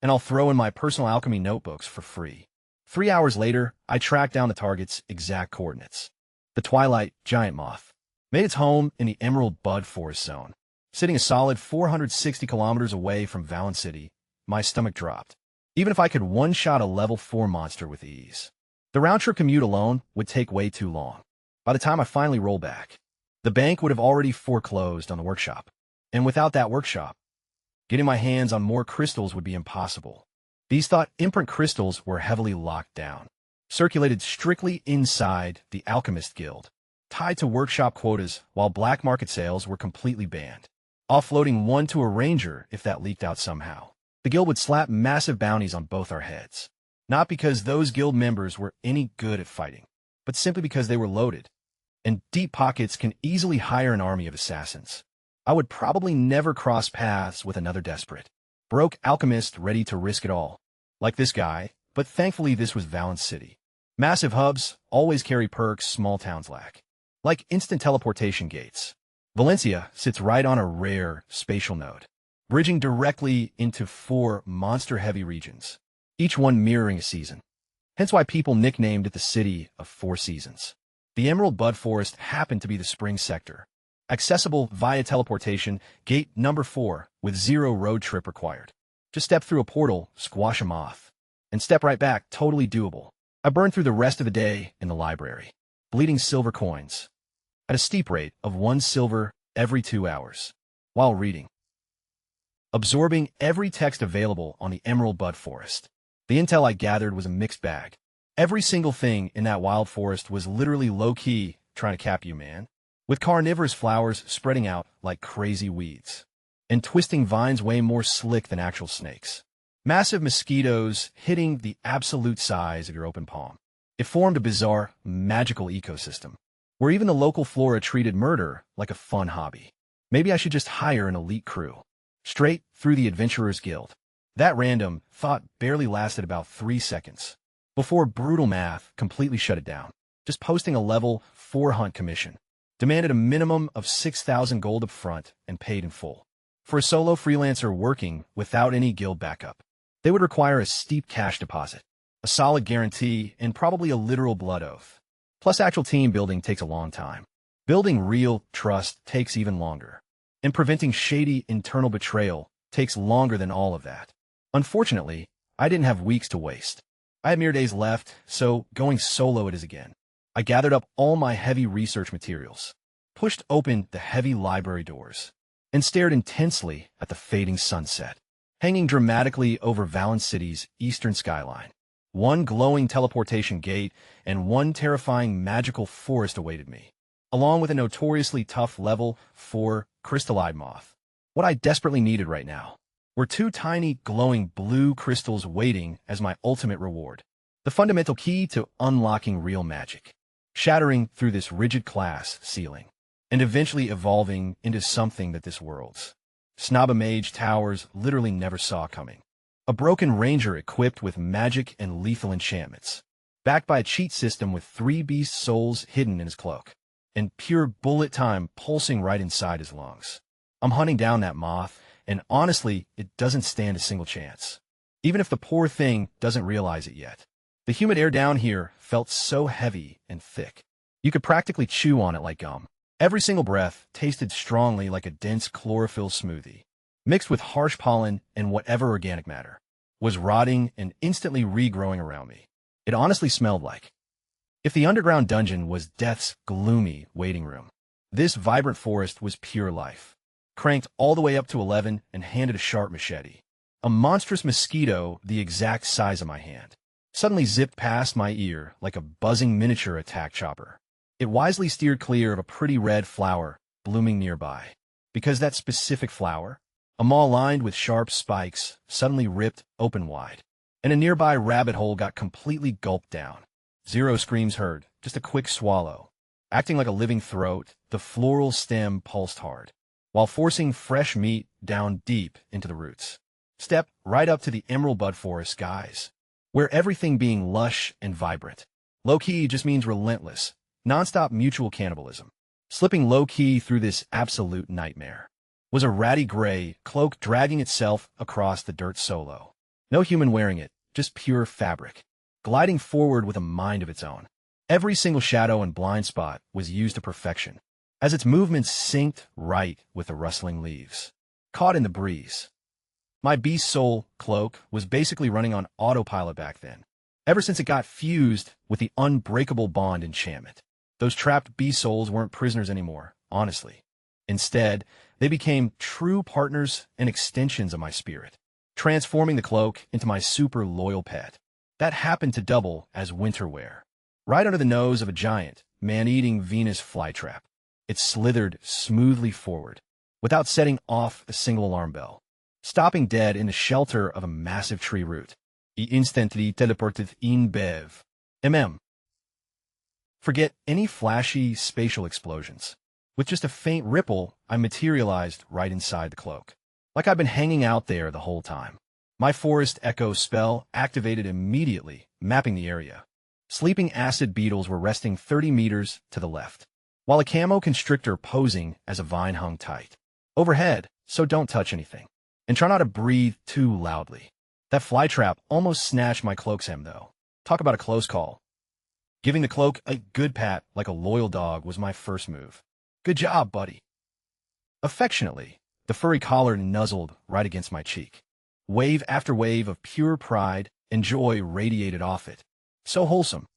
and I'll throw in my personal alchemy notebooks for free. 3 hours later, I tracked down the target's exact coordinates. The Twilight giant moth, made its home in the Emerald Bud Forest Zone. Sitting a solid 460 kilometers away from Valence City, my stomach dropped. Even if I could one-shot a level 4 monster with ease. The round-trip commute alone would take way too long. By the time I finally roll back, the bank would have already foreclosed on the workshop. And without that workshop, getting my hands on more crystals would be impossible. These thought imprint crystals were heavily locked down, circulated strictly inside the Alchemist Guild, tied to workshop quotas while black market sales were completely banned, offloading one to a ranger if that leaked out somehow. The guild would slap massive bounties on both our heads, not because those guild members were any good at fighting, but simply because they were loaded, and deep pockets can easily hire an army of assassins. I would probably never cross paths with another desperate, broke alchemist ready to risk it all, like this guy, but thankfully this was Valence City. Massive hubs always carry perks small towns lack, like instant teleportation gates. Valencia sits right on a rare spatial node, bridging directly into 4 monster-heavy regions, each one mirroring a season. Hence why people nicknamed it the City of 4 Seasons. The Emerald Bud Forest happened to be the spring sector, accessible via teleportation, gate number 4, with 0 road trip required. Just step through a portal, squash a moth, and step right back, totally doable. I burned through the rest of the day in the library, bleeding silver coins, at a steep rate of 1 silver every 2 hours, while reading, absorbing every text available on the Emerald Bud Forest. The intel I gathered was a mixed bag. Every single thing in that wild forest was literally low-key trying to cap you, man, with carnivorous flowers spreading out like crazy weeds, and twisting vines way more slick than actual snakes. Massive mosquitoes hitting the absolute size of your open palm. It formed a bizarre, magical ecosystem, where even the local flora treated murder like a fun hobby. Maybe I should just hire an elite crew, straight through the Adventurers Guild. That random thought barely lasted about 3 seconds, before brutal math completely shut it down. Just posting a level 4 hunt commission demanded a minimum of 6,000 gold up front and paid in full. For a solo freelancer working without any guild backup, they would require a steep cash deposit, a solid guarantee, and probably a literal blood oath. Plus, actual team building takes a long time. Building real trust takes even longer. And preventing shady internal betrayal takes longer than all of that. Unfortunately, I didn't have weeks to waste. I had mere days left, so going solo it is again. I gathered up all my heavy research materials, pushed open the heavy library doors, and stared intensely at the fading sunset, hanging dramatically over Valence City's eastern skyline. 1 glowing teleportation gate and 1 terrifying magical forest awaited me, along with a notoriously tough level 4 crystallized moth. What I desperately needed right now were 2 tiny glowing blue crystals waiting as my ultimate reward, the fundamental key to unlocking real magic, shattering through this rigid class ceiling, and eventually evolving into something that this world's Snobba-Mage towers literally never saw coming. A broken ranger equipped with magic and lethal enchantments, backed by a cheat system with 3 beast souls hidden in his cloak, and pure bullet time pulsing right inside his lungs. I'm hunting down that moth, and honestly, it doesn't stand a single chance, even if the poor thing doesn't realize it yet. The humid air down here felt so heavy and thick. You could practically chew on it like gum. Every single breath tasted strongly like a dense chlorophyll smoothie, mixed with harsh pollen and whatever organic matter was rotting and instantly regrowing around me. It honestly smelled like, if the underground dungeon was death's gloomy waiting room, this vibrant forest was pure life. Cranked all the way up to 11 and handed a sharp machete. A monstrous mosquito the exact size of my hand suddenly zipped past my ear like a buzzing miniature attack chopper. It wisely steered clear of a pretty red flower blooming nearby, because that specific flower, a maw lined with sharp spikes, suddenly ripped open wide, and a nearby rabbit hole got completely gulped down. 0 screams heard, just a quick swallow. Acting like a living throat, the floral stem pulsed hard, while forcing fresh meat down deep into the roots. Step right up to the Emerald Bud Forest, guys, where everything being lush and vibrant. Low-key just means relentless, non-stop mutual cannibalism. Slipping low-key through this absolute nightmare was a ratty gray cloak dragging itself across the dirt solo. No human wearing it, just pure fabric, gliding forward with a mind of its own. Every single shadow and blind spot was used to perfection, as its movements synced right with the rustling leaves. Caught in the breeze. My beast soul cloak was basically running on autopilot back then, ever since it got fused with the unbreakable bond enchantment. Those trapped beast souls weren't prisoners anymore, honestly. Instead, they became true partners and extensions of my spirit, transforming the cloak into my super loyal pet. That happened to double as winter wear. Right under the nose of a giant, man-eating Venus flytrap, it slithered smoothly forward, without setting off a single alarm bell, stopping dead in the shelter of a massive tree root. He instantly teleported in Bev. Forget any flashy spatial explosions. With just a faint ripple, I materialized right inside the cloak, like I'd been hanging out there the whole time. My forest echo spell activated immediately, mapping the area. Sleeping acid beetles were resting 30 meters to the left, while a camo constrictor posing as a vine hung tight overhead, so don't touch anything. And try not to breathe too loudly. That flytrap almost snatched my cloak's hem, though. Talk about a close call. Giving the cloak a good pat like a loyal dog was my first move. Good job, buddy. Affectionately, the furry collar nuzzled right against my cheek. Wave after wave of pure pride and joy radiated off it. So wholesome.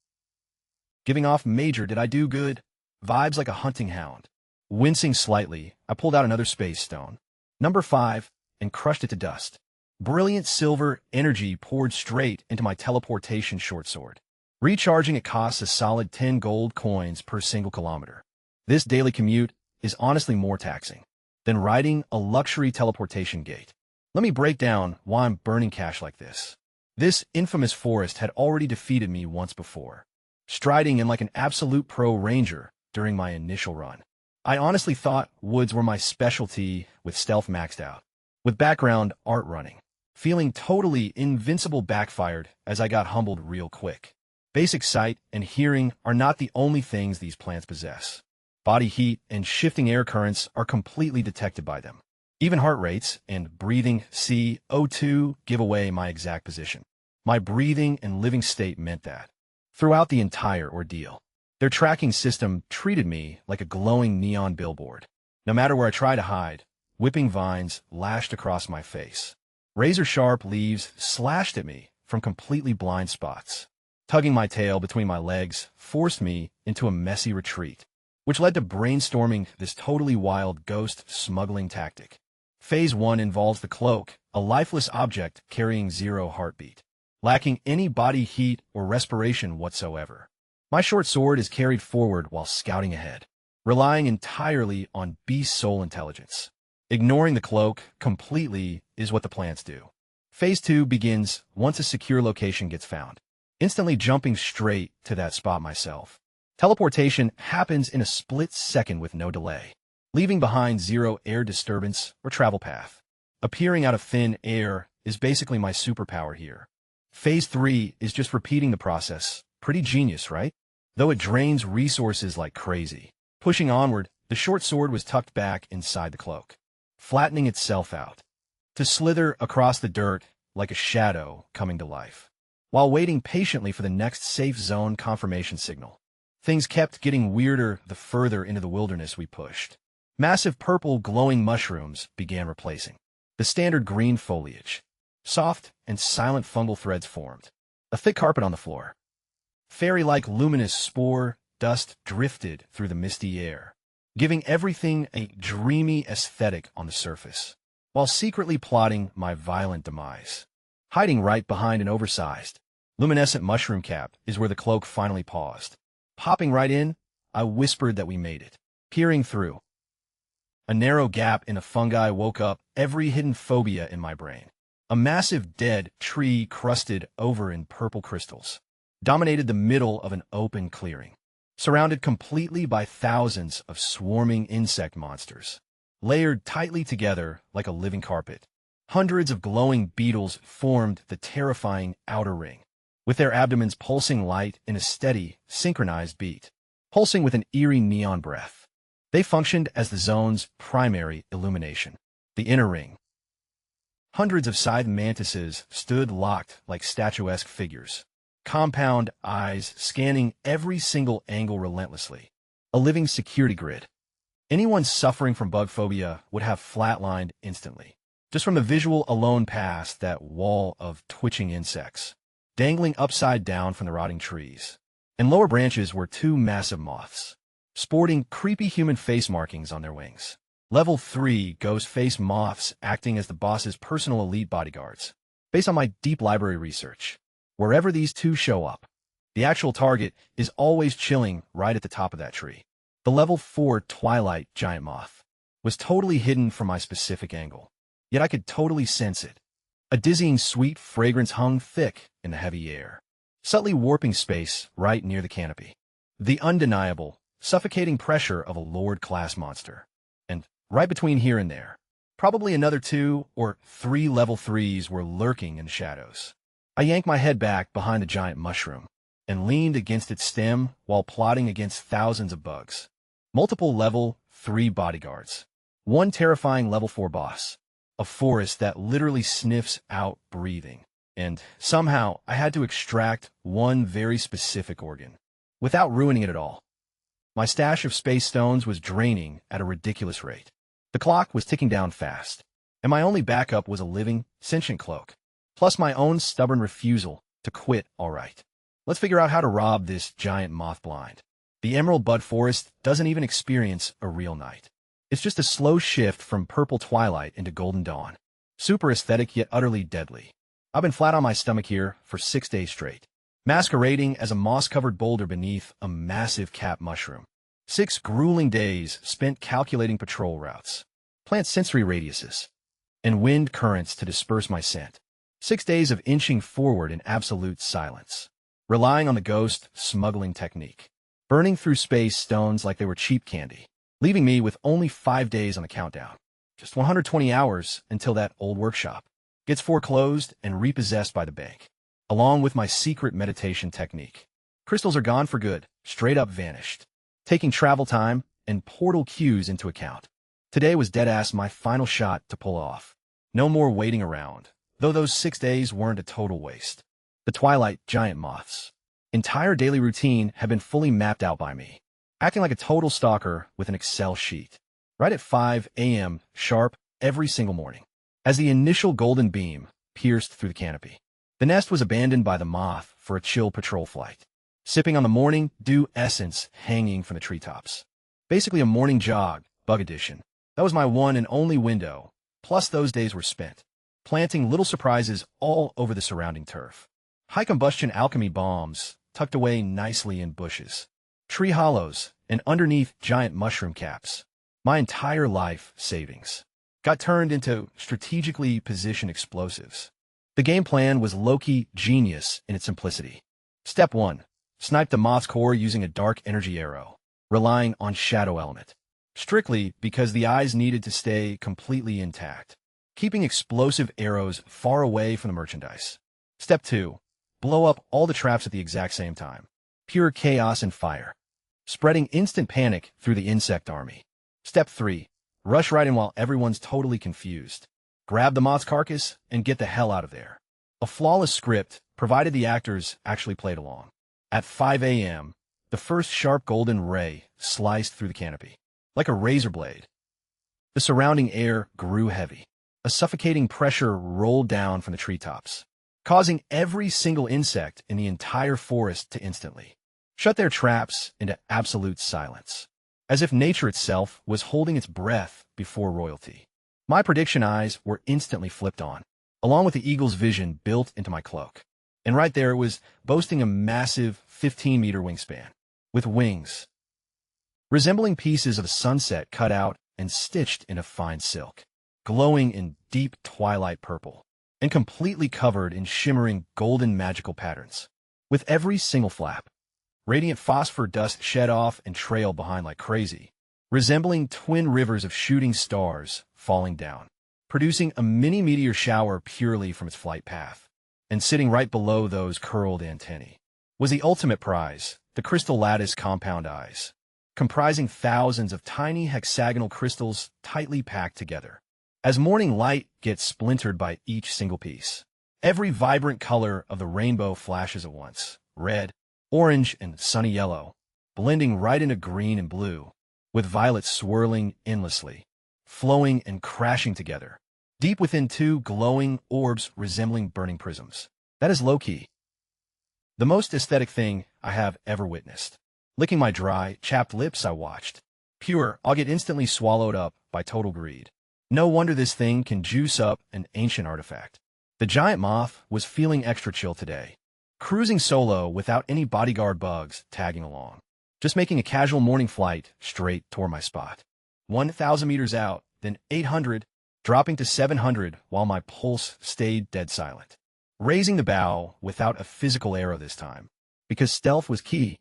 Giving off major did I do good vibes like a hunting hound. Wincing slightly, I pulled out another space stone, number 5, and crushed it to dust. Brilliant silver energy poured straight into my teleportation short sword. Recharging it costs a solid 10 gold coins per single kilometer. This daily commute is honestly more taxing than riding a luxury teleportation gate. Let me break down why I'm burning cash like this. This infamous forest had already defeated me once before, striding in like an absolute pro ranger during my initial run. I honestly thought woods were my specialty with stealth maxed out, with background art running. Feeling totally invincible backfired as I got humbled real quick. Basic sight and hearing are not the only things these plants possess. Body heat and shifting air currents are completely detected by them. Even heart rates and breathing CO2 give away my exact position. My breathing and living state meant that. Throughout the entire ordeal, their tracking system treated me like a glowing neon billboard. No matter where I tried to hide, whipping vines lashed across my face. Razor-sharp leaves slashed at me from completely blind spots. Tugging my tail between my legs forced me into a messy retreat, which led to brainstorming this totally wild ghost smuggling tactic. Phase 1 involves the cloak, a lifeless object carrying 0 heartbeat, lacking any body heat or respiration whatsoever. My short sword is carried forward while scouting ahead, relying entirely on beast soul intelligence. Ignoring the cloak completely is what the plants do. Phase 2 begins once a secure location gets found, instantly jumping straight to that spot myself. Teleportation happens in a split second with no delay, leaving behind 0 air disturbance or travel path. Appearing out of thin air is basically my superpower here. Phase 3 is just repeating the process. Pretty genius, right? Though it drains resources like crazy. Pushing onward, the short sword was tucked back inside the cloak, flattening itself out, to slither across the dirt like a shadow coming to life. While waiting patiently for the next safe zone confirmation signal, things kept getting weirder the further into the wilderness we pushed. Massive purple glowing mushrooms began replacing the standard green foliage. Soft and silent fungal threads formed. A thick carpet on the floor. Fairy-like luminous spore dust drifted through the misty air, giving everything a dreamy aesthetic on the surface, while secretly plotting my violent demise. Hiding right behind an oversized, luminescent mushroom cap is where the cloak finally paused. Popping right in, I whispered that we made it. Peering through a narrow gap in a fungi woke up every hidden phobia in my brain. A massive dead tree crusted over in purple crystals dominated the middle of an open clearing, surrounded completely by thousands of swarming insect monsters, layered tightly together like a living carpet. Hundreds of glowing beetles formed the terrifying outer ring, with their abdomens pulsing light in a steady, synchronized beat, pulsing with an eerie neon breath. They functioned as the zone's primary illumination. The inner ring. Hundreds of scythe mantises stood locked like statuesque figures, compound eyes scanning every single angle relentlessly. A living security grid. Anyone suffering from bug phobia would have flatlined instantly. Just from the visual alone past that wall of twitching insects, dangling upside down from the rotting trees. In lower branches were two massive moths, sporting creepy human face markings on their wings. Level 3 ghost face moths acting as the boss's personal elite bodyguards. Based on my deep library research, wherever these two show up, the actual target is always chilling right at the top of that tree. The level 4 twilight giant moth was totally hidden from my specific angle, yet I could totally sense it. A dizzying sweet fragrance hung thick in the heavy air, subtly warping space right near the canopy. The undeniable, suffocating pressure of a Lord-class monster. And right between here and there, probably another 2 or 3 level 3s were lurking in the shadows. I yanked my head back behind the giant mushroom and leaned against its stem while plotting against thousands of bugs. Multiple level 3 bodyguards. One terrifying level 4 boss. A forest that literally sniffs out breathing. And somehow I had to extract one very specific organ without ruining it at all. My stash of space stones was draining at a ridiculous rate. The clock was ticking down fast, and my only backup was a living, sentient cloak, plus my own stubborn refusal to quit alright. Let's figure out how to rob this giant moth blind. The Emerald Bud Forest doesn't even experience a real night. It's just a slow shift from purple twilight into golden dawn. Super aesthetic yet utterly deadly. I've been flat on my stomach here for 6 days straight, masquerading as a moss-covered boulder beneath a massive cap mushroom. 6 grueling days spent calculating patrol routes, plant sensory radiuses, and wind currents to disperse my scent. 6 days of inching forward in absolute silence, relying on the ghost smuggling technique, burning through space stones like they were cheap candy, leaving me with only 5 days on the countdown. Just 120 hours until that old workshop gets foreclosed and repossessed by the bank, along with my secret meditation technique. Crystals are gone for good, straight up vanished, taking travel time and portal queues into account. Today was deadass my final shot to pull off. No more waiting around, though those 6 days weren't a total waste. The twilight giant moths' entire daily routine had been fully mapped out by me, acting like a total stalker with an Excel sheet, right at 5 a.m. sharp every single morning. As the initial golden beam pierced through the canopy, the nest was abandoned by the moth for a chill patrol flight, sipping on the morning dew essence hanging from the treetops. Basically a morning jog, bug edition. That was my one and only window, plus those days were spent planting little surprises all over the surrounding turf. High combustion alchemy bombs tucked away nicely in bushes, tree hollows, and underneath giant mushroom caps. My entire life savings got turned into strategically positioned explosives. The game plan was low-key genius in its simplicity. Step 1. Snipe the moth's core using a dark energy arrow, relying on shadow element, strictly because the eyes needed to stay completely intact, keeping explosive arrows far away from the merchandise. Step 2. Blow up all the traps at the exact same time. Pure chaos and fire, spreading instant panic through the insect army. Step 3. Rush right in while everyone's totally confused. Grab the moth's carcass and get the hell out of there. A flawless script, provided the actors actually played along. At 5 a.m., the first sharp golden ray sliced through the canopy, like a razor blade. The surrounding air grew heavy. A suffocating pressure rolled down from the treetops, causing every single insect in the entire forest to instantly shut their traps into absolute silence, as if nature itself was holding its breath before royalty. My prediction eyes were instantly flipped on, along with the eagle's vision built into my cloak. And right there it was, boasting a massive 15-meter wingspan, with wings resembling pieces of the sunset cut out and stitched into fine silk, glowing in deep twilight purple, and completely covered in shimmering golden magical patterns. With every single flap, radiant phosphor dust shed off and trailed behind like crazy, resembling twin rivers of shooting stars falling down, producing a mini meteor shower purely from its flight path. And sitting right below those curled antennae was the ultimate prize, the crystal lattice compound eyes, comprising thousands of tiny hexagonal crystals tightly packed together. As morning light gets splintered by each single piece, every vibrant color of the rainbow flashes at once, red, orange, and sunny yellow, blending right into green and blue, with violets swirling endlessly, flowing and crashing together, deep within two glowing orbs resembling burning prisms. That is low-key the most aesthetic thing I have ever witnessed. Licking my dry, chapped lips, I watched. Pure, I'll get instantly swallowed up by total greed. No wonder this thing can juice up an ancient artifact. The giant moth was feeling extra chill today, cruising solo without any bodyguard bugs tagging along. Just making a casual morning flight straight toward my spot. 1,000 meters out, then 800, dropping to 700 while my pulse stayed dead silent. Raising the bow without a physical arrow this time, because stealth was key.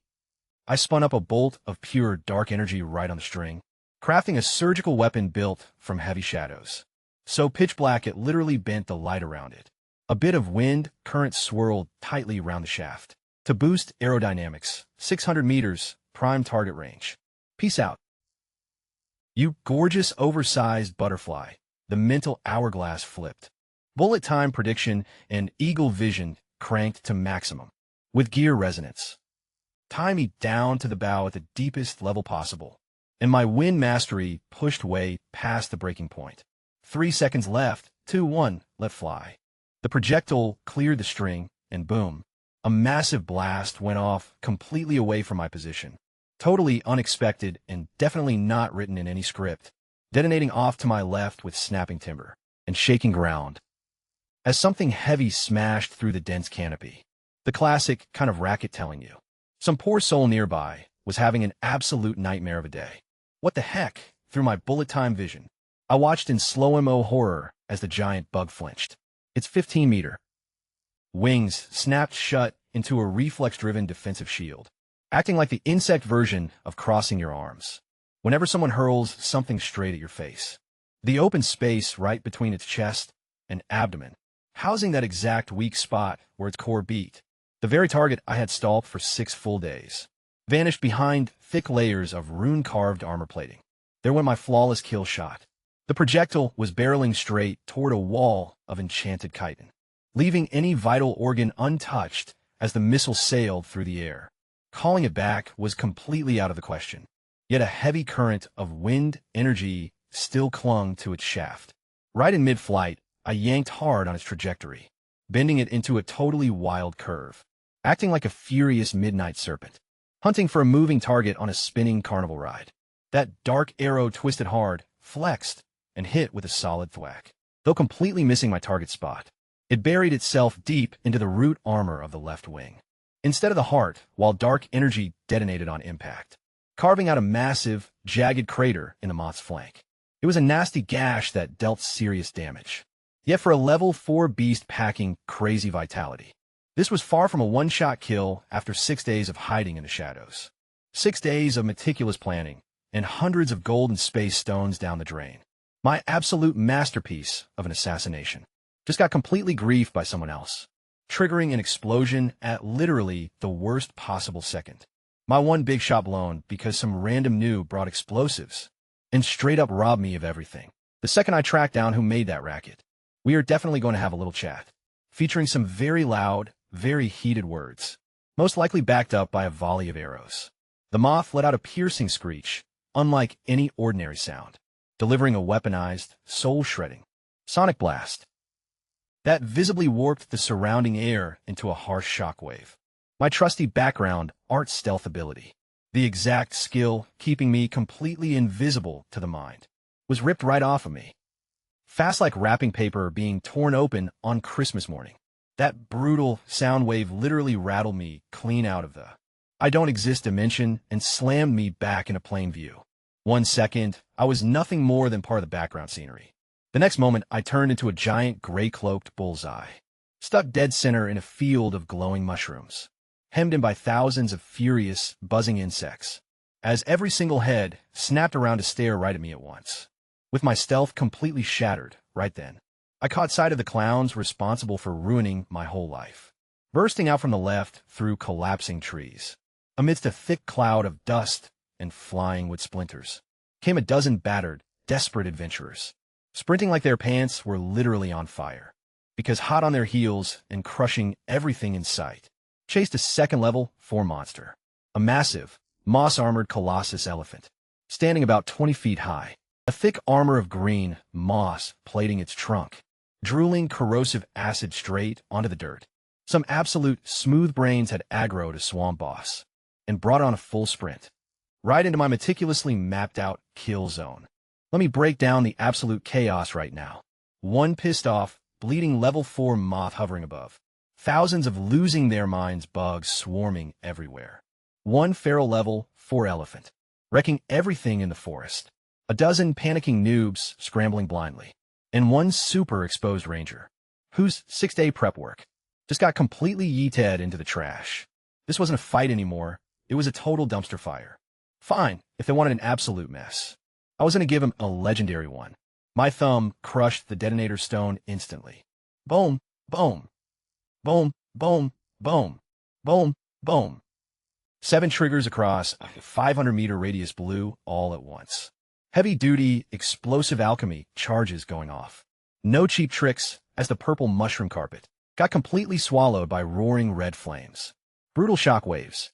I spun up a bolt of pure dark energy right on the string, crafting a surgical weapon built from heavy shadows. So pitch black it literally bent the light around it. A bit of wind current swirled tightly around the shaft. To boost aerodynamics, 600 meters, prime target range. Peace out. You gorgeous oversized butterfly. The mental hourglass flipped. Bullet time prediction and eagle vision cranked to maximum. With gear resonance. Tie me down to the bow at the deepest level possible. And my wind mastery pushed way past the breaking point. 3 seconds left, 2, 1, let fly. The projectile cleared the string, and boom. A massive blast went off completely away from my position. Totally unexpected and definitely not written in any script. Detonating off to my left with snapping timber and shaking ground. As something heavy smashed through the dense canopy. The classic kind of racket telling you. Some poor soul nearby was having an absolute nightmare of a day. What the heck? Through my bullet time vision, I watched in slow-mo horror as the giant bug flinched. Its 15-meter wings snapped shut into a reflex-driven defensive shield, acting like the insect version of crossing your arms. Whenever someone hurls something straight at your face, the open space right between its chest and abdomen, housing that exact weak spot where its core beat, the very target I had stalked for 6 full days, vanished behind thick layers of rune-carved armor plating. There went my flawless kill shot. The projectile was barreling straight toward a wall of enchanted chitin, leaving any vital organ untouched as the missile sailed through the air. Calling it back was completely out of the question. Yet a heavy current of wind energy still clung to its shaft. Right in mid-flight, I yanked hard on its trajectory, bending it into a totally wild curve, acting like a furious midnight serpent, hunting for a moving target on a spinning carnival ride. That dark arrow twisted hard, flexed, and hit with a solid thwack. Though completely missing my target spot, it buried itself deep into the root armor of the left wing, instead of the heart, while dark energy detonated on impact, carving out a massive, jagged crater in the moth's flank. It was a nasty gash that dealt serious damage. Yet for a level 4 beast packing crazy vitality, this was far from a one-shot kill after 6 days of hiding in the shadows. 6 days of meticulous planning, and hundreds of gold and space stones down the drain. My absolute masterpiece of an assassination just got completely griefed by someone else, triggering an explosion at literally the worst possible second. My one big shot blown because some random noob brought explosives and straight up robbed me of everything. The second I tracked down who made that racket, we are definitely going to have a little chat, featuring some very loud, very heated words, most likely backed up by a volley of arrows. The moth let out a piercing screech, unlike any ordinary sound, delivering a weaponized, soul-shredding sonic blast that visibly warped the surrounding air into a harsh shockwave. My trusty background art stealth ability, the exact skill keeping me completely invisible to the mind, was ripped right off of me. Fast like wrapping paper being torn open on Christmas morning. That brutal sound wave literally rattled me clean out of the I don't exist dimension and slammed me back into plain view. 1 second, I was nothing more than part of the background scenery. The next moment, I turned into a giant gray-cloaked bullseye, stuck dead center in a field of glowing mushrooms, hemmed in by thousands of furious, buzzing insects, as every single head snapped around to stare right at me at once. With my stealth completely shattered right then, I caught sight of the clowns responsible for ruining my whole life, bursting out from the left through collapsing trees. Amidst a thick cloud of dust and flying wood splinters came a dozen battered, desperate adventurers, sprinting like their pants were literally on fire, because hot on their heels and crushing everything in sight, chased a second-level 4 monster, a massive, moss-armored colossus elephant, standing about 20 feet high. A thick armor of green moss plating its trunk, drooling corrosive acid straight onto the dirt. Some absolute smooth brains had aggroed a swamp boss and brought on a full sprint, right into my meticulously mapped-out kill zone. Let me break down the absolute chaos right now. One pissed-off, bleeding level 4 moth hovering above. Thousands of losing-their-minds bugs swarming everywhere. One feral level 4 elephant, wrecking everything in the forest. A dozen panicking noobs scrambling blindly. And one super exposed ranger, whose 6-day prep work just got completely yeeted into the trash. This wasn't a fight anymore. It was a total dumpster fire. Fine, if they wanted an absolute mess. I was going to give them a legendary one. My thumb crushed the detonator stone instantly. Boom, boom, boom, boom, boom, boom, boom. 7 triggers across a 500-meter radius blew all at once. Heavy-duty, explosive alchemy charges going off. No cheap tricks, as the purple mushroom carpet got completely swallowed by roaring red flames. Brutal shockwaves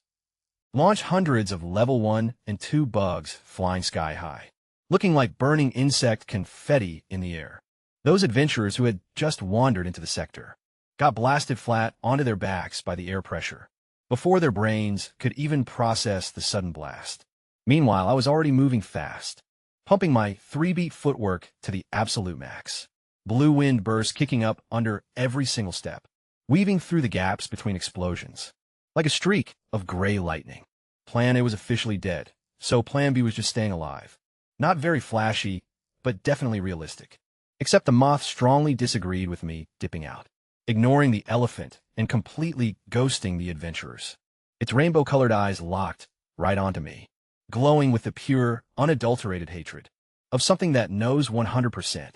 launch hundreds of level 1 and 2 bugs flying sky high, looking like burning insect confetti in the air. Those adventurers who had just wandered into the sector got blasted flat onto their backs by the air pressure, before their brains could even process the sudden blast. Meanwhile, I was already moving fast, pumping my 3-beat footwork to the absolute max. Blue wind bursts kicking up under every single step, weaving through the gaps between explosions, like a streak of gray lightning. Plan A was officially dead, so Plan B was just staying alive. Not very flashy, but definitely realistic. Except the moth strongly disagreed with me dipping out, ignoring the elephant and completely ghosting the adventurers. Its rainbow-colored eyes locked right onto me, glowing with the pure, unadulterated hatred of something that knows 100%.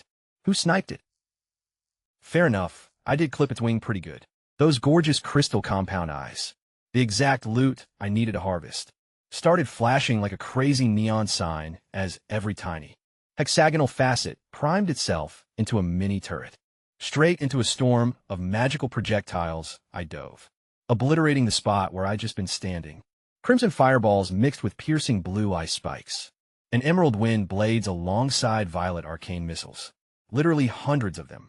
Who sniped it? Fair enough, I did clip its wing pretty good. Those gorgeous crystal compound eyes, the exact loot I needed to harvest, started flashing like a crazy neon sign as every tiny hexagonal facet primed itself into a mini turret. Straight into a storm of magical projectiles I dove, obliterating the spot where I'd just been standing. Crimson fireballs mixed with piercing blue ice spikes, and emerald wind blades alongside violet arcane missiles, literally hundreds of them,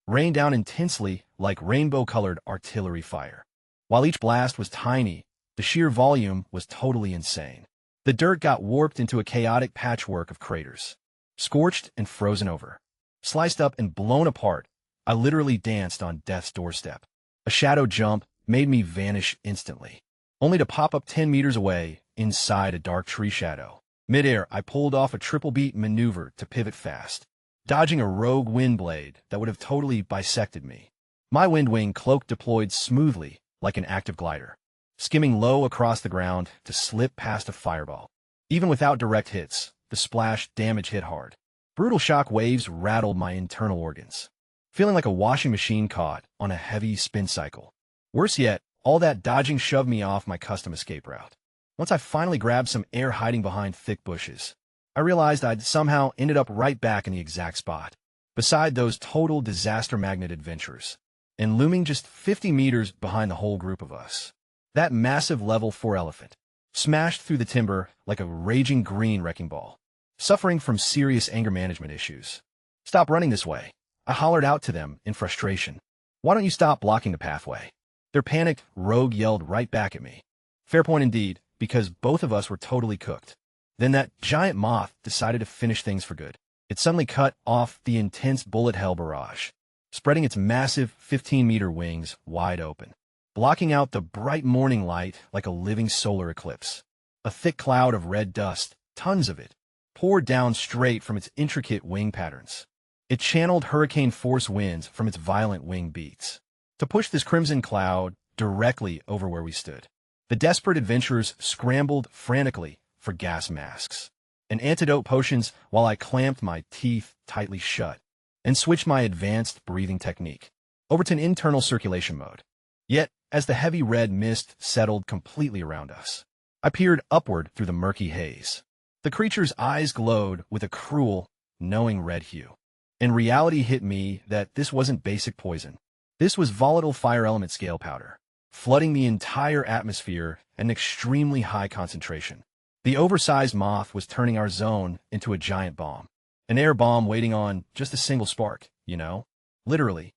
rained down intensely like rainbow-colored artillery fire. While each blast was tiny, the sheer volume was totally insane. The dirt got warped into a chaotic patchwork of craters, scorched and frozen over, sliced up and blown apart. I literally danced on death's doorstep. A shadow jump made me vanish instantly, only to pop up 10 meters away inside a dark tree shadow. Mid-air, I pulled off a triple-beat maneuver to pivot fast, dodging a rogue wind blade that would have totally bisected me. My wind wing cloak deployed smoothly like an active glider, skimming low across the ground to slip past a fireball. Even without direct hits, the splash damage hit hard. Brutal shock waves rattled my internal organs, feeling like a washing machine caught on a heavy spin cycle. Worse yet, all that dodging shoved me off my custom escape route. Once I finally grabbed some air hiding behind thick bushes, I realized I'd somehow ended up right back in the exact spot, beside those total disaster magnet adventurers, and looming just 50 meters behind the whole group of us. That massive level 4 elephant smashed through the timber like a raging green wrecking ball, suffering from serious anger management issues. "Stop running this way," I hollered out to them in frustration. "Why don't you stop blocking the pathway?" Their panicked rogue yelled right back at me. Fair point indeed, because both of us were totally cooked. Then that giant moth decided to finish things for good. It suddenly cut off the intense bullet hell barrage, spreading its massive 15-meter wings wide open, blocking out the bright morning light like a living solar eclipse. A thick cloud of red dust, tons of it, poured down straight from its intricate wing patterns. It channeled hurricane force winds from its violent wing beats to push this crimson cloud directly over where we stood. The desperate adventurers scrambled frantically for gas masks and antidote potions while I clamped my teeth tightly shut and switched my advanced breathing technique over to an internal circulation mode. Yet, as the heavy red mist settled completely around us, I peered upward through the murky haze. The creature's eyes glowed with a cruel, knowing red hue. And reality hit me that this wasn't basic poison. This was volatile fire element scale powder, flooding the entire atmosphere at an extremely high concentration. The oversized moth was turning our zone into a giant bomb. An air bomb waiting on just a single spark, you know? Literally.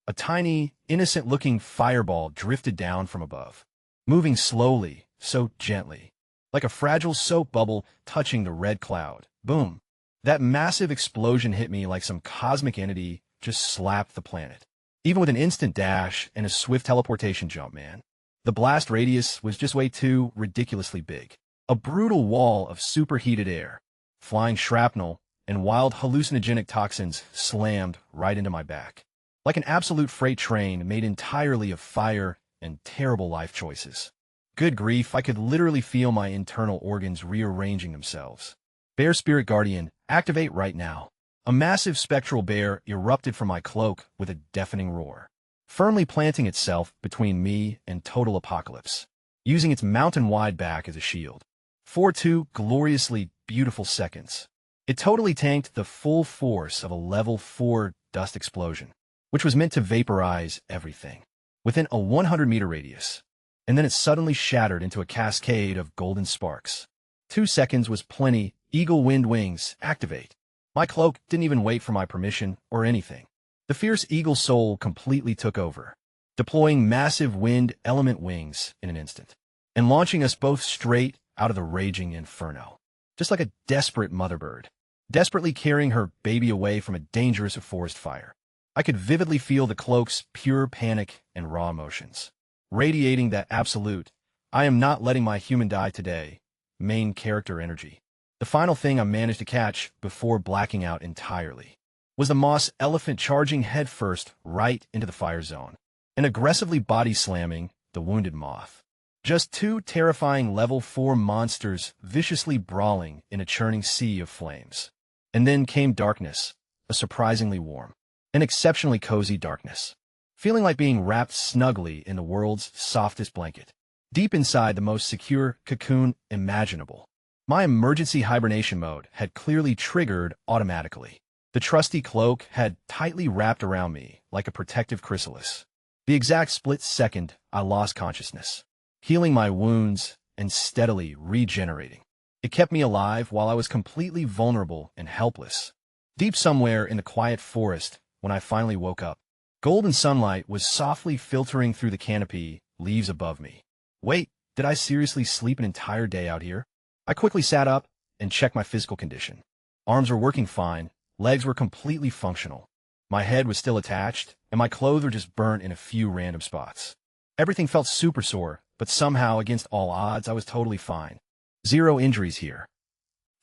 A tiny, innocent-looking fireball drifted down from above, moving slowly, so gently, like a fragile soap bubble touching the red cloud. Boom. That massive explosion hit me like some cosmic entity just slapped the planet. Even with an instant dash and a swift teleportation jump, man. The blast radius was just way too ridiculously big. A brutal wall of superheated air, flying shrapnel, and wild hallucinogenic toxins slammed right into my back. Like an absolute freight train made entirely of fire and terrible life choices. Good grief, I could literally feel my internal organs rearranging themselves. Bear Spirit Guardian, activate right now. A massive spectral bear erupted from my cloak with a deafening roar, firmly planting itself between me and total apocalypse, using its mountain-wide back as a shield. For 2 gloriously beautiful seconds, it totally tanked the full force of a level 4 dust explosion, which was meant to vaporize everything within a 100-meter radius, and then it suddenly shattered into a cascade of golden sparks. 2 seconds was plenty. Eagle Wind Wings, activate. My cloak didn't even wait for my permission or anything. The fierce eagle soul completely took over, deploying massive wind element wings in an instant, and launching us both straight out of the raging inferno. Just like a desperate mother bird, desperately carrying her baby away from a dangerous forest fire. I could vividly feel the cloak's pure panic and raw emotions, radiating that absolute, I am not letting my human die today, main character energy. The final thing I managed to catch before blacking out entirely was the moss elephant charging headfirst right into the fire zone and aggressively body slamming the wounded moth. Just 2 terrifying level 4 monsters viciously brawling in a churning sea of flames. And then came darkness, a surprisingly warm and exceptionally cozy darkness, feeling like being wrapped snugly in the world's softest blanket, deep inside the most secure cocoon imaginable. My emergency hibernation mode had clearly triggered automatically. The trusty cloak had tightly wrapped around me like a protective chrysalis. The exact split second I lost consciousness, healing my wounds and steadily regenerating. It kept me alive while I was completely vulnerable and helpless. Deep somewhere in the quiet forest, when I finally woke up, golden sunlight was softly filtering through the canopy leaves above me. Wait, did I seriously sleep an entire day out here? I quickly sat up and checked my physical condition. Arms were working fine, legs were completely functional. My head was still attached, and my clothes were just burnt in a few random spots. Everything felt super sore, but somehow, against all odds, I was totally fine. 0 injuries here.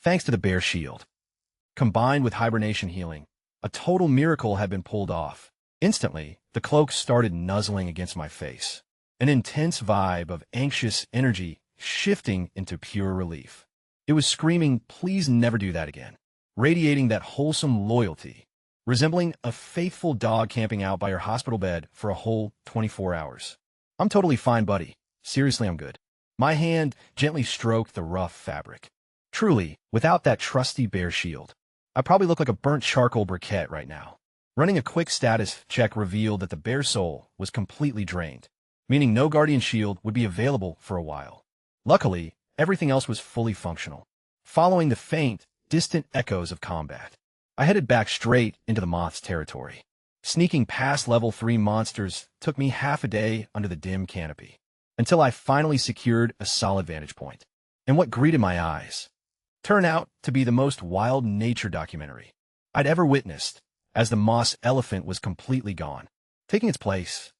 Thanks to the bear shield. Combined with hibernation healing, a total miracle had been pulled off. Instantly, the cloak started nuzzling against my face. An intense vibe of anxious energy shifting into pure relief. It was screaming, please never do that again, radiating that wholesome loyalty, resembling a faithful dog camping out by your hospital bed for a whole 24 hours. I'm totally fine, buddy. Seriously, I'm good. My hand gently stroked the rough fabric. Truly, without that trusty bear shield, I probably look like a burnt charcoal briquette right now. Running a quick status check revealed that the bear soul was completely drained, meaning no guardian shield would be available for a while. Luckily, everything else was fully functional. Following the faint, distant echoes of combat, I headed back straight into the moth's territory. Sneaking past level 3 monsters took me half a day under the dim canopy, until I finally secured a solid vantage point. And what greeted my eyes turned out to be the most wild nature documentary I'd ever witnessed, as the moss elephant was completely gone. Taking its place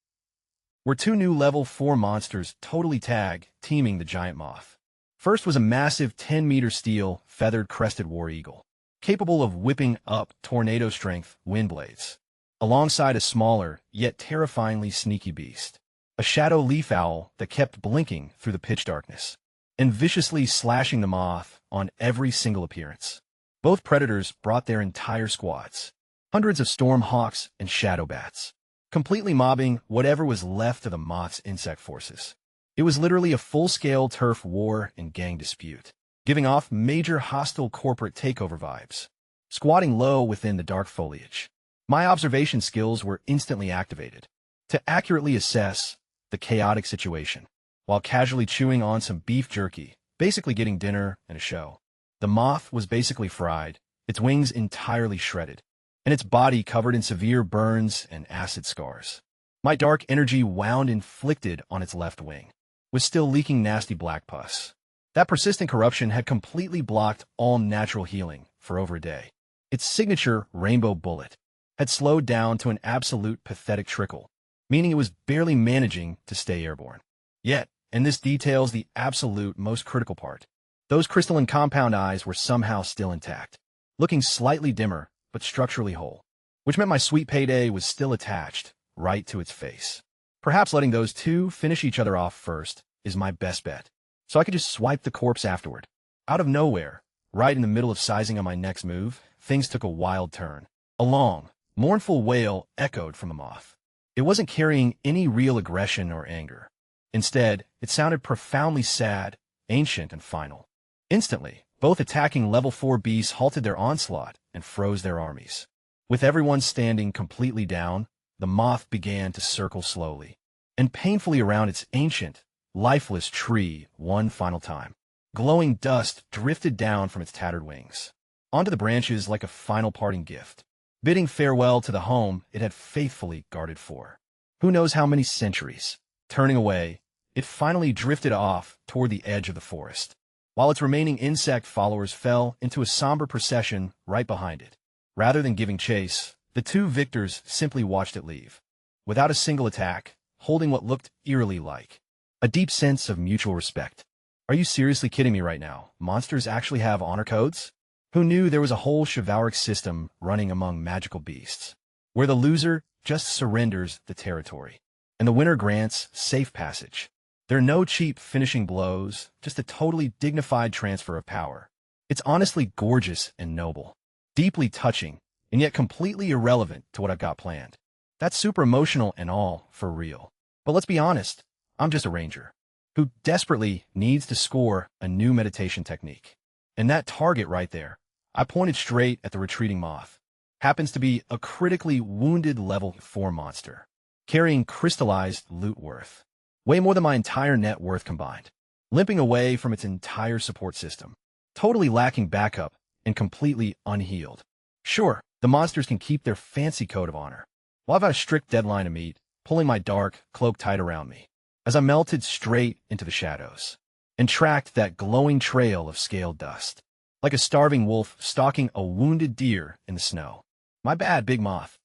were 2 new level 4 monsters totally teaming the giant moth. First was a massive 10-meter steel, feathered crested war eagle, capable of whipping up tornado-strength wind blades, alongside a smaller, yet terrifyingly sneaky beast, a shadow leaf owl that kept blinking through the pitch darkness, and viciously slashing the moth on every single appearance. Both predators brought their entire squads, hundreds of storm hawks and shadow bats, completely mobbing whatever was left of the moth's insect forces. It was literally a full-scale turf war and gang dispute, giving off major hostile corporate takeover vibes. Squatting low within the dark foliage, my observation skills were instantly activated to accurately assess the chaotic situation, while casually chewing on some beef jerky basically getting dinner and a show. The moth was basically fried, its wings entirely shredded, and its body covered in severe burns and acid scars. My dark energy wound inflicted on its left wing was still leaking nasty black pus. That persistent corruption had completely blocked all natural healing for over a day. Its signature rainbow bullet had slowed down to an absolute pathetic trickle, meaning it was barely managing to stay airborne. Yet, and this details the absolute most critical part, those crystalline compound eyes were somehow still intact, looking slightly dimmer but structurally whole, which meant my sweet payday was still attached right to its face. Perhaps letting those two finish each other off first is my best bet, so I could just swipe the corpse afterward. Out of nowhere, right in the middle of sizing on my next move, things took a wild turn. A long, mournful wail echoed from the moth. It wasn't carrying any real aggression or anger. Instead, it sounded profoundly sad, ancient, and final. Instantly, both attacking level 4 beasts halted their onslaught and froze their armies. With everyone standing completely down, the moth began to circle slowly and painfully around its ancient, lifeless tree one final time. Glowing dust drifted down from its tattered wings onto the branches like a final parting gift, bidding farewell to the home it had faithfully guarded for who knows how many centuries. Turning away, it finally drifted off toward the edge of the forest, while its remaining insect followers fell into a somber procession right behind it. Rather than giving chase, the two victors simply watched it leave, without a single attack, holding what looked eerily like a deep sense of mutual respect. Are you seriously kidding me right now? Monsters actually have honor codes? Who knew there was a whole chivalric system running among magical beasts, where the loser just surrenders the territory, and the winner grants safe passage? There are no cheap finishing blows, just a totally dignified transfer of power. It's honestly gorgeous and noble, deeply touching, and yet completely irrelevant to what I've got planned. That's super emotional and all, for real. But let's be honest, I'm just a ranger who desperately needs to score a new meditation technique. And that target right there, I pointed straight at the retreating moth, happens to be a critically wounded level 4 monster, carrying crystallized loot worth, way more than my entire net worth combined, limping away from its entire support system, totally lacking backup and completely unhealed. Sure, the monsters can keep their fancy code of honor, while I've got a strict deadline to meet, pulling my dark cloak tight around me, as I melted straight into the shadows and tracked that glowing trail of scaled dust, like a starving wolf stalking a wounded deer in the snow. My bad, big moth.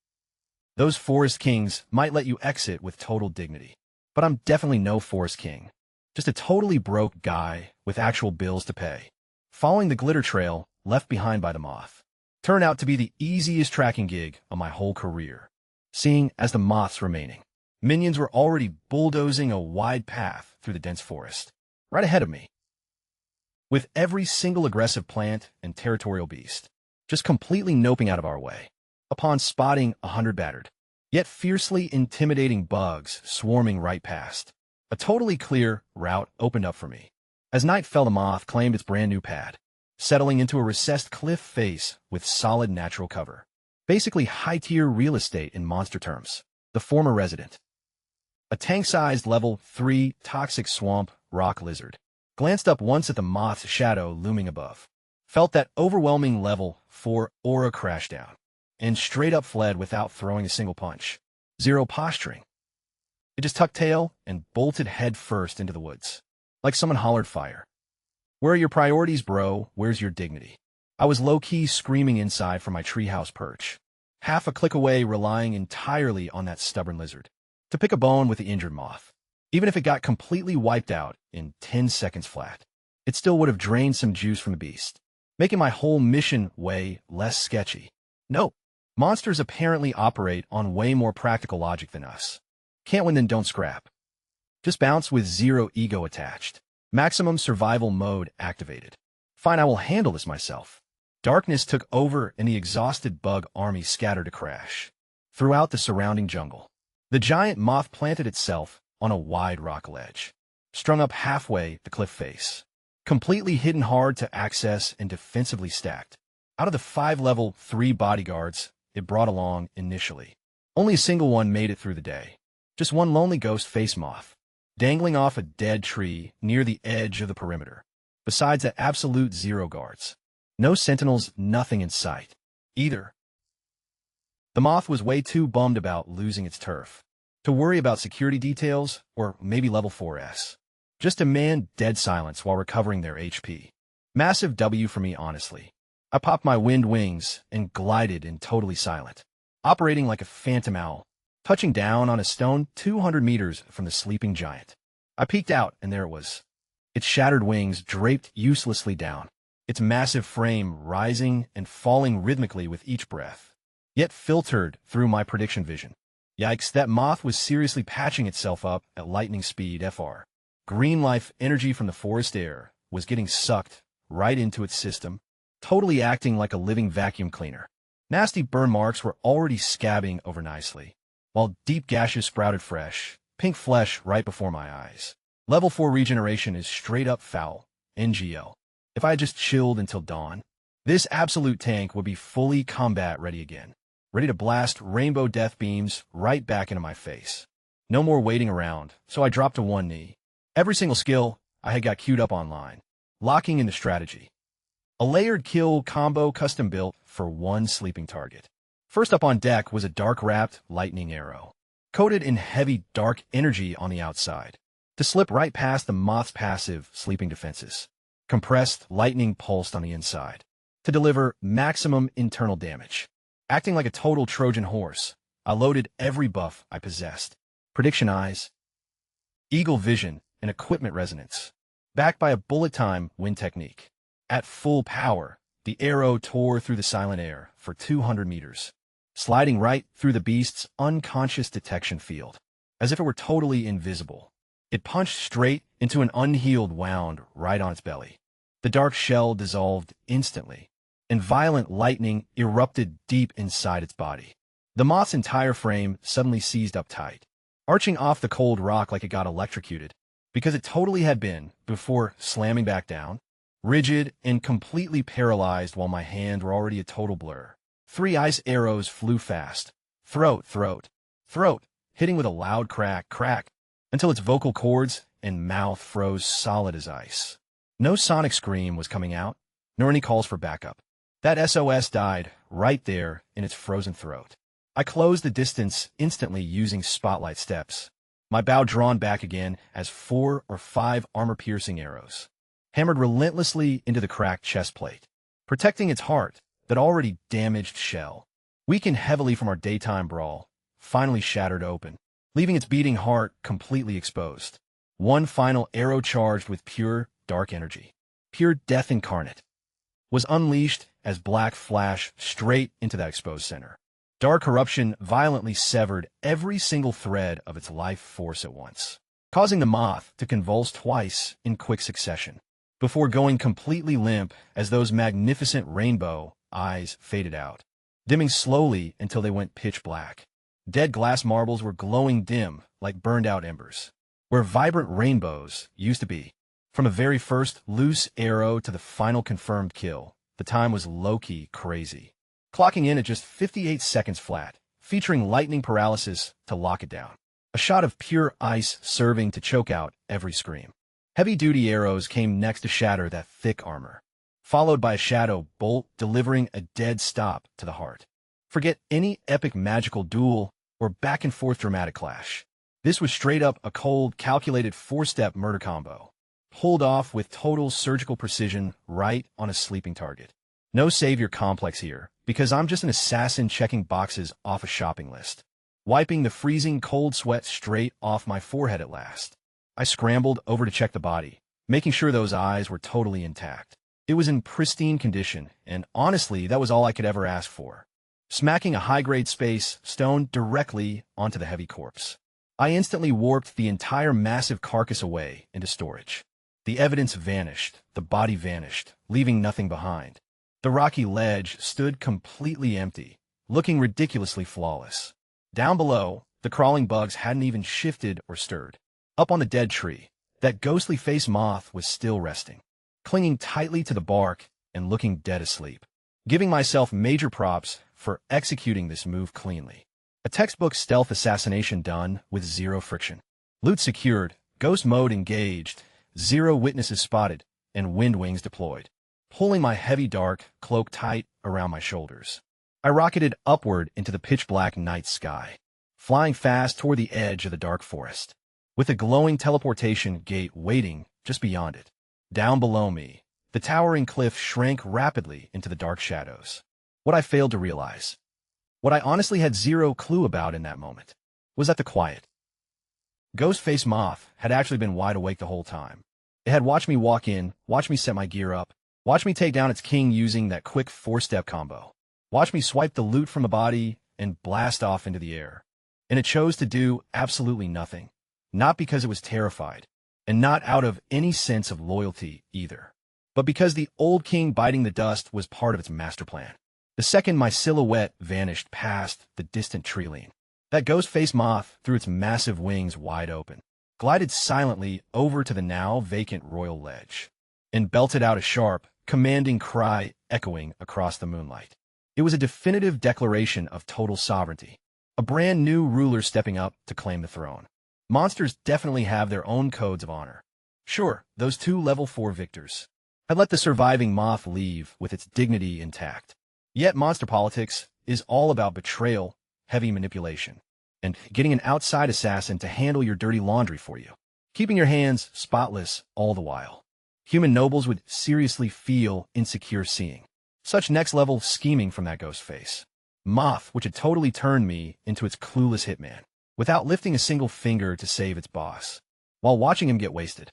Those forest kings might let you exit with total dignity, but I'm definitely no forest king, just a totally broke guy with actual bills to pay. Following the glitter trail left behind by the moth turned out to be the easiest tracking gig of my whole career, seeing as the moth's remaining minions were already bulldozing a wide path through the dense forest, right ahead of me, with every single aggressive plant and territorial beast just completely noping out of our way. Upon spotting 100 battered, yet fiercely intimidating bugs swarming right past, a totally clear route opened up for me. As night fell, the moth claimed its brand new pad, settling into a recessed cliff face with solid natural cover. Basically high-tier real estate in monster terms. The former resident, a tank-sized level 3 toxic swamp rock lizard, glanced up once at the moth's shadow looming above, felt that overwhelming level 4 aura crash down, and straight up fled without throwing a single punch. Zero posturing. It just tucked tail and bolted head first into the woods, like someone hollered fire. Where are your priorities, bro? Where's your dignity? I was low-key screaming inside from my treehouse perch, half a click away, relying entirely on that stubborn lizard to pick a bone with the injured moth. Even if it got completely wiped out in 10 seconds flat, it still would have drained some juice from the beast, making my whole mission way less sketchy. Nope. Monsters apparently operate on way more practical logic than us. Can't win, then don't scrap. Just bounce with zero ego attached. Maximum survival mode activated. Fine, I will handle this myself. Darkness took over and the exhausted bug army scattered to crash throughout the surrounding jungle. The giant moth planted itself on a wide rock ledge, strung up halfway the cliff face, completely hidden, hard to access, and defensively stacked. Out of the 5 level 3 bodyguards it brought along initially, only a single one made it through the day. Just one lonely ghost face moth, dangling off a dead tree near the edge of the perimeter. besides at absolute zero guards. No sentinels, nothing in sight. Either. The moth was way too bummed about losing its turf to worry about security details or maybe level 4S. Just demand dead silence while recovering their HP. Massive W for me, honestly. I popped my wind wings and glided in totally silent, operating like a phantom owl, touching down on a stone 200 meters from the sleeping giant. I peeked out, and there it was. Its shattered wings draped uselessly down, its massive frame rising and falling rhythmically with each breath, yet filtered through my prediction vision. Yikes, that moth was seriously patching itself up at lightning speed FR. Green life energy from the forest air was getting sucked right into its system, totally acting like a living vacuum cleaner. Nasty burn marks were already scabbing over nicely, while deep gashes sprouted fresh, pink flesh right before my eyes. Level 4 regeneration is straight up foul, NGL. If I had just chilled until dawn, this absolute tank would be fully combat ready again, ready to blast rainbow death beams right back into my face. No more waiting around, so I dropped to one knee. Every single skill I had got queued up online, locking into strategy. A layered kill combo custom built for one sleeping target. First up on deck was a dark-wrapped lightning arrow, coated in heavy dark energy on the outside, to slip right past the moth's passive sleeping defenses. Compressed lightning pulsed on the inside, to deliver maximum internal damage. Acting like a total Trojan horse, I loaded every buff I possessed. Prediction eyes, eagle vision, and equipment resonance, backed by a bullet-time wind technique. At full power, the arrow tore through the silent air for 200 meters, sliding right through the beast's unconscious detection field, as if it were totally invisible. It punched straight into an unhealed wound right on its belly. The dark shell dissolved instantly, and violent lightning erupted deep inside its body. The moth's entire frame suddenly seized up tight, arching off the cold rock like it got electrocuted, because it totally had been, before slamming back down, rigid and completely paralyzed while my hands were already a total blur. 3 ice arrows flew fast, throat, hitting with a loud crack, until its vocal cords and mouth froze solid as ice. No sonic scream was coming out, nor any calls for backup. That SOS died right there in its frozen throat. I closed the distance instantly using spotlight steps, my bow drawn back again as 4 or 5 armor-piercing arrows hammered relentlessly into the cracked chest plate, protecting its heart, that already damaged shell, weakened heavily from our daytime brawl, finally shattered open, leaving its beating heart completely exposed. One final arrow charged with pure dark energy, pure death incarnate, was unleashed as black flash straight into that exposed center. Dark corruption violently severed every single thread of its life force at once, causing the moth to convulse twice in quick succession, before going completely limp as those magnificent rainbow eyes faded out, dimming slowly until they went pitch black. Dead glass marbles were glowing dim like burned-out embers, where vibrant rainbows used to be. From the very first loose arrow to the final confirmed kill, the time was low-key crazy, clocking in at just 58 seconds flat, featuring lightning paralysis to lock it down. A shot of pure ice serving to choke out every scream. Heavy-duty arrows came next to shatter that thick armor, followed by a shadow bolt delivering a dead stop to the heart. Forget any epic magical duel or back-and-forth dramatic clash. This was straight-up a cold, calculated 4-step murder combo, pulled off with total surgical precision right on a sleeping target. No savior complex here, because I'm just an assassin checking boxes off a shopping list, wiping the freezing cold sweat straight off my forehead at last. I scrambled over to check the body, making sure those eyes were totally intact. It was in pristine condition, and honestly, that was all I could ever ask for. Smacking a high-grade space stone directly onto the heavy corpse, I instantly warped the entire massive carcass away into storage. The evidence vanished, the body vanished, leaving nothing behind. The rocky ledge stood completely empty, looking ridiculously flawless. Down below, the crawling bugs hadn't even shifted or stirred. Up on the dead tree, that ghostly face moth was still resting, clinging tightly to the bark and looking dead asleep. Giving myself major props for executing this move cleanly. A textbook stealth assassination done with zero friction. Loot secured, ghost mode engaged, 0 witnesses spotted, and wind wings deployed, pulling my heavy dark cloak tight around my shoulders. I rocketed upward into the pitch-black night sky, flying fast toward the edge of the dark forest, with a glowing teleportation gate waiting just beyond it. Down below me, the towering cliff shrank rapidly into the dark shadows. What I failed to realize, what I honestly had zero clue about in that moment, was that the quiet, ghost-faced moth had actually been wide awake the whole time. It had watched me walk in, watched me set my gear up, watched me take down its king using that quick 4-step combo, watched me swipe the loot from the body and blast off into the air. And it chose to do absolutely nothing, not because it was terrified, and not out of any sense of loyalty either, but because the old king biting the dust was part of its master plan. The second my silhouette vanished past the distant tree line, that ghost-faced moth threw its massive wings wide open, glided silently over to the now vacant royal ledge, and belted out a sharp, commanding cry echoing across the moonlight. It was a definitive declaration of total sovereignty, a brand new ruler stepping up to claim the throne. Monsters definitely have their own codes of honor. Sure, those 2 level 4 victors had let the surviving moth leave with its dignity intact. Yet monster politics is all about betrayal, heavy manipulation, and getting an outside assassin to handle your dirty laundry for you, keeping your hands spotless all the while. Human nobles would seriously feel insecure seeing such next-level scheming from that ghost face. Moth, which had totally turned me into its clueless hitman, without lifting a single finger to save its boss. While watching him get wasted,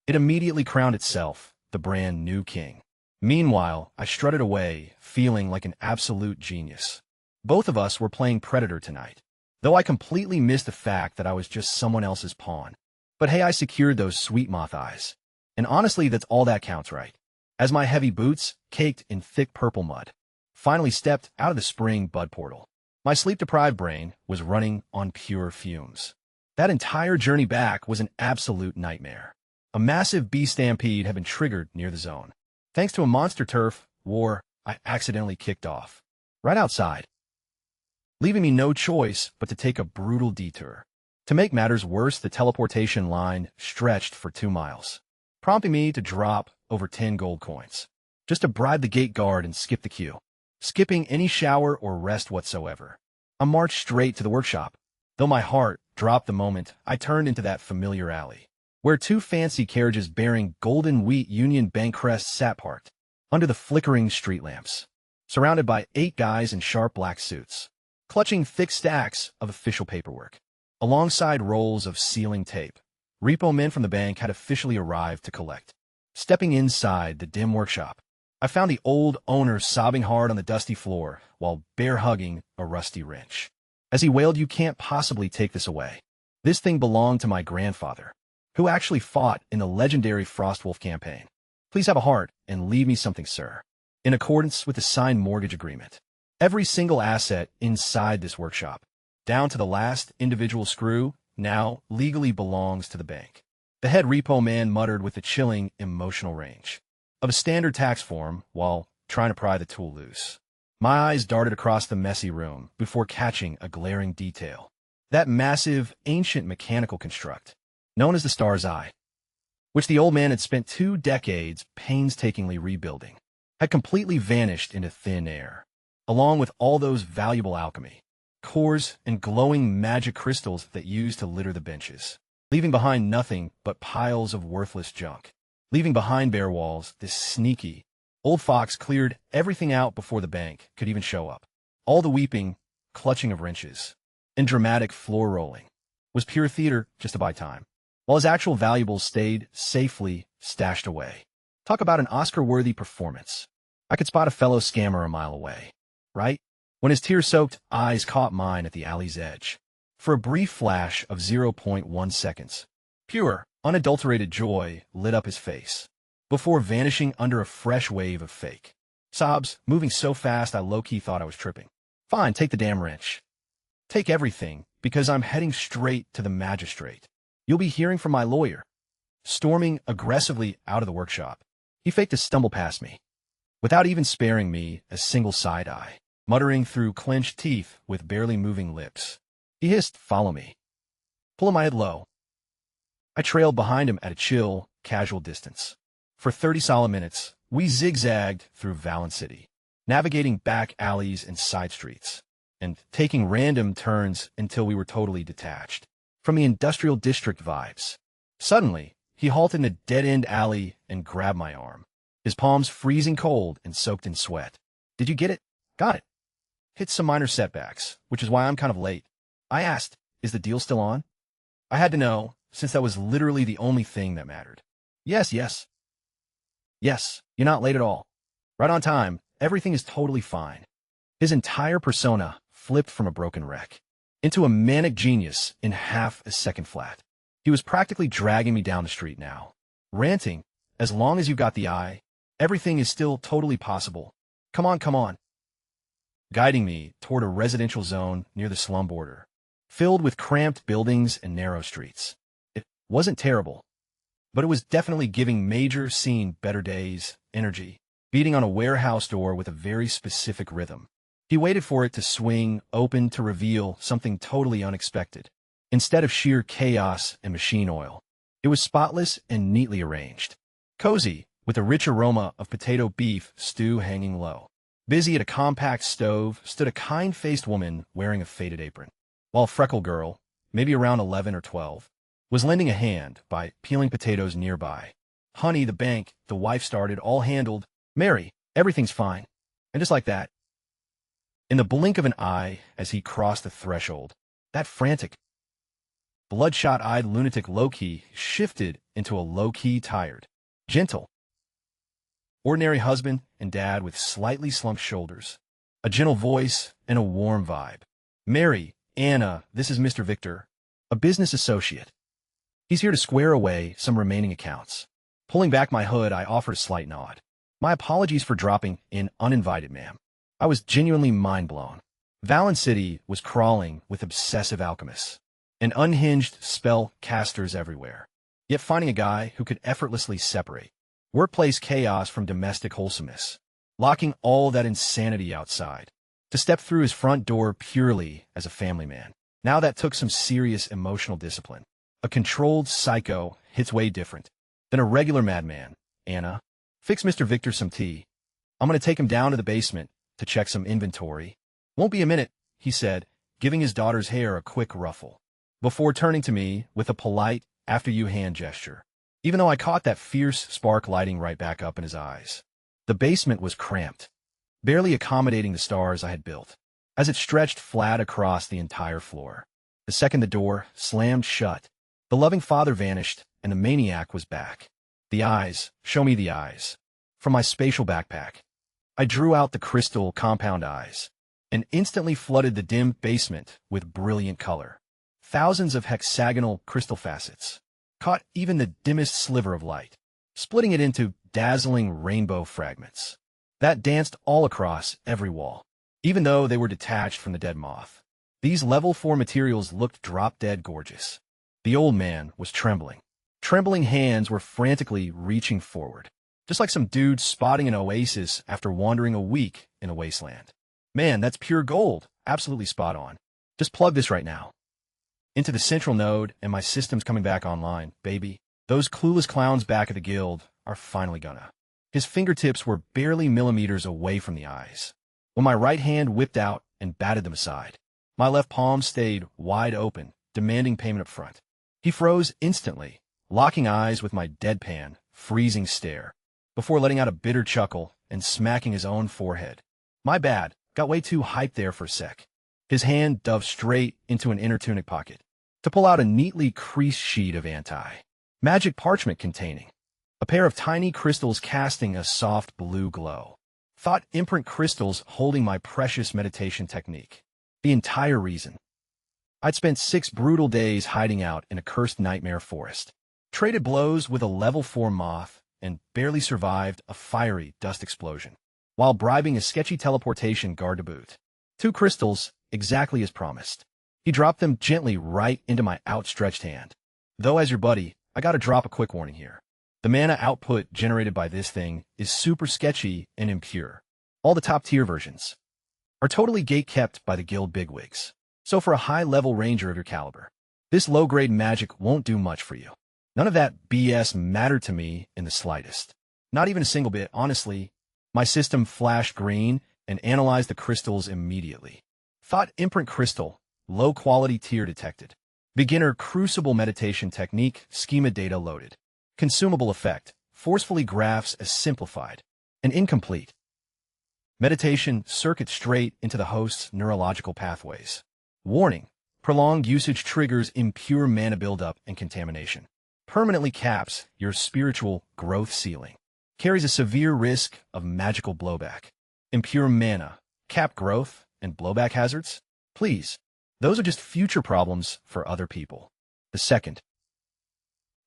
it immediately crowned itself the brand new king. Meanwhile, I strutted away, feeling like an absolute genius. Both of us were playing Predator tonight, though I completely missed the fact that I was just someone else's pawn. But hey, I secured those sweet moth eyes. And honestly, that's all that counts, right? As my heavy boots, caked in thick purple mud, finally stepped out of the spring bud portal, my sleep-deprived brain was running on pure fumes. That entire journey back was an absolute nightmare. A massive bee stampede had been triggered near the zone, thanks to a monster turf war I accidentally kicked off right outside, leaving me no choice but to take a brutal detour. To make matters worse, the teleportation line stretched for 2 miles, prompting me to drop over 10 gold coins, just to bribe the gate guard and skip the queue. Skipping any shower or rest whatsoever, I marched straight to the workshop, though my heart dropped the moment I turned into that familiar alley, where 2 fancy carriages bearing golden wheat Union Bank crests sat parked, under the flickering street lamps, surrounded by 8 guys in sharp black suits, clutching thick stacks of official paperwork. Alongside rolls of sealing tape, repo men from the bank had officially arrived to collect. Stepping inside the dim workshop, I found the old owner sobbing hard on the dusty floor while bear-hugging a rusty wrench. As he wailed, "You can't possibly take this away. This thing belonged to my grandfather, who actually fought in the legendary Frostwolf campaign. Please have a heart and leave me something, sir." In accordance with the signed mortgage agreement, every single asset inside this workshop, down to the last individual screw, now legally belongs to the bank. The head repo man muttered with the chilling emotional range of a standard tax form while trying to pry the tool loose. My eyes darted across the messy room before catching a glaring detail. That massive, ancient mechanical construct, known as the Star's Eye, which the old man had spent 2 decades painstakingly rebuilding, had completely vanished into thin air, along with all those valuable alchemy cores and glowing magic crystals that used to litter the benches, leaving behind nothing but piles of worthless junk. Leaving behind bare walls, this sneaky old fox cleared everything out before the bank could even show up. All the weeping, clutching of wrenches, and dramatic floor rolling was pure theater just to buy time, while his actual valuables stayed safely stashed away. Talk about an Oscar-worthy performance. I could spot a fellow scammer a mile away, right? When his tear-soaked eyes caught mine at the alley's edge. For a brief flash of 0.1 seconds, pure, unadulterated joy lit up his face, before vanishing under a fresh wave of fake sobs, moving so fast I low-key thought I was tripping. Fine, take the damn wrench. Take everything, because I'm heading straight to the magistrate. You'll be hearing from my lawyer. Storming aggressively out of the workshop, he faked a stumble past me, without even sparing me a single side-eye, muttering through clenched teeth with barely moving lips. He hissed, "Follow me." Pulling my head low, I trailed behind him at a chill, casual distance, For 30 solid minutes, we zigzagged through Valen City, navigating back alleys and side streets, and taking random turns until we were totally detached from the industrial district vibes. Suddenly, he halted in a dead-end alley and grabbed my arm, his palms freezing cold and soaked in sweat. Did you get it? Got it. Hit some minor setbacks, which is why I'm kind of late. I asked, is the deal still on? I had to know, since that was literally the only thing that mattered. Yes, you're not late at all. Right on time, everything is totally fine. His entire persona flipped from a broken wreck into a manic genius in half a second flat. He was practically dragging me down the street now, ranting, as long as you've got the eye, everything is still totally possible. Come on. Guiding me toward a residential zone near the slum border, filled with cramped buildings and narrow streets. It wasn't terrible, but it was definitely giving major scene better days energy, beating on a warehouse door with a very specific rhythm. He waited for it to swing open to reveal something totally unexpected. Instead of sheer chaos and machine oil, it was spotless and neatly arranged. Cozy, with a rich aroma of potato beef stew hanging low. Busy at a compact stove stood a kind-faced woman wearing a faded apron, while a freckled girl, maybe around 11 or 12, was lending a hand by peeling potatoes nearby. Honey, the bank, the wife started, all handled. Mary, everything's fine. And just like that, in the blink of an eye as he crossed the threshold, that frantic, bloodshot-eyed lunatic low-key shifted into a low-key tired, gentle, ordinary husband and dad with slightly slumped shoulders, a gentle voice, and a warm vibe. Mary, Anna, this is Mr. Victor, a business associate. He's here to square away some remaining accounts. Pulling back my hood, I offered a slight nod. My apologies for dropping in uninvited, ma'am. I was genuinely mind-blown. Valen City was crawling with obsessive alchemists and unhinged spell casters everywhere. Yet finding a guy who could effortlessly separate workplace chaos from domestic wholesomeness, locking all that insanity outside, to step through his front door purely as a family man. Now that took some serious emotional discipline. A controlled psycho hits way different than a regular madman. Anna, fix Mr. Victor some tea. I'm going to take him down to the basement to check some inventory. Won't be a minute, he said, giving his daughter's hair a quick ruffle, before turning to me with a polite after-you hand gesture, even though I caught that fierce spark lighting right back up in his eyes. The basement was cramped, barely accommodating the stars I had built, as it stretched flat across the entire floor. The second the door slammed shut, the loving father vanished, and the maniac was back. The eyes, show me the eyes. From my spatial backpack, I drew out the crystal compound eyes and instantly flooded the dim basement with brilliant color. Thousands of hexagonal crystal facets caught even the dimmest sliver of light, splitting it into dazzling rainbow fragments that danced all across every wall. Even though they were detached from the dead moth, these level 4 materials looked drop-dead gorgeous. The old man was trembling. Trembling hands were frantically reaching forward, just like some dude spotting an oasis after wandering a week in a wasteland. Man, that's pure gold. Absolutely spot on. Just plug this right now into the central node, and my system's coming back online, baby. Those clueless clowns back at the guild are finally gonna. His fingertips were barely millimeters away from the eyes when my right hand whipped out and batted them aside. My left palm stayed wide open, demanding payment up front. He froze instantly, locking eyes with my deadpan, freezing stare, before letting out a bitter chuckle and smacking his own forehead. My bad, got way too hyped there for a sec. His hand dove straight into an inner tunic pocket to pull out a neatly creased sheet of anti-magic parchment containing a pair of tiny crystals casting a soft blue glow. Thought imprint crystals holding my precious meditation technique. The entire reason I'd spent 6 brutal days hiding out in a cursed nightmare forest, traded blows with a level 4 moth, and barely survived a fiery dust explosion, while bribing a sketchy teleportation guard to boot. 2 crystals, exactly as promised. He dropped them gently right into my outstretched hand. Though as your buddy, I gotta drop a quick warning here. The mana output generated by this thing is super sketchy and impure. All the top-tier versions are totally gate-kept by the guild bigwigs. So for a high-level ranger of your caliber, this low-grade magic won't do much for you. None of that BS mattered to me in the slightest. Not even a single bit, honestly. My system flashed green and analyzed the crystals immediately. Thought imprint crystal, low-quality tier detected. Beginner crucible meditation technique, schema data loaded. Consumable effect, forcefully graphs as simplified. And incomplete. Meditation circuit straight into the host's neurological pathways. Warning, prolonged usage triggers impure mana buildup and contamination. Permanently caps your spiritual growth ceiling. Carries a severe risk of magical blowback. Impure mana, cap growth, and blowback hazards? Please, those are just future problems for other people. The second.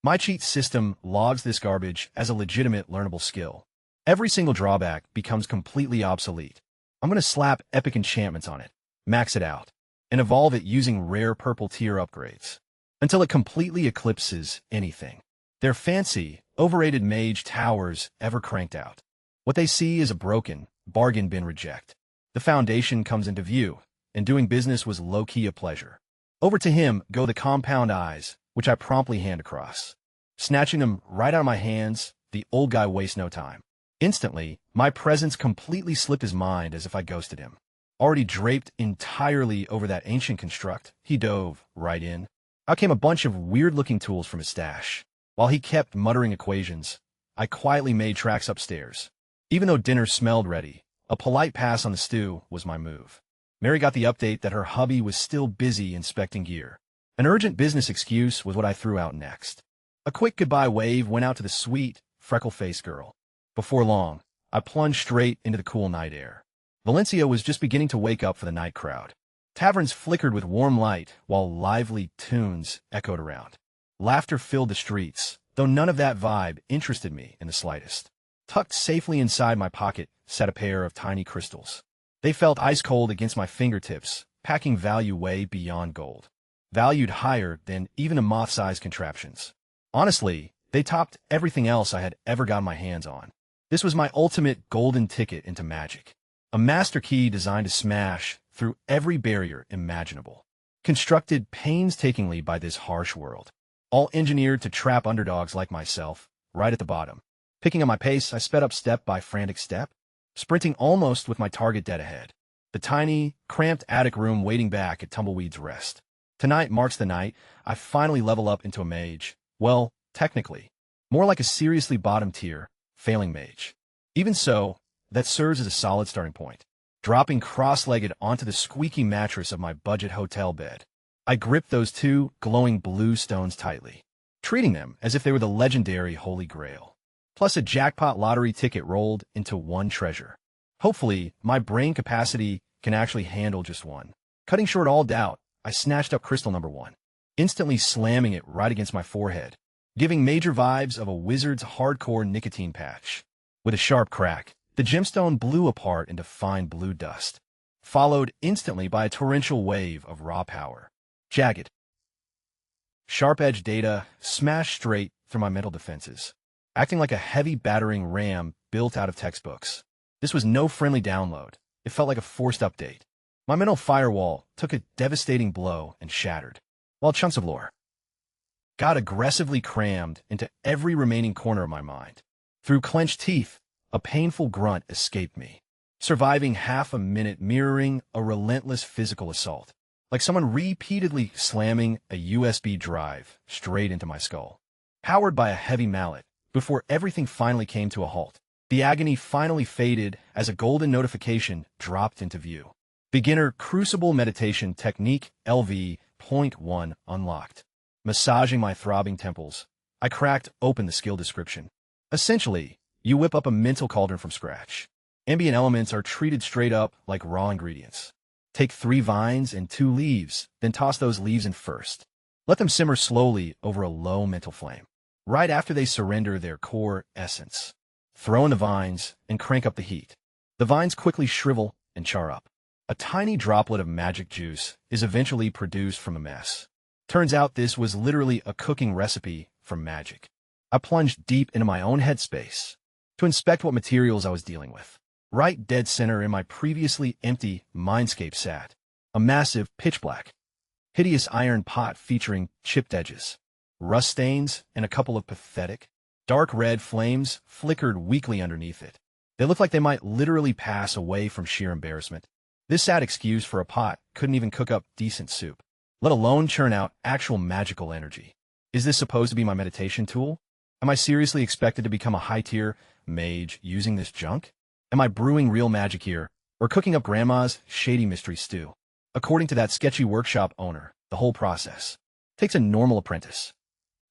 My cheat system logs this garbage as a legitimate learnable skill. Every single drawback becomes completely obsolete. I'm going to slap epic enchantments on it, max it out, and evolve it using rare purple tier upgrades, until it completely eclipses anything. Their fancy, overrated mage towers ever cranked out. What they see is a broken, bargain bin reject. The foundation comes into view, and doing business was low-key a pleasure. Over to him go the compound eyes, which I promptly hand across. Snatching them right out of my hands, the old guy wastes no time. Instantly, my presence completely slipped his mind as if I ghosted him. Already draped entirely over that ancient construct, he dove right in. Out came a bunch of weird-looking tools from his stash. While he kept muttering equations, I quietly made tracks upstairs. Even though dinner smelled ready, a polite pass on the stew was my move. Mary got the update that her hubby was still busy inspecting gear. An urgent business excuse was what I threw out next. A quick goodbye wave went out to the sweet, freckle-faced girl. Before long, I plunged straight into the cool night air. Valencia was just beginning to wake up for the night crowd. Taverns flickered with warm light while lively tunes echoed around. Laughter filled the streets, though none of that vibe interested me in the slightest. Tucked safely inside my pocket sat a pair of tiny crystals. They felt ice-cold against my fingertips, packing value way beyond gold. Valued higher than even the moth-sized contraptions. Honestly, they topped everything else I had ever gotten my hands on. This was my ultimate golden ticket into magic. A master key designed to smash through every barrier imaginable. Constructed painstakingly by this harsh world. All engineered to trap underdogs like myself, right at the bottom. Picking up my pace, I sped up step by frantic step, sprinting almost with my target dead ahead. The tiny, cramped attic room waiting back at Tumbleweed's Rest. Tonight marks the night I finally level up into a mage. Well, technically. More like a seriously bottom-tier, failing mage. Even so, that serves as a solid starting point. Dropping cross-legged onto the squeaky mattress of my budget hotel bed, I gripped those two glowing blue stones tightly, treating them as if they were the legendary Holy Grail. Plus a jackpot lottery ticket rolled into one treasure. Hopefully, my brain capacity can actually handle just one. Cutting short all doubt, I snatched up crystal number 1, instantly slamming it right against my forehead, giving major vibes of a wizard's hardcore nicotine patch. With a sharp crack, the gemstone blew apart into fine blue dust, followed instantly by a torrential wave of raw power. Jagged, sharp-edged data smashed straight through my mental defenses, acting like a heavy battering ram built out of textbooks. This was no friendly download. It felt like a forced update. My mental firewall took a devastating blow and shattered, while chunks of lore got aggressively crammed into every remaining corner of my mind. Through clenched teeth, a painful grunt escaped me, surviving half a minute mirroring a relentless physical assault, like someone repeatedly slamming a USB drive straight into my skull. Powered by a heavy mallet, before everything finally came to a halt, the agony finally faded as a golden notification dropped into view. Beginner Crucible Meditation Technique LV.1 unlocked. Massaging my throbbing temples, I cracked open the skill description. Essentially, you whip up a mental cauldron from scratch. Ambient elements are treated straight up like raw ingredients. Take 3 vines and 2 leaves, then toss those leaves in first. Let them simmer slowly over a low mental flame. Right after they surrender their core essence, throw in the vines and crank up the heat. The vines quickly shrivel and char up. A tiny droplet of magic juice is eventually produced from a mess. Turns out this was literally a cooking recipe from magic. I plunged deep into my own headspace to inspect what materials I was dealing with. Right dead center in my previously empty mindscape sat a massive pitch-black, hideous iron pot featuring chipped edges, rust stains, and a couple of pathetic, Dark red flames flickered weakly underneath it. They looked like they might literally pass away from sheer embarrassment. This sad excuse for a pot couldn't even cook up decent soup, let alone churn out actual magical energy. Is this supposed to be my meditation tool? Am I seriously expected to become a high-tier mage using this junk? Am I brewing real magic here, or cooking up grandma's shady mystery stew? According to that sketchy workshop owner, the whole process takes a normal apprentice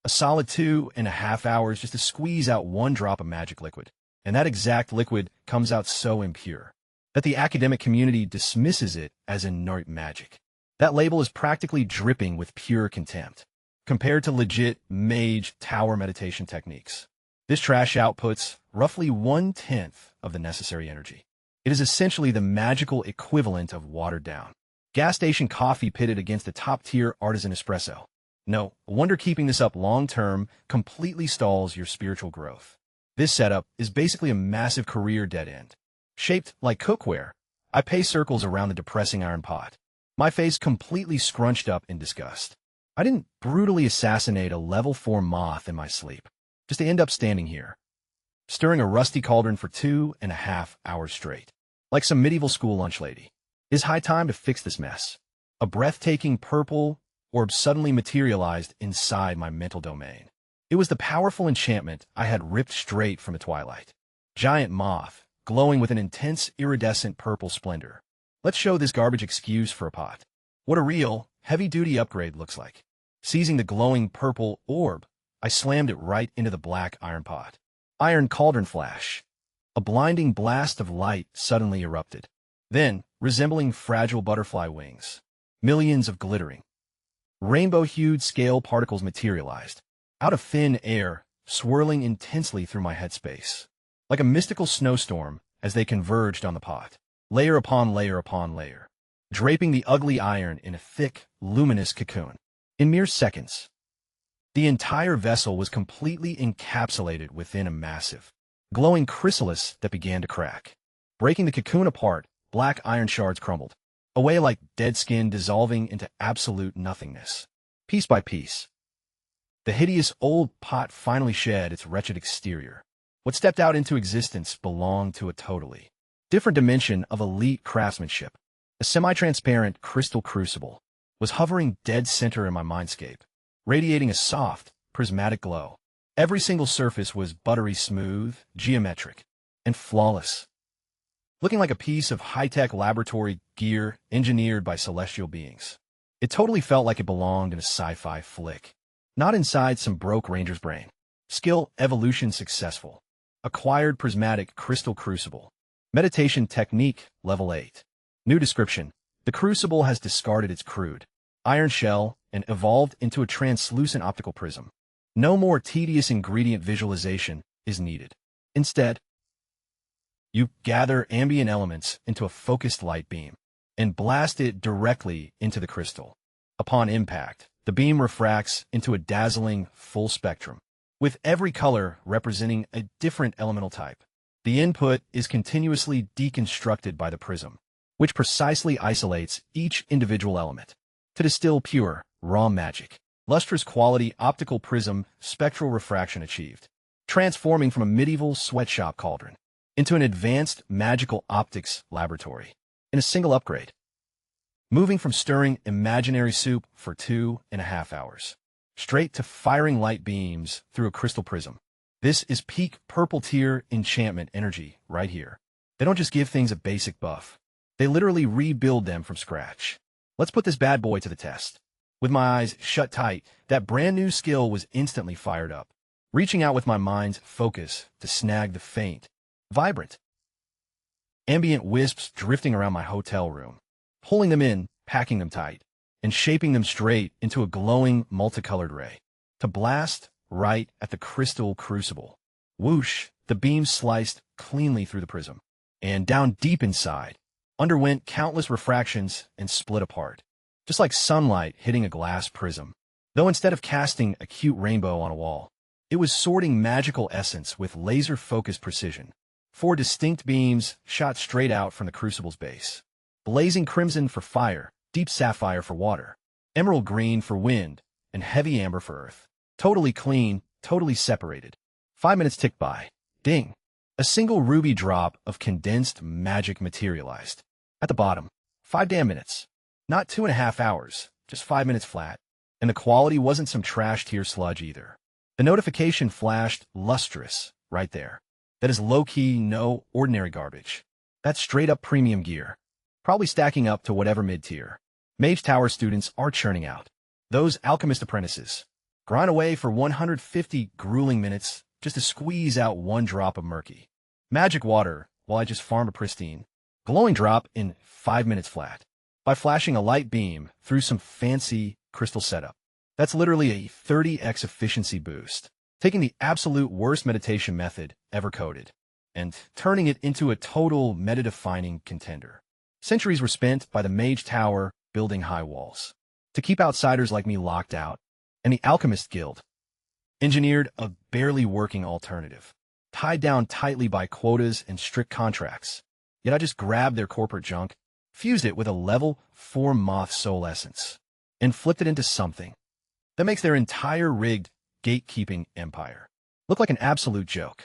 a solid 2.5 hours just to squeeze out one drop of magic liquid. And that exact liquid comes out so impure that the academic community dismisses it as inert magic. That label is practically dripping with pure contempt compared to legit mage tower meditation techniques. This trash outputs roughly 1/10 of the necessary energy. It is essentially the magical equivalent of watered down gas station coffee pitted against a top-tier artisan espresso. No wonder keeping this up long-term completely stalls your spiritual growth. This setup is basically a massive career dead end. Shaped like cookware, I pace circles around the depressing iron pot, my face completely scrunched up in disgust. I didn't brutally assassinate a level 4 moth in my sleep, just to end up standing here, stirring a rusty cauldron for 2.5 hours straight, like some medieval school lunch lady. It is high time to fix this mess. A breathtaking purple orb suddenly materialized inside my mental domain. It was the powerful enchantment I had ripped straight from the twilight. Giant moth, glowing with an intense iridescent purple splendor. Let's show this garbage excuse for a pot what a real, heavy-duty upgrade looks like. Seizing the glowing purple orb, I slammed it right into the black iron pot. Iron cauldron flash. A blinding blast of light suddenly erupted. Then, resembling fragile butterfly wings, millions of glittering, rainbow-hued scale particles materialized, out of thin air, swirling intensely through my headspace, like a mystical snowstorm as they converged on the pot, layer upon layer upon layer, draping the ugly iron in a thick, luminous cocoon. In mere seconds, the entire vessel was completely encapsulated within a massive, glowing chrysalis that began to crack. Breaking the cocoon apart, black iron shards crumbled, away like dead skin dissolving into absolute nothingness. Piece by piece, the hideous old pot finally shed its wretched exterior. What stepped out into existence belonged to a totally different dimension of elite craftsmanship. A semi-transparent crystal crucible was hovering dead center in my mindscape, radiating a soft, prismatic glow. Every single surface was buttery smooth, geometric, and flawless, looking like a piece of high-tech laboratory gear engineered by celestial beings. It totally felt like it belonged in a sci-fi flick, not inside some broke ranger's brain. Skill evolution successful. Acquired prismatic crystal crucible. Meditation technique level 8. New description. The crucible has discarded its crude iron shell and evolved into a translucent optical prism. No more tedious ingredient visualization is needed. Instead, you gather ambient elements into a focused light beam and blast it directly into the crystal. Upon impact, the beam refracts into a dazzling full spectrum, with every color representing a different elemental type. The input is continuously deconstructed by the prism, which precisely isolates each individual element to distill pure, raw magic. Lustrous quality optical prism spectral refraction achieved, transforming from a medieval sweatshop cauldron into an advanced magical optics laboratory in a single upgrade. Moving from stirring imaginary soup for 2.5 hours, straight to firing light beams through a crystal prism. This is peak purple tier enchantment energy right here. They don't just give things a basic buff. They literally rebuild them from scratch. Let's put this bad boy to the test. With my eyes shut tight, that brand new skill was instantly fired up, reaching out with my mind's focus to snag the faint, vibrant, ambient wisps drifting around my hotel room, pulling them in, packing them tight, and shaping them straight into a glowing, multicolored ray, to blast right at the crystal crucible. Whoosh, the beam sliced cleanly through the prism, and down deep inside, underwent countless refractions and split apart, just like sunlight hitting a glass prism. Though instead of casting a cute rainbow on a wall, it was sorting magical essence with laser-focused precision. 4 distinct beams shot straight out from the crucible's base. Blazing crimson for fire, deep sapphire for water, emerald green for wind, and heavy amber for earth. Totally clean, totally separated. 5 minutes ticked by. Ding. A single ruby drop of condensed magic materialized. At the bottom, 5 damn minutes. Not 2.5 hours, just 5 minutes flat. And the quality wasn't some trash tier sludge either. The notification flashed lustrous right there. That is low-key, no ordinary garbage. That's straight-up premium gear. Probably stacking up to whatever mid-tier Mage Tower students are churning out. Those alchemist apprentices grind away for 150 grueling minutes just to squeeze out one drop of murky magic water while I just farm a pristine, glowing drop in 5 minutes flat by flashing a light beam through some fancy crystal setup. That's literally a 30x efficiency boost, taking the absolute worst meditation method ever coded and turning it into a total meta-defining contender. Centuries were spent by the Mage Tower building high walls to keep outsiders like me locked out, and the Alchemist Guild engineered a barely working alternative, tied down tightly by quotas and strict contracts. Yet I just grabbed their corporate junk, fused it with a level 4 moth soul essence, and flipped it into something that makes their entire rigged gatekeeping empire look like an absolute joke.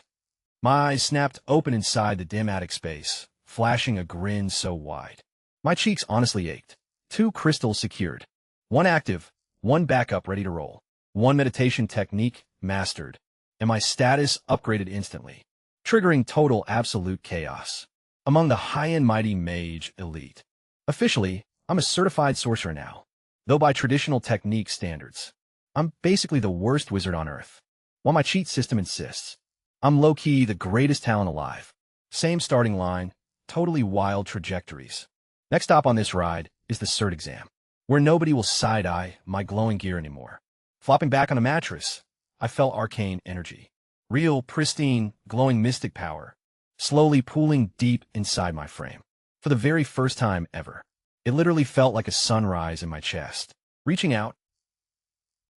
My eyes snapped open inside the dim attic space, flashing a grin so wide. My cheeks honestly ached. 2 crystals secured. 1 active, 1 backup ready to roll. 1 meditation technique mastered, and my status upgraded instantly, triggering total absolute chaos among the high-end mighty mage elite. Officially, I'm a certified sorcerer now, though by traditional technique standards, I'm basically the worst wizard on earth. While my cheat system insists, I'm low-key the greatest talent alive. Same starting line, totally wild trajectories. Next stop on this ride is the cert exam, where nobody will side-eye my glowing gear anymore. Flopping back on a mattress, I felt arcane energy. Real, pristine, glowing mystic power, slowly pooling deep inside my frame. For the very first time ever, it literally felt like a sunrise in my chest. Reaching out,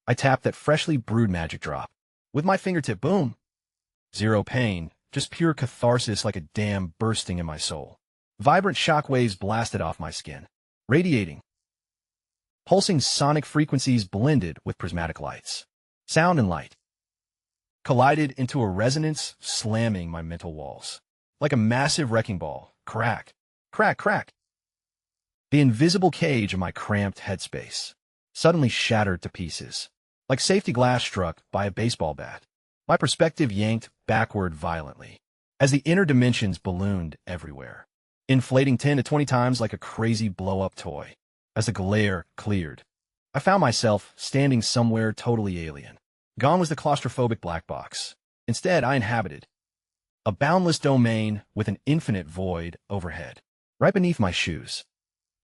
I tapped that freshly brewed magic drop. With my fingertip, boom! Zero pain, just pure catharsis like a dam bursting in my soul. Vibrant shockwaves blasted off my skin, radiating. Pulsing sonic frequencies blended with prismatic lights. Sound and light collided into a resonance, slamming my mental walls. Like a massive wrecking ball. Crack, crack, crack. The invisible cage of my cramped headspace suddenly shattered to pieces, like safety glass struck by a baseball bat. My perspective yanked backward violently as the inner dimensions ballooned everywhere, inflating 10 to 20 times like a crazy blow-up toy. As the glare cleared, I found myself standing somewhere totally alien. Gone was the claustrophobic black box. Instead, I inhabited a boundless domain with an infinite void overhead. Right beneath my shoes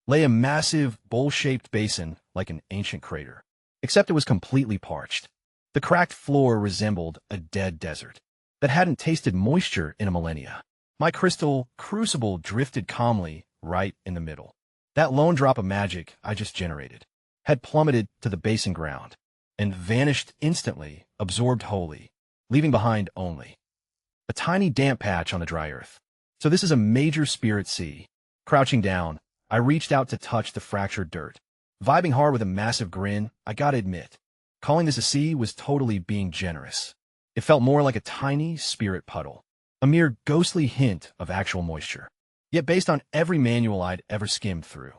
lay a massive, bowl-shaped basin like an ancient crater, except it was completely parched. The cracked floor resembled a dead desert that hadn't tasted moisture in a millennia. My crystal crucible drifted calmly right in the middle. That lone drop of magic I just generated had plummeted to the basin ground and vanished instantly, absorbed wholly, leaving behind only a tiny damp patch on the dry earth. So this is a major spirit sea. Crouching down, I reached out to touch the fractured dirt. Vibing hard with a massive grin, I gotta admit, calling this a sea was totally being generous. It felt more like a tiny spirit puddle, a mere ghostly hint of actual moisture. Yet based on every manual I'd ever skimmed through,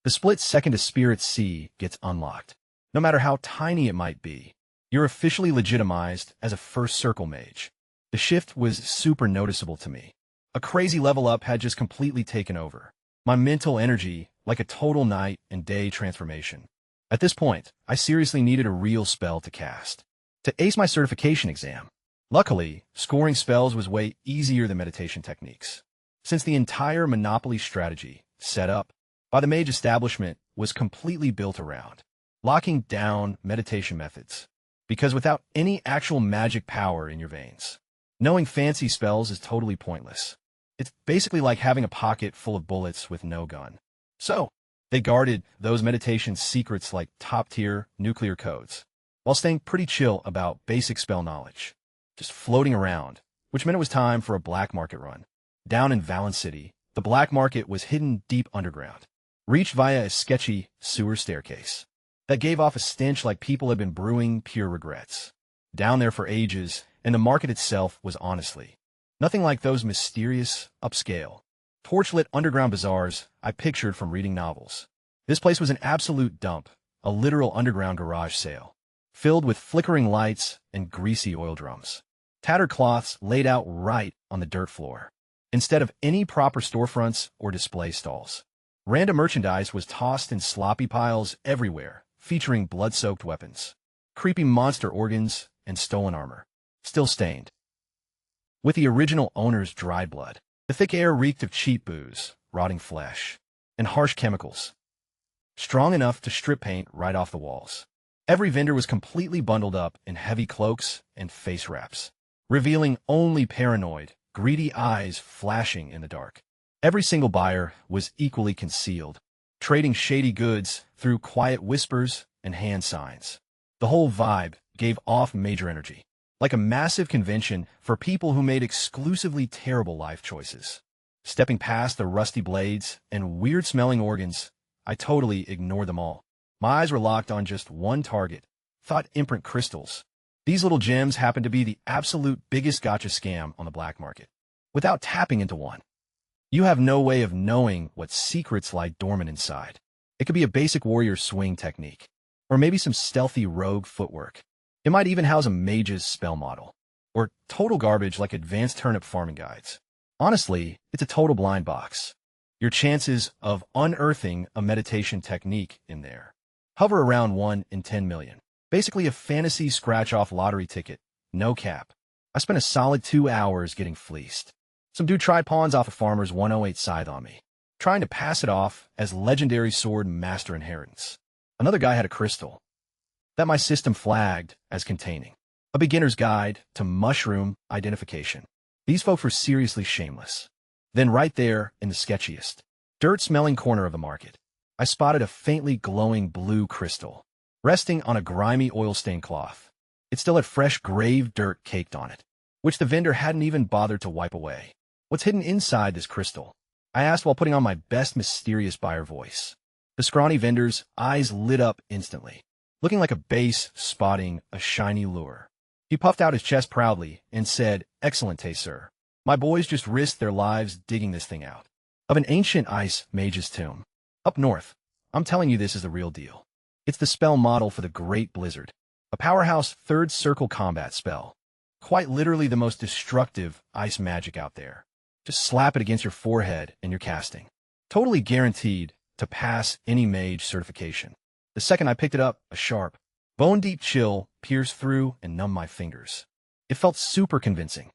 the split second a spirit sea gets unlocked. No matter how tiny it might be, you're officially legitimized as a first circle mage. The shift was super noticeable to me. A crazy level up had just completely taken over. My mental energy, like a total night and day transformation. At this point, I seriously needed a real spell to cast to ace my certification exam. Luckily, scoring spells was way easier than meditation techniques, since the entire monopoly strategy set up by the mage establishment was completely built around locking down meditation methods. Because without any actual magic power in your veins, knowing fancy spells is totally pointless. It's basically like having a pocket full of bullets with no gun. So, they guarded those meditation secrets like top-tier nuclear codes, while staying pretty chill about basic spell knowledge. Just floating around, which meant it was time for a black market run. Down in Valence City, the black market was hidden deep underground, reached via a sketchy sewer staircase that gave off a stench like people had been brewing pure regrets. Down there for ages, and the market itself was honestly nothing like those mysterious, upscale, torchlit underground bazaars I pictured from reading novels. This place was an absolute dump, a literal underground garage sale, filled with flickering lights and greasy oil drums. Tattered cloths laid out right on the dirt floor, instead of any proper storefronts or display stalls. Random merchandise was tossed in sloppy piles everywhere, featuring blood-soaked weapons, creepy monster organs, and stolen armor, still stained with the original owner's dried blood. The thick air reeked of cheap booze, rotting flesh, and harsh chemicals, strong enough to strip paint right off the walls. Every vendor was completely bundled up in heavy cloaks and face wraps, revealing only paranoid, greedy eyes flashing in the dark. Every single buyer was equally concealed, trading shady goods through quiet whispers and hand signs. The whole vibe gave off major energy, like a massive convention for people who made exclusively terrible life choices. Stepping past the rusty blades and weird-smelling organs, I totally ignored them all. My eyes were locked on just one target, thought imprint crystals. These little gems happened to be the absolute biggest gotcha scam on the black market. Without tapping into one, you have no way of knowing what secrets lie dormant inside. It could be a basic warrior swing technique, or maybe some stealthy rogue footwork. It might even house a mage's spell model, or total garbage like advanced turnip farming guides. Honestly, it's a total blind box. Your chances of unearthing a meditation technique in there hover around 1 in 10 million. Basically a fantasy scratch-off lottery ticket, no cap. I spent a solid 2 hours getting fleeced. Some dude tried pawns off a farmer's 108 scythe on me, trying to pass it off as legendary sword master inheritance. Another guy had a crystal that my system flagged as containing a beginner's guide to mushroom identification. These folks were seriously shameless. Then right there in the sketchiest, dirt-smelling corner of the market, I spotted a faintly glowing blue crystal resting on a grimy oil-stained cloth. It still had fresh grave dirt caked on it, which the vendor hadn't even bothered to wipe away. What's hidden inside this crystal? I asked while putting on my best mysterious buyer voice. The scrawny vendor's eyes lit up instantly, looking like a bass spotting a shiny lure. He puffed out his chest proudly and said, "Excellent taste, sir. My boys just risked their lives digging this thing out of an ancient ice mage's tomb up north. I'm telling you this is the real deal. It's the spell model for the Great Blizzard, a powerhouse third circle combat spell. Quite literally the most destructive ice magic out there. Just slap it against your forehead and you're casting. Totally guaranteed to pass any mage certification." The second I picked it up, a sharp, bone-deep chill pierced through and numbed my fingers. It felt super convincing.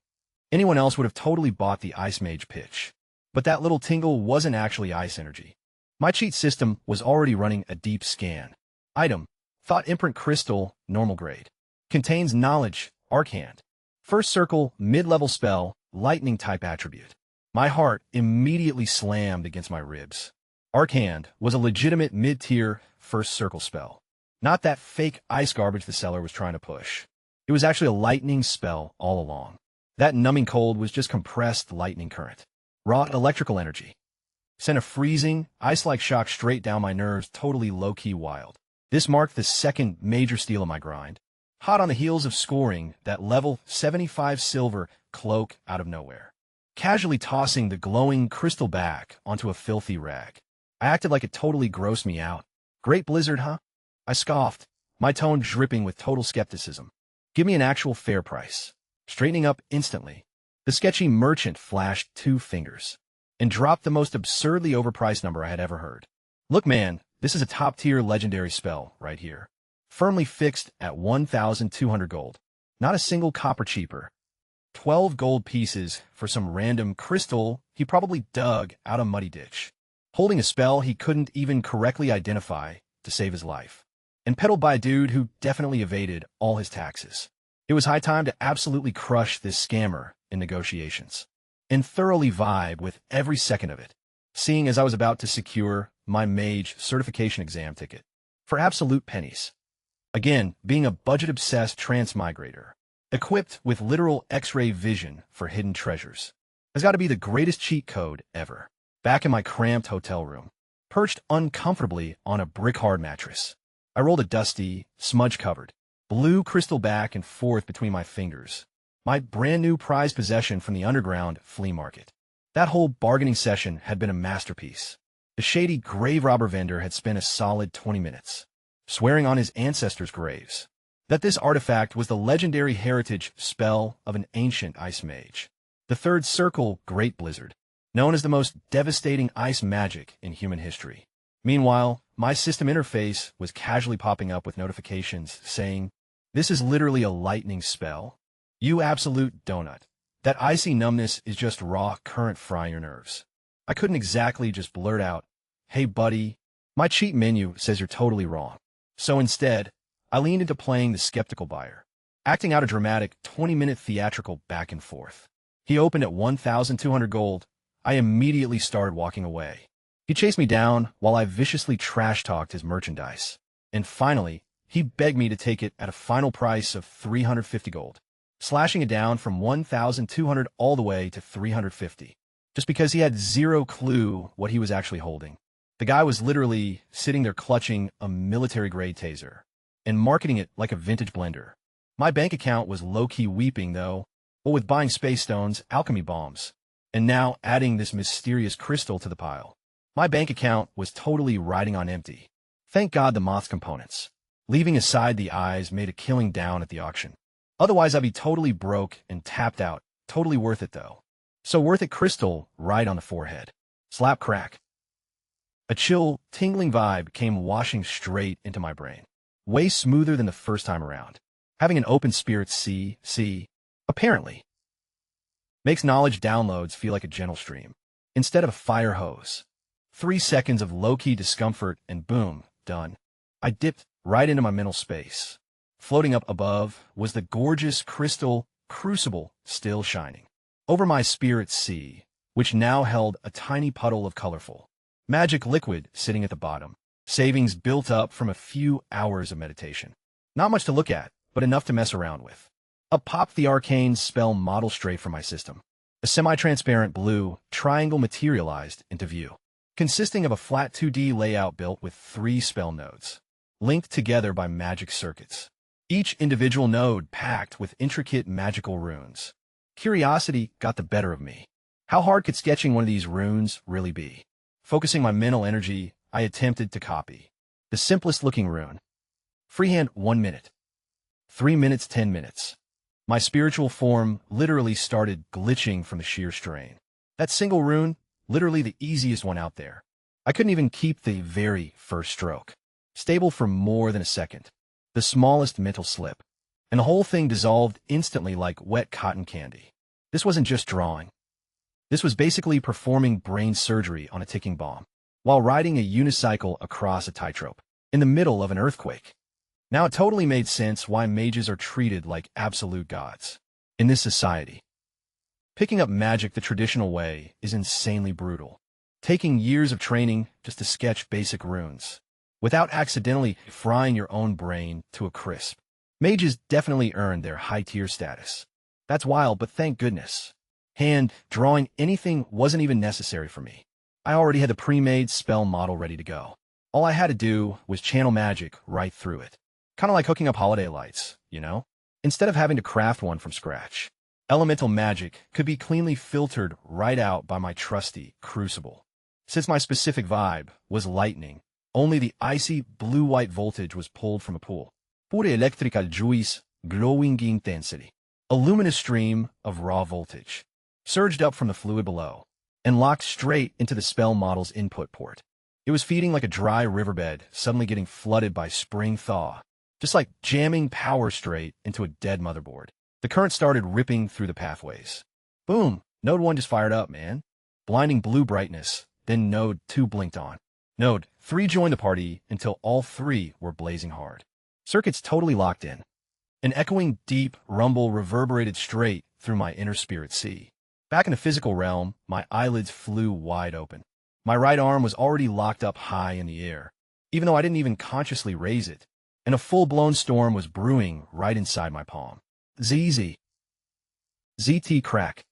Anyone else would have totally bought the ice mage pitch. But that little tingle wasn't actually ice energy. My cheat system was already running a deep scan. Item: Thought Imprint Crystal, normal grade. Contains knowledge, arcane. First circle, mid-level spell, lightning type attribute. My heart immediately slammed against my ribs. Arcane was a legitimate mid-tier first circle spell. Not that fake ice garbage the seller was trying to push. It was actually a lightning spell all along. That numbing cold was just compressed lightning current. Raw electrical energy. Sent a freezing, ice-like shock straight down my nerves, totally low-key wild. This marked the second major steal of my grind. Hot on the heels of scoring that level 75 silver cloak out of nowhere. Casually tossing the glowing crystal back onto a filthy rag. I acted like it totally grossed me out. Great Blizzard, huh? I scoffed, my tone dripping with total skepticism. Give me an actual fair price. Straightening up instantly, the sketchy merchant flashed 2 fingers and dropped the most absurdly overpriced number I had ever heard. Look, man, this is a top-tier legendary spell right here. Firmly fixed at 1,200 gold. Not a single copper cheaper. 12 gold pieces for some random crystal he probably dug out a muddy ditch. Holding a spell he couldn't even correctly identify to save his life. And peddled by a dude who definitely evaded all his taxes. It was high time to absolutely crush this scammer in negotiations. And thoroughly vibe with every second of it, seeing as I was about to secure my mage certification exam ticket for absolute pennies. Again, being a budget-obsessed transmigrator, equipped with literal X-ray vision for hidden treasures, has got to be the greatest cheat code ever. Back in my cramped hotel room, perched uncomfortably on a brick-hard mattress, I rolled a dusty, smudge-covered, blue crystal back and forth between my fingers, my brand new prized possession from the underground flea market. That whole bargaining session had been a masterpiece. The shady grave robber vendor had spent a solid 20 minutes, swearing on his ancestors' graves that this artifact was the legendary heritage spell of an ancient ice mage, the Third Circle Great Blizzard, known as the most devastating ice magic in human history. Meanwhile, my system interface was casually popping up with notifications saying, "This is literally a lightning spell. You absolute donut. That icy numbness is just raw current frying your nerves." I couldn't exactly just blurt out, "Hey buddy, my cheat menu says you're totally wrong." So instead, I leaned into playing the skeptical buyer, acting out a dramatic 20-minute theatrical back and forth. He opened at 1,200 gold. I immediately started walking away. He chased me down while I viciously trash-talked his merchandise. And finally, he begged me to take it at a final price of 350 gold, slashing it down from 1,200 all the way to 350, just because he had zero clue what he was actually holding. The guy was literally sitting there clutching a military-grade taser and marketing it like a vintage blender. My bank account was low-key weeping, though, what with buying space stones, alchemy bombs, and now adding this mysterious crystal to the pile. My bank account was totally riding on empty. Thank God the moth's components, leaving aside the eyes, made a killing down at the auction. Otherwise, I'd be totally broke and tapped out. Totally worth it, though. So worth it, crystal right on the forehead. Slap crack. A chill, tingling vibe came washing straight into my brain. Way smoother than the first time around. Having an open spirit apparently, makes knowledge downloads feel like a gentle stream, instead of a fire hose. 3 seconds of low-key discomfort and boom, done. I dipped right into my mental space. Floating up above was the gorgeous crystal crucible still shining over my spirit sea, which now held a tiny puddle of colorful magic liquid sitting at the bottom. Savings built up from a few hours of meditation. Not much to look at, but enough to mess around with. Up popped the arcane spell model straight from my system. A semi-transparent blue triangle materialized into view, consisting of a flat 2D layout built with 3 spell nodes, linked together by magic circuits. Each individual node packed with intricate magical runes. Curiosity got the better of me. How hard could sketching one of these runes really be? Focusing my mental energy, I attempted to copy the simplest looking rune. Freehand 1 minute. 3 minutes, 10 minutes. My spiritual form literally started glitching from the sheer strain. That single rune, literally the easiest one out there. I couldn't even keep the very first stroke stable for more than a second. The smallest mental slip, and the whole thing dissolved instantly like wet cotton candy. This wasn't just drawing. This was basically performing brain surgery on a ticking bomb, while riding a unicycle across a tightrope, in the middle of an earthquake. Now it totally made sense why mages are treated like absolute gods in this society. Picking up magic the traditional way is insanely brutal, taking years of training just to sketch basic runes, without accidentally frying your own brain to a crisp. Mages definitely earned their high-tier status. That's wild, but thank goodness. Hand drawing anything wasn't even necessary for me. I already had the pre-made spell model ready to go. All I had to do was channel magic right through it. Kind of like hooking up holiday lights, you know? Instead of having to craft one from scratch. Elemental magic could be cleanly filtered right out by my trusty crucible. Since my specific vibe was lightning, only the icy blue-white voltage was pulled from a pool. Pure electrical juice, glowing intensity. A luminous stream of raw voltage surged up from the fluid below and locked straight into the spell model's input port. It was feeding like a dry riverbed suddenly getting flooded by spring thaw, just like jamming power straight into a dead motherboard. The current started ripping through the pathways. Boom! Node 1 just fired up, man. Blinding blue brightness, then Node 2 blinked on. Node 3 joined the party until all 3 were blazing hard. Circuits totally locked in. An echoing deep rumble reverberated straight through my inner spirit sea. Back in the physical realm, my eyelids flew wide open. My right arm was already locked up high in the air, even though I didn't even consciously raise it, and a full-blown storm was brewing right inside my palm. ZT crack.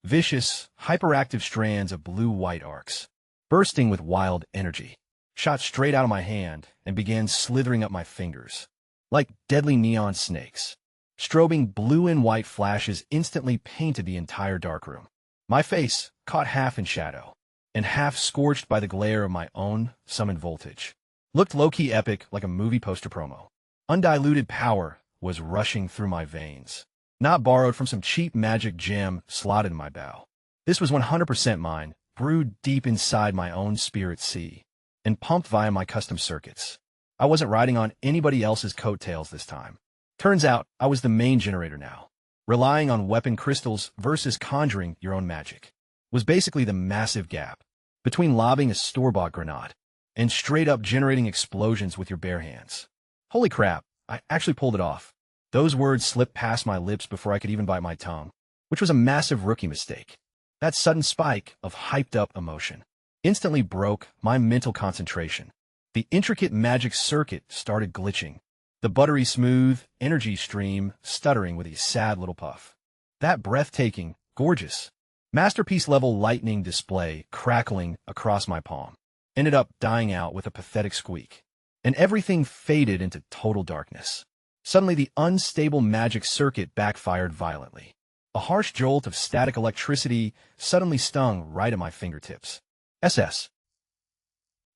Vicious, hyperactive strands of blue-white arcs, bursting with wild energy, shot straight out of my hand and began slithering up my fingers, like deadly neon snakes. Strobing blue and white flashes instantly painted the entire darkroom. My face, caught half in shadow, and half scorched by the glare of my own summoned voltage, looked low-key epic like a movie poster promo. Undiluted power was rushing through my veins, not borrowed from some cheap magic gem slotted in my bow. This was 100% mine, brewed deep inside my own spirit sea, and pumped via my custom circuits. I wasn't riding on anybody else's coattails this time. Turns out I was the main generator now. Relying on weapon crystals versus conjuring your own magic was basically the massive gap between lobbing a store-bought grenade and straight-up generating explosions with your bare hands. Holy crap, I actually pulled it off. Those words slipped past my lips before I could even bite my tongue, which was a massive rookie mistake. That sudden spike of hyped-up emotion instantly broke my mental concentration. The intricate magic circuit started glitching, the buttery smooth energy stream stuttering with a sad little puff. That breathtaking, gorgeous, masterpiece-level lightning display crackling across my palm ended up dying out with a pathetic squeak, and everything faded into total darkness. Suddenly, the unstable magic circuit backfired violently. A harsh jolt of static electricity suddenly stung right at my fingertips. SS.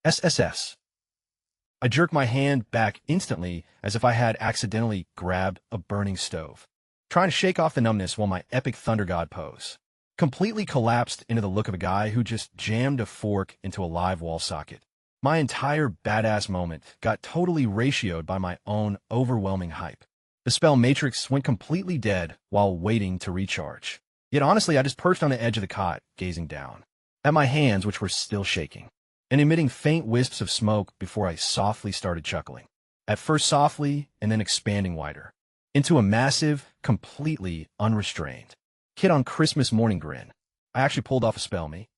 SSS. I jerked my hand back instantly as if I had accidentally grabbed a burning stove, trying to shake off the numbness while my epic thunder god pose completely collapsed into the look of a guy who just jammed a fork into a live wall socket. My entire badass moment got totally ratioed by my own overwhelming hype. The spell matrix went completely dead while waiting to recharge. Yet honestly, I just perched on the edge of the cot, gazing down at my hands, which were still shaking and emitting faint wisps of smoke before I softly started chuckling. At first softly, and then expanding wider, into a massive, completely unrestrained, kid on Christmas morning grin. I actually pulled off a spell, me.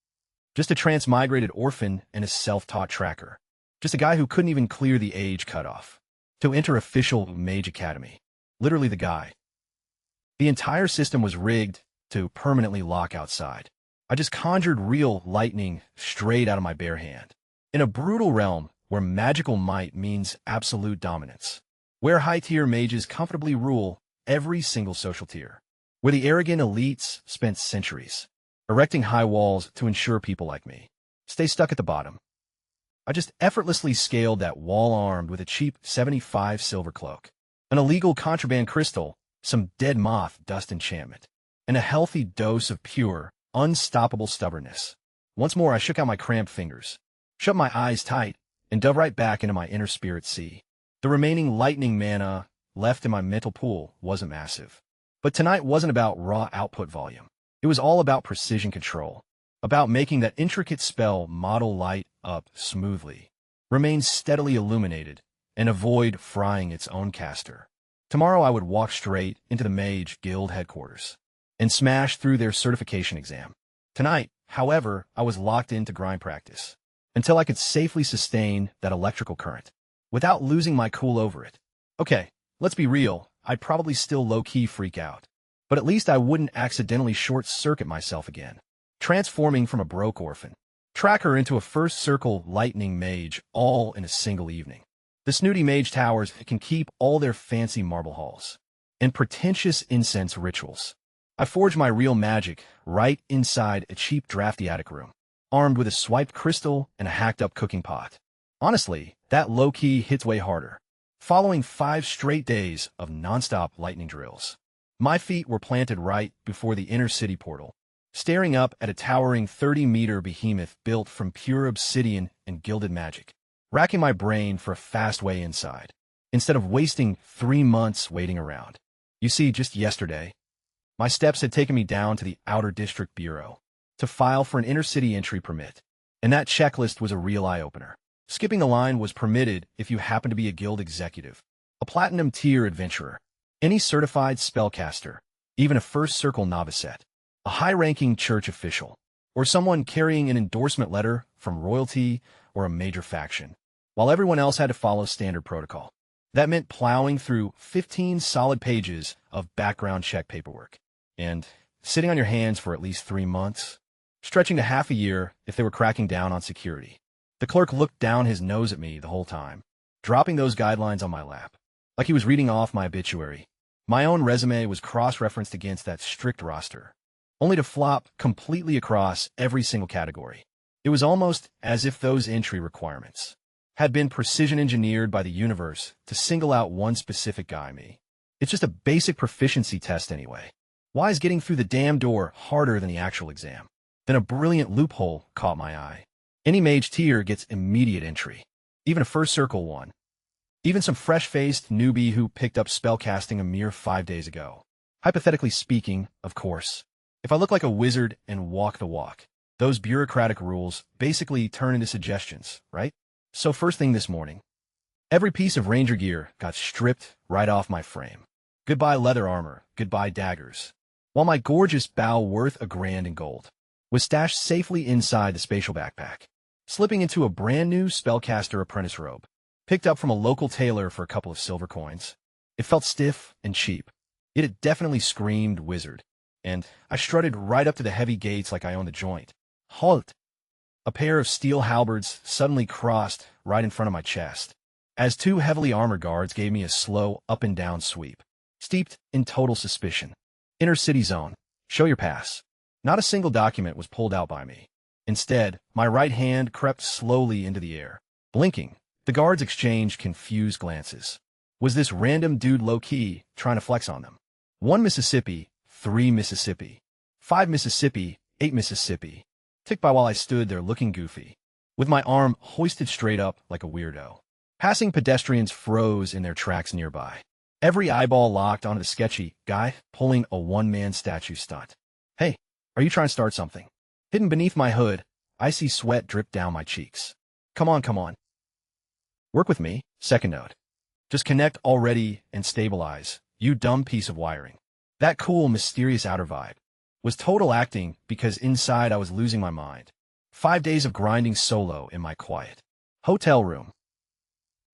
Just a transmigrated orphan and a self-taught tracker. Just a guy who couldn't even clear the age cutoff to enter official Mage Academy. Literally the guy. The entire system was rigged to permanently lock outside. I just conjured real lightning straight out of my bare hand. In a brutal realm where magical might means absolute dominance. Where high-tier mages comfortably rule every single social tier. Where the arrogant elites spent centuries erecting high walls to ensure people like me stay stuck at the bottom. I just effortlessly scaled that wall armed with a cheap 75 silver cloak, an illegal contraband crystal, some dead moth dust enchantment, and a healthy dose of pure, unstoppable stubbornness. Once more, I shook out my cramped fingers, shut my eyes tight, and dove right back into my inner spirit sea. The remaining lightning mana left in my mental pool wasn't massive. But tonight wasn't about raw output volume. It was all about precision control, about making that intricate spell model light up smoothly, remain steadily illuminated, and avoid frying its own caster. Tomorrow I would walk straight into the Mage Guild headquarters and smash through their certification exam. Tonight, however, I was locked into grind practice until I could safely sustain that electrical current without losing my cool over it. Okay, let's be real, I'd probably still low-key freak out, but at least I wouldn't accidentally short-circuit myself again, transforming from a broke orphan tracker into a first circle lightning mage all in a single evening. The snooty mage towers can keep all their fancy marble halls and pretentious incense rituals. I forged my real magic right inside a cheap drafty attic room, armed with a swiped crystal and a hacked-up cooking pot. Honestly, that low-key hits way harder. Following 5 straight days of non-stop lightning drills, my feet were planted right before the inner city portal, staring up at a towering 30-meter behemoth built from pure obsidian and gilded magic, racking my brain for a fast way inside, instead of wasting 3 months waiting around. You see, just yesterday, my steps had taken me down to the Outer District Bureau to file for an inner-city entry permit, and that checklist was a real eye-opener. Skipping the line was permitted if you happen to be a guild executive, a platinum-tier adventurer, any certified spellcaster, even a first-circle novicet, a high-ranking church official, or someone carrying an endorsement letter from royalty or a major faction, while everyone else had to follow standard protocol. That meant plowing through 15 solid pages of background check paperwork, and sitting on your hands for at least 3 months, stretching to half a year if they were cracking down on security. The clerk looked down his nose at me the whole time, dropping those guidelines on my lap, like he was reading off my obituary. My own resume was cross-referenced against that strict roster, only to flop completely across every single category. It was almost as if those entry requirements had been precision-engineered by the universe to single out one specific guy, me. It's just a basic proficiency test anyway. Why is getting through the damn door harder than the actual exam? Then a brilliant loophole caught my eye. Any mage tier gets immediate entry, even a first circle one. Even some fresh-faced newbie who picked up spellcasting a mere 5 days ago. Hypothetically speaking, of course. If I look like a wizard and walk the walk, those bureaucratic rules basically turn into suggestions, right? So first thing this morning, every piece of ranger gear got stripped right off my frame. Goodbye leather armor, goodbye daggers. While my gorgeous bow worth $1,000 in gold was stashed safely inside the spatial backpack, slipping into a brand new spellcaster apprentice robe, picked up from a local tailor for a couple of silver coins. It felt stiff and cheap. It had definitely screamed wizard, and I strutted right up to the heavy gates like I owned the joint. Halt! A pair of steel halberds suddenly crossed right in front of my chest, as two heavily armored guards gave me a slow up-and-down sweep, steeped in total suspicion. Inner city zone. Show your pass. Not a single document was pulled out by me. Instead, my right hand crept slowly into the air. Blinking, the guards exchanged confused glances. Was this random dude low-key trying to flex on them? 1 Mississippi, 3 Mississippi, 5 Mississippi, 8 Mississippi. Ticked by while I stood there looking goofy, with my arm hoisted straight up like a weirdo. Passing pedestrians froze in their tracks nearby. Every eyeball locked onto the sketchy guy pulling a one-man statue stunt. Hey, are you trying to start something? Hidden beneath my hood, icy sweat dripped down my cheeks. Come on, come on. Work with me, second note. Just connect already and stabilize, you dumb piece of wiring. That cool, mysterious outer vibe was total acting because inside I was losing my mind. 5 days of grinding solo in my quiet hotel room.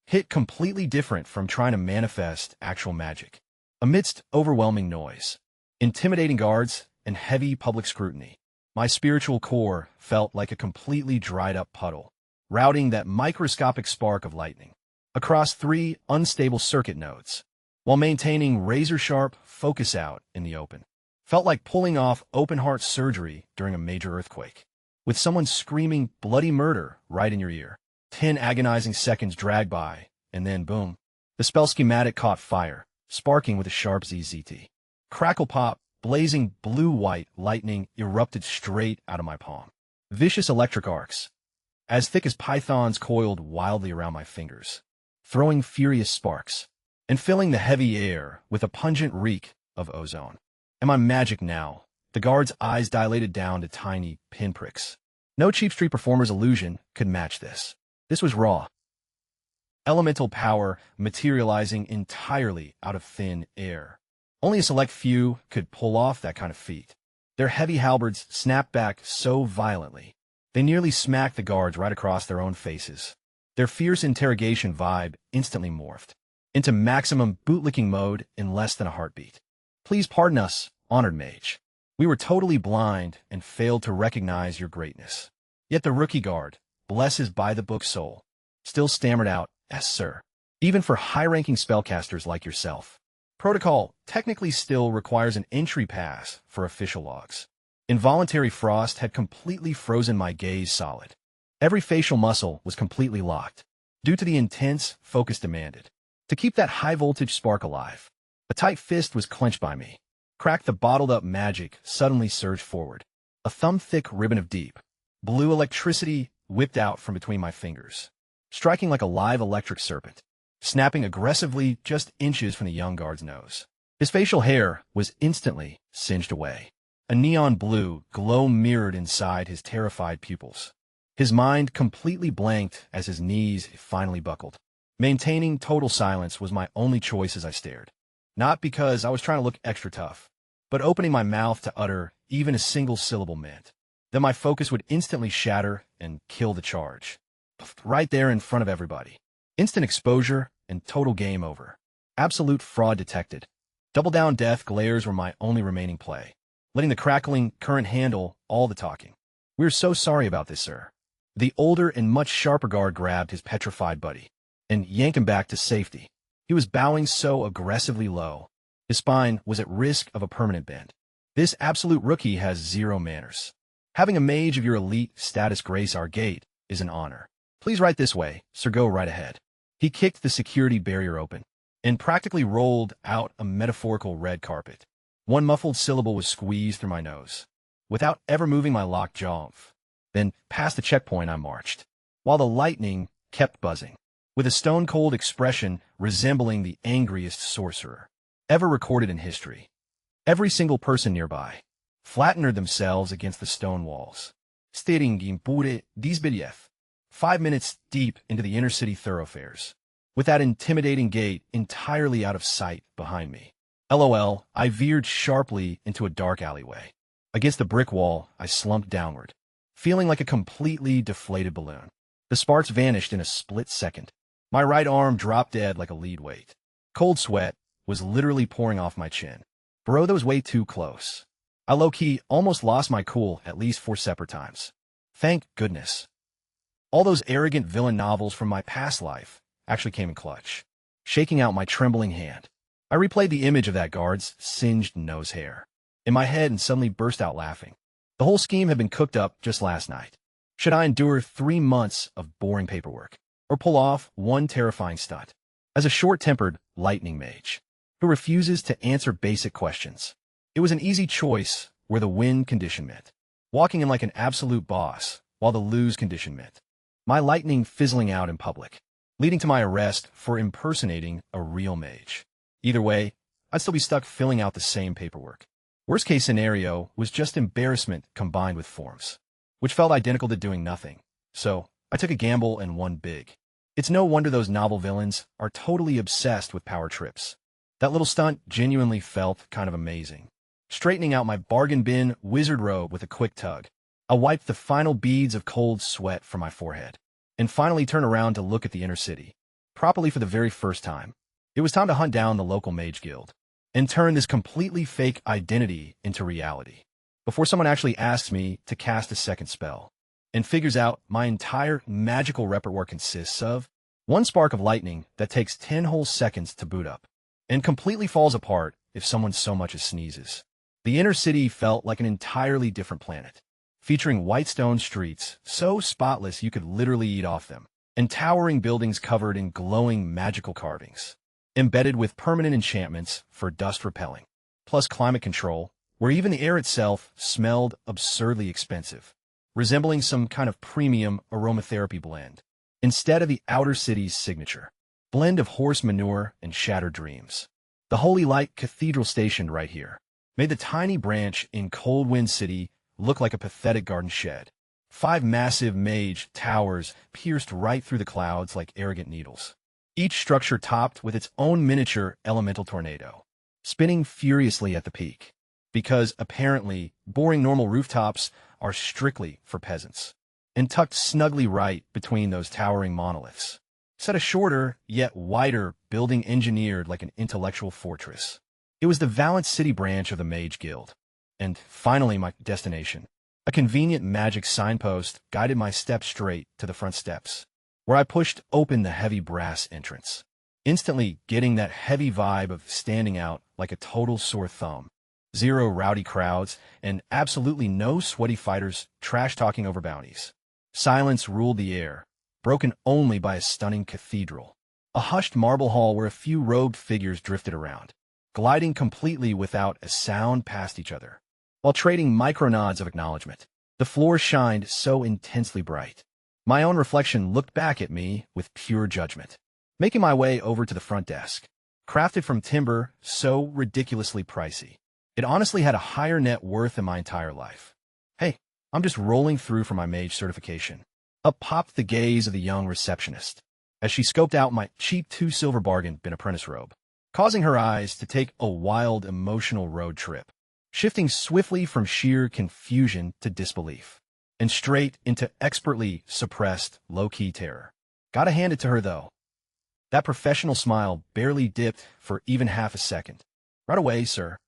Hit completely different from trying to manifest actual magic. Amidst overwhelming noise, intimidating guards, and heavy public scrutiny, my spiritual core felt like a completely dried-up puddle, routing that microscopic spark of lightning across 3 unstable circuit nodes, while maintaining razor-sharp focus out in the open. Felt like pulling off open-heart surgery during a major earthquake, with someone screaming bloody murder right in your ear. 10 agonizing seconds dragged by, and then boom. The spell schematic caught fire, sparking with a sharp ZZT. Crackle pop, blazing blue-white lightning erupted straight out of my palm. Vicious electric arcs, as thick as pythons, coiled wildly around my fingers, throwing furious sparks, and filling the heavy air with a pungent reek of ozone. Am I magic now? The guard's eyes dilated down to tiny pinpricks. No cheap street performer's illusion could match this. This was raw. Elemental power materializing entirely out of thin air. Only a select few could pull off that kind of feat. Their heavy halberds snapped back so violently, they nearly smacked the guards right across their own faces. Their fierce interrogation vibe instantly morphed into maximum bootlicking mode in less than a heartbeat. Please pardon us, honored mage. We were totally blind and failed to recognize your greatness. Yet the rookie guard, bless his by-the-book soul, still stammered out, "Yes, sir." Even for high-ranking spellcasters like yourself, protocol technically still requires an entry pass for official logs. Involuntary frost had completely frozen my gaze solid. Every facial muscle was completely locked, due to the intense focus demanded. To keep that high-voltage spark alive, a tight fist was clenched by me. Crack the bottled-up magic suddenly surged forward. A thumb-thick ribbon of deep blue electricity whipped out from between my fingers, striking like a live electric serpent, snapping aggressively just inches from the young guard's nose. His facial hair was instantly singed away. A neon blue glow mirrored inside his terrified pupils. His mind completely blanked as his knees finally buckled. Maintaining total silence was my only choice as I stared. Not because I was trying to look extra tough, but opening my mouth to utter even a single syllable meant that my focus would instantly shatter and kill the charge. Right there in front of everybody. Instant exposure and total game over. Absolute fraud detected. Double-down death glares were my only remaining play, letting the crackling current handle all the talking. "We're so sorry about this, sir." The older and much sharper guard grabbed his petrified buddy and yanked him back to safety. He was bowing so aggressively low His spine was at risk of a permanent bend. This absolute rookie has zero manners. Having a mage of your elite status grace our gate is an honor. Please write this way, sir, go right ahead. He kicked the security barrier open and practically rolled out a metaphorical red carpet. One muffled syllable was squeezed through my nose, without ever moving my locked jaw. Then, past the checkpoint, I marched, while the lightning kept buzzing, with a stone-cold expression resembling the angriest sorcerer ever recorded in history. Every single person nearby flattened themselves against the stone walls, staring impure disbelief. 5 minutes deep into the inner-city thoroughfares, with that intimidating gate entirely out of sight behind me. LOL, I veered sharply into a dark alleyway. Against the brick wall, I slumped downward, feeling like a completely deflated balloon. The sparks vanished in a split second. My right arm dropped dead like a lead weight. Cold sweat was literally pouring off my chin. Bro, that was way too close. I low-key almost lost my cool at least 4 separate times. Thank goodness. All those arrogant villain novels from my past life actually came in clutch. Shaking out my trembling hand, I replayed the image of that guard's singed nose hair in my head and suddenly burst out laughing. The whole scheme had been cooked up just last night. Should I endure 3 months of boring paperwork, or pull off one terrifying stunt? As a short-tempered lightning mage who refuses to answer basic questions, it was an easy choice where the win condition meant walking in like an absolute boss, while the lose condition meant my lightning fizzling out in public, leading to my arrest for impersonating a real mage. Either way, I'd still be stuck filling out the same paperwork. Worst case scenario was just embarrassment combined with forms, which felt identical to doing nothing. So I took a gamble and won big. It's no wonder those novel villains are totally obsessed with power trips. That little stunt genuinely felt kind of amazing. Straightening out my bargain bin wizard robe with a quick tug, I wiped the final beads of cold sweat from my forehead, and finally turned around to look at the inner city, properly for the very first time. It was time to hunt down the local mage guild, and turn this completely fake identity into reality, before someone actually asks me to cast a second spell, and figures out my entire magical repertoire consists of one spark of lightning that takes 10 whole seconds to boot up, and completely falls apart if someone so much as sneezes. The inner city felt like an entirely different planet, featuring white stone streets so spotless you could literally eat off them, and towering buildings covered in glowing magical carvings, embedded with permanent enchantments for dust repelling, plus climate control, where even the air itself smelled absurdly expensive, resembling some kind of premium aromatherapy blend, instead of the outer city's signature blend of horse manure and shattered dreams. The Holy Light Cathedral stationed right here made the tiny branch in Cold Wind City look like a pathetic garden shed. 5 massive mage towers pierced right through the clouds like arrogant needles, each structure topped with its own miniature elemental tornado, spinning furiously at the peak, because apparently boring normal rooftops are strictly for peasants, and tucked snugly right between those towering monoliths, set a shorter yet wider building engineered like an intellectual fortress. It was the Valent City branch of the Mage Guild. And finally, my destination. A convenient magic signpost guided my steps straight to the front steps, where I pushed open the heavy brass entrance, instantly getting that heavy vibe of standing out like a total sore thumb. 0 rowdy crowds, and absolutely no sweaty fighters trash-talking over bounties. Silence ruled the air, broken only by a stunning cathedral. A hushed marble hall where a few robed figures drifted around, gliding completely without a sound past each other, while trading micronods of acknowledgement. The floor shined so intensely bright. My own reflection looked back at me with pure judgment. Making my way over to the front desk, crafted from timber so ridiculously pricey, it honestly had a higher net worth than my entire life. Hey, I'm just rolling through for my mage certification. Up popped the gaze of the young receptionist, as she scoped out my cheap 2 silver bargain bin apprentice robe, causing her eyes to take a wild emotional road trip, shifting swiftly from sheer confusion to disbelief, and straight into expertly suppressed low-key terror. Gotta hand it to her, though. That professional smile barely dipped for even half a second. Right away, sir.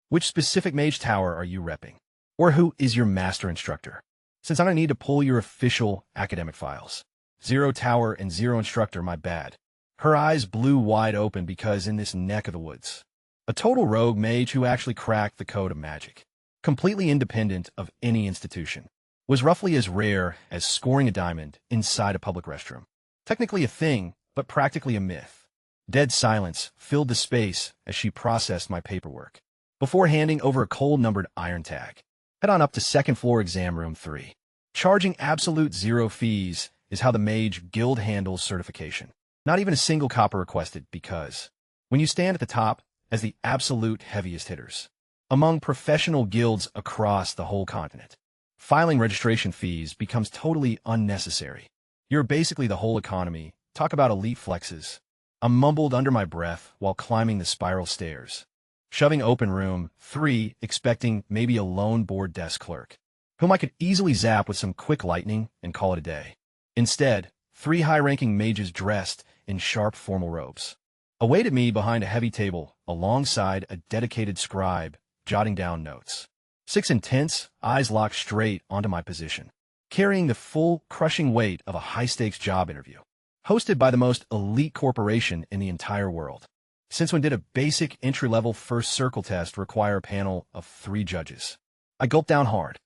Which specific mage tower are you repping? Or who is your master instructor? Since I'm gonna need to pull your official academic files. 0 tower and 0 instructor, my bad. Her eyes blew wide open because in this neck of the woods, A total rogue mage who actually cracked the code of magic, completely independent of any institution, was roughly as rare as scoring a diamond inside a public restroom. Technically a thing, but practically a myth. Dead silence filled the space as she processed my paperwork, before handing over a cold-numbered iron tag. Head on up to second floor exam room 3. Charging absolute zero fees is how the Mage Guild handles certification. Not even a single copper requested because, when you stand at the top as the absolute heaviest hitters, among professional guilds across the whole continent, filing registration fees becomes totally unnecessary. You're basically the whole economy. Talk about elite flexes. I mumbled under my breath while climbing the spiral stairs, shoving open room 3, expecting maybe a lone board desk clerk, whom I could easily zap with some quick lightning and call it a day. Instead, 3 high-ranking mages dressed in sharp formal robes awaited me behind a heavy table alongside a dedicated scribe jotting down notes. 6 intense, eyes locked straight onto my position, carrying the full, crushing weight of a high-stakes job interview, hosted by the most elite corporation in the entire world. Since when did a basic entry-level first circle test require a panel of 3 judges? I gulped down hard.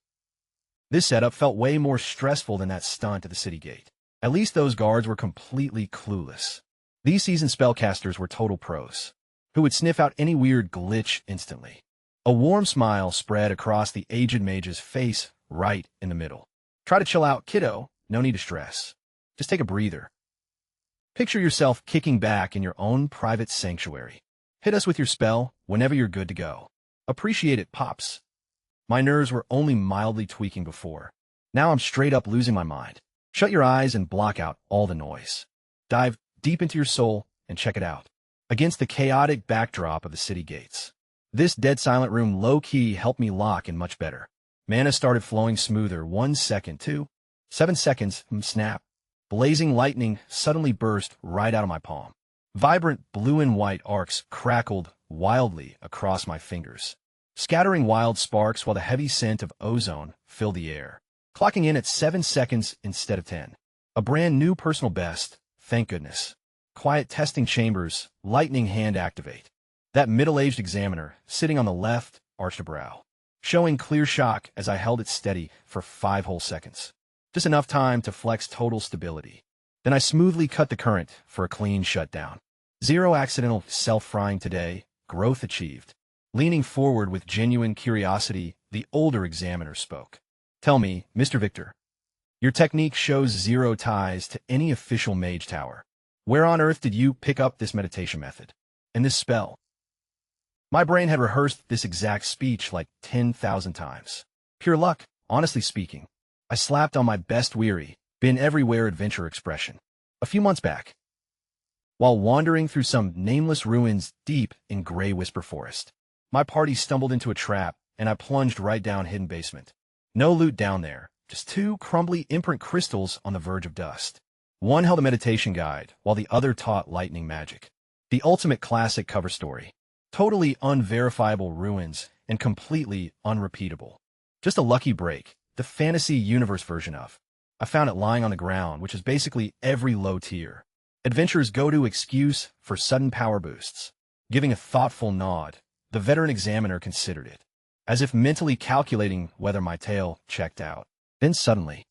This setup felt way more stressful than that stunt at the city gate. At least those guards were completely clueless. These seasoned spellcasters were total pros, who would sniff out any weird glitch instantly. A warm smile spread across the aged mage's face right in the middle. Try to chill out, kiddo. No need to stress. Just take a breather. Picture yourself kicking back in your own private sanctuary. Hit us with your spell whenever you're good to go. Appreciate it, Pops. My nerves were only mildly tweaking before. Now I'm straight up losing my mind. Shut your eyes and block out all the noise. Dive deep into your soul and check it out. Against the chaotic backdrop of the city gates, this dead silent room low-key helped me lock in much better. Mana started flowing smoother 1 second, 2, 7 seconds, snap. Blazing lightning suddenly burst right out of my palm. Vibrant blue and white arcs crackled wildly across my fingers, scattering wild sparks while the heavy scent of ozone filled the air, clocking in at 7 seconds instead of 10. A brand new personal best, thank goodness. Quiet testing chambers, lightning hand activate. That middle-aged examiner, sitting on the left, arched a brow, showing clear shock as I held it steady for 5 whole seconds. Just enough time to flex total stability. Then I smoothly cut the current for a clean shutdown. 0 accidental self-frying today, growth achieved. Leaning forward with genuine curiosity, the older examiner spoke. Tell me, Mr. Victor, your technique shows 0 ties to any official mage tower. Where on earth did you pick up this meditation method? And this spell? My brain had rehearsed this exact speech like 10,000 times. Pure luck, honestly speaking. I slapped on my best weary, been everywhere adventure expression. A few months back, while wandering through some nameless ruins deep in gray whisper forest, my party stumbled into a trap and I plunged right down hidden basement. No loot down there, just 2 crumbly imprint crystals on the verge of dust. One held a meditation guide, while the other taught lightning magic. The ultimate classic cover story. Totally unverifiable ruins and completely unrepeatable. Just a lucky break. The fantasy universe version of. I found it lying on the ground, which is basically every low tier adventurer's go-to excuse for sudden power boosts. Giving a thoughtful nod, the veteran examiner considered it, as if mentally calculating whether my tale checked out. Then suddenly,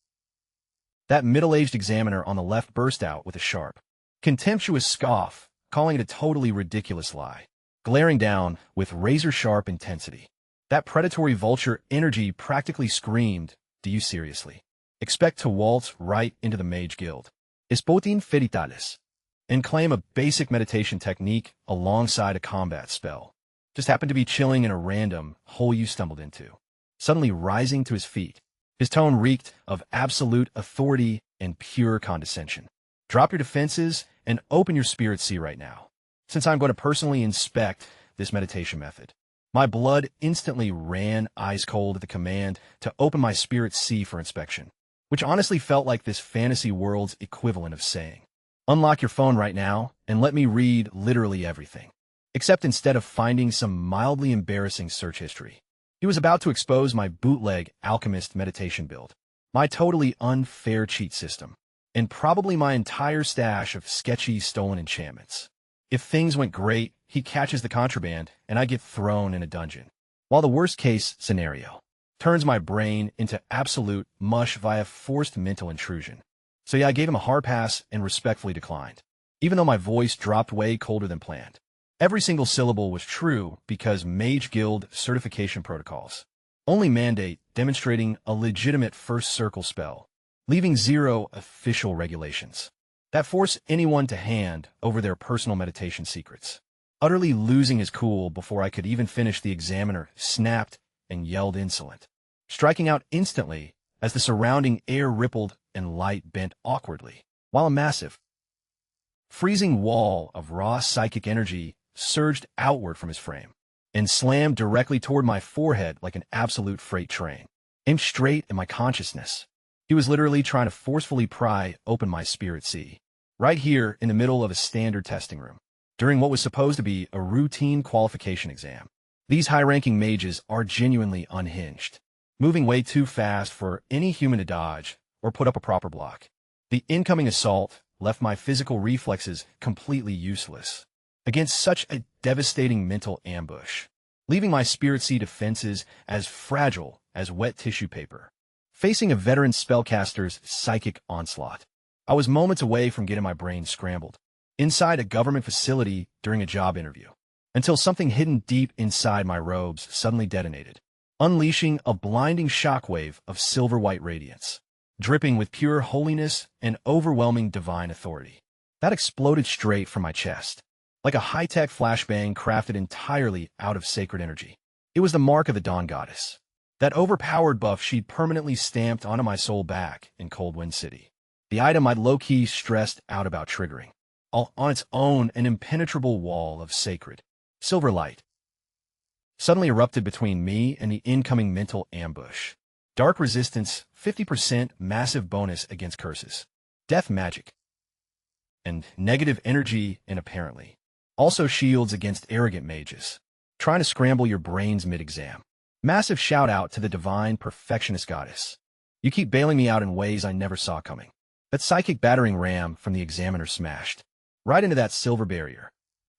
that middle-aged examiner on the left burst out with a sharp, contemptuous scoff, calling it a totally ridiculous lie, glaring down with razor-sharp intensity. That predatory vulture energy practically screamed, do you seriously expect to waltz right into the Mage Guild, Espotin Feritales, and claim a basic meditation technique alongside a combat spell? Just happened to be chilling in a random hole you stumbled into. Suddenly rising to his feet, his tone reeked of absolute authority and pure condescension. Drop your defenses and open your spirit sea right now, since I'm going to personally inspect this meditation method. My blood instantly ran ice cold at the command to open my spirit sea for inspection, which honestly felt like this fantasy world's equivalent of saying, unlock your phone right now and let me read literally everything. Except instead of finding some mildly embarrassing search history, he was about to expose my bootleg alchemist meditation build, my totally unfair cheat system, and probably my entire stash of sketchy stolen enchantments. If things went great, he catches the contraband, and I get thrown in a dungeon. While the worst-case scenario turns my brain into absolute mush via forced mental intrusion. So yeah, I gave him a hard pass and respectfully declined, even though my voice dropped way colder than planned. Every single syllable was true because Mage Guild certification protocols only mandate demonstrating a legitimate first circle spell, leaving zero official regulations that force anyone to hand over their personal meditation secrets. Utterly losing his cool before I could even finish, the examiner snapped and yelled insolent, striking out instantly as the surrounding air rippled and light bent awkwardly, while a massive, freezing wall of raw psychic energy surged outward from his frame and slammed directly toward my forehead like an absolute freight train, aimed straight at my consciousness. He was literally trying to forcefully pry open my spirit sea, right here in the middle of a standard testing room, during what was supposed to be a routine qualification exam. These high-ranking mages are genuinely unhinged, moving way too fast for any human to dodge or put up a proper block. The incoming assault left my physical reflexes completely useless against such a devastating mental ambush, leaving my spirit sea defenses as fragile as wet tissue paper. Facing a veteran spellcaster's psychic onslaught, I was moments away from getting my brain scrambled inside a government facility during a job interview, until something hidden deep inside my robes suddenly detonated, unleashing a blinding shockwave of silver-white radiance, dripping with pure holiness and overwhelming divine authority. That exploded straight from my chest, like a high-tech flashbang crafted entirely out of sacred energy. It was the mark of the Dawn Goddess, that overpowered buff she'd permanently stamped onto my soul back in Cold Wind City. The item I'd low-key stressed out about triggering, all on its own an impenetrable wall of sacred, silver light, suddenly erupted between me and the incoming mental ambush. Dark resistance, 50% massive bonus against curses, death magic, and negative energy, and apparently also shields against arrogant mages trying to scramble your brains mid-exam. Massive shout-out to the divine perfectionist goddess. You keep bailing me out in ways I never saw coming. That psychic battering ram from the examiner smashed right into that silver barrier,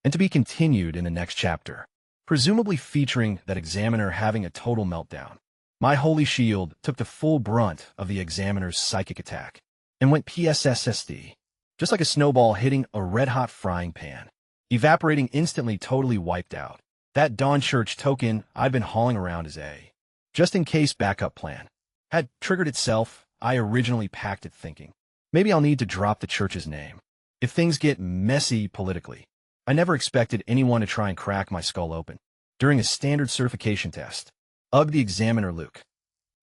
and to be continued in the next chapter, presumably featuring that examiner having a total meltdown. My holy shield took the full brunt of the examiner's psychic attack and went PSSSD, just like a snowball hitting a red-hot frying pan, evaporating instantly, totally wiped out. That Dawn Church token I'd been hauling around as a just-in-case backup plan had triggered itself. I originally packed it thinking, maybe I'll need to drop the church's name if things get messy politically. I never expected anyone to try and crack my skull open during a standard certification test. The examiner, Luke,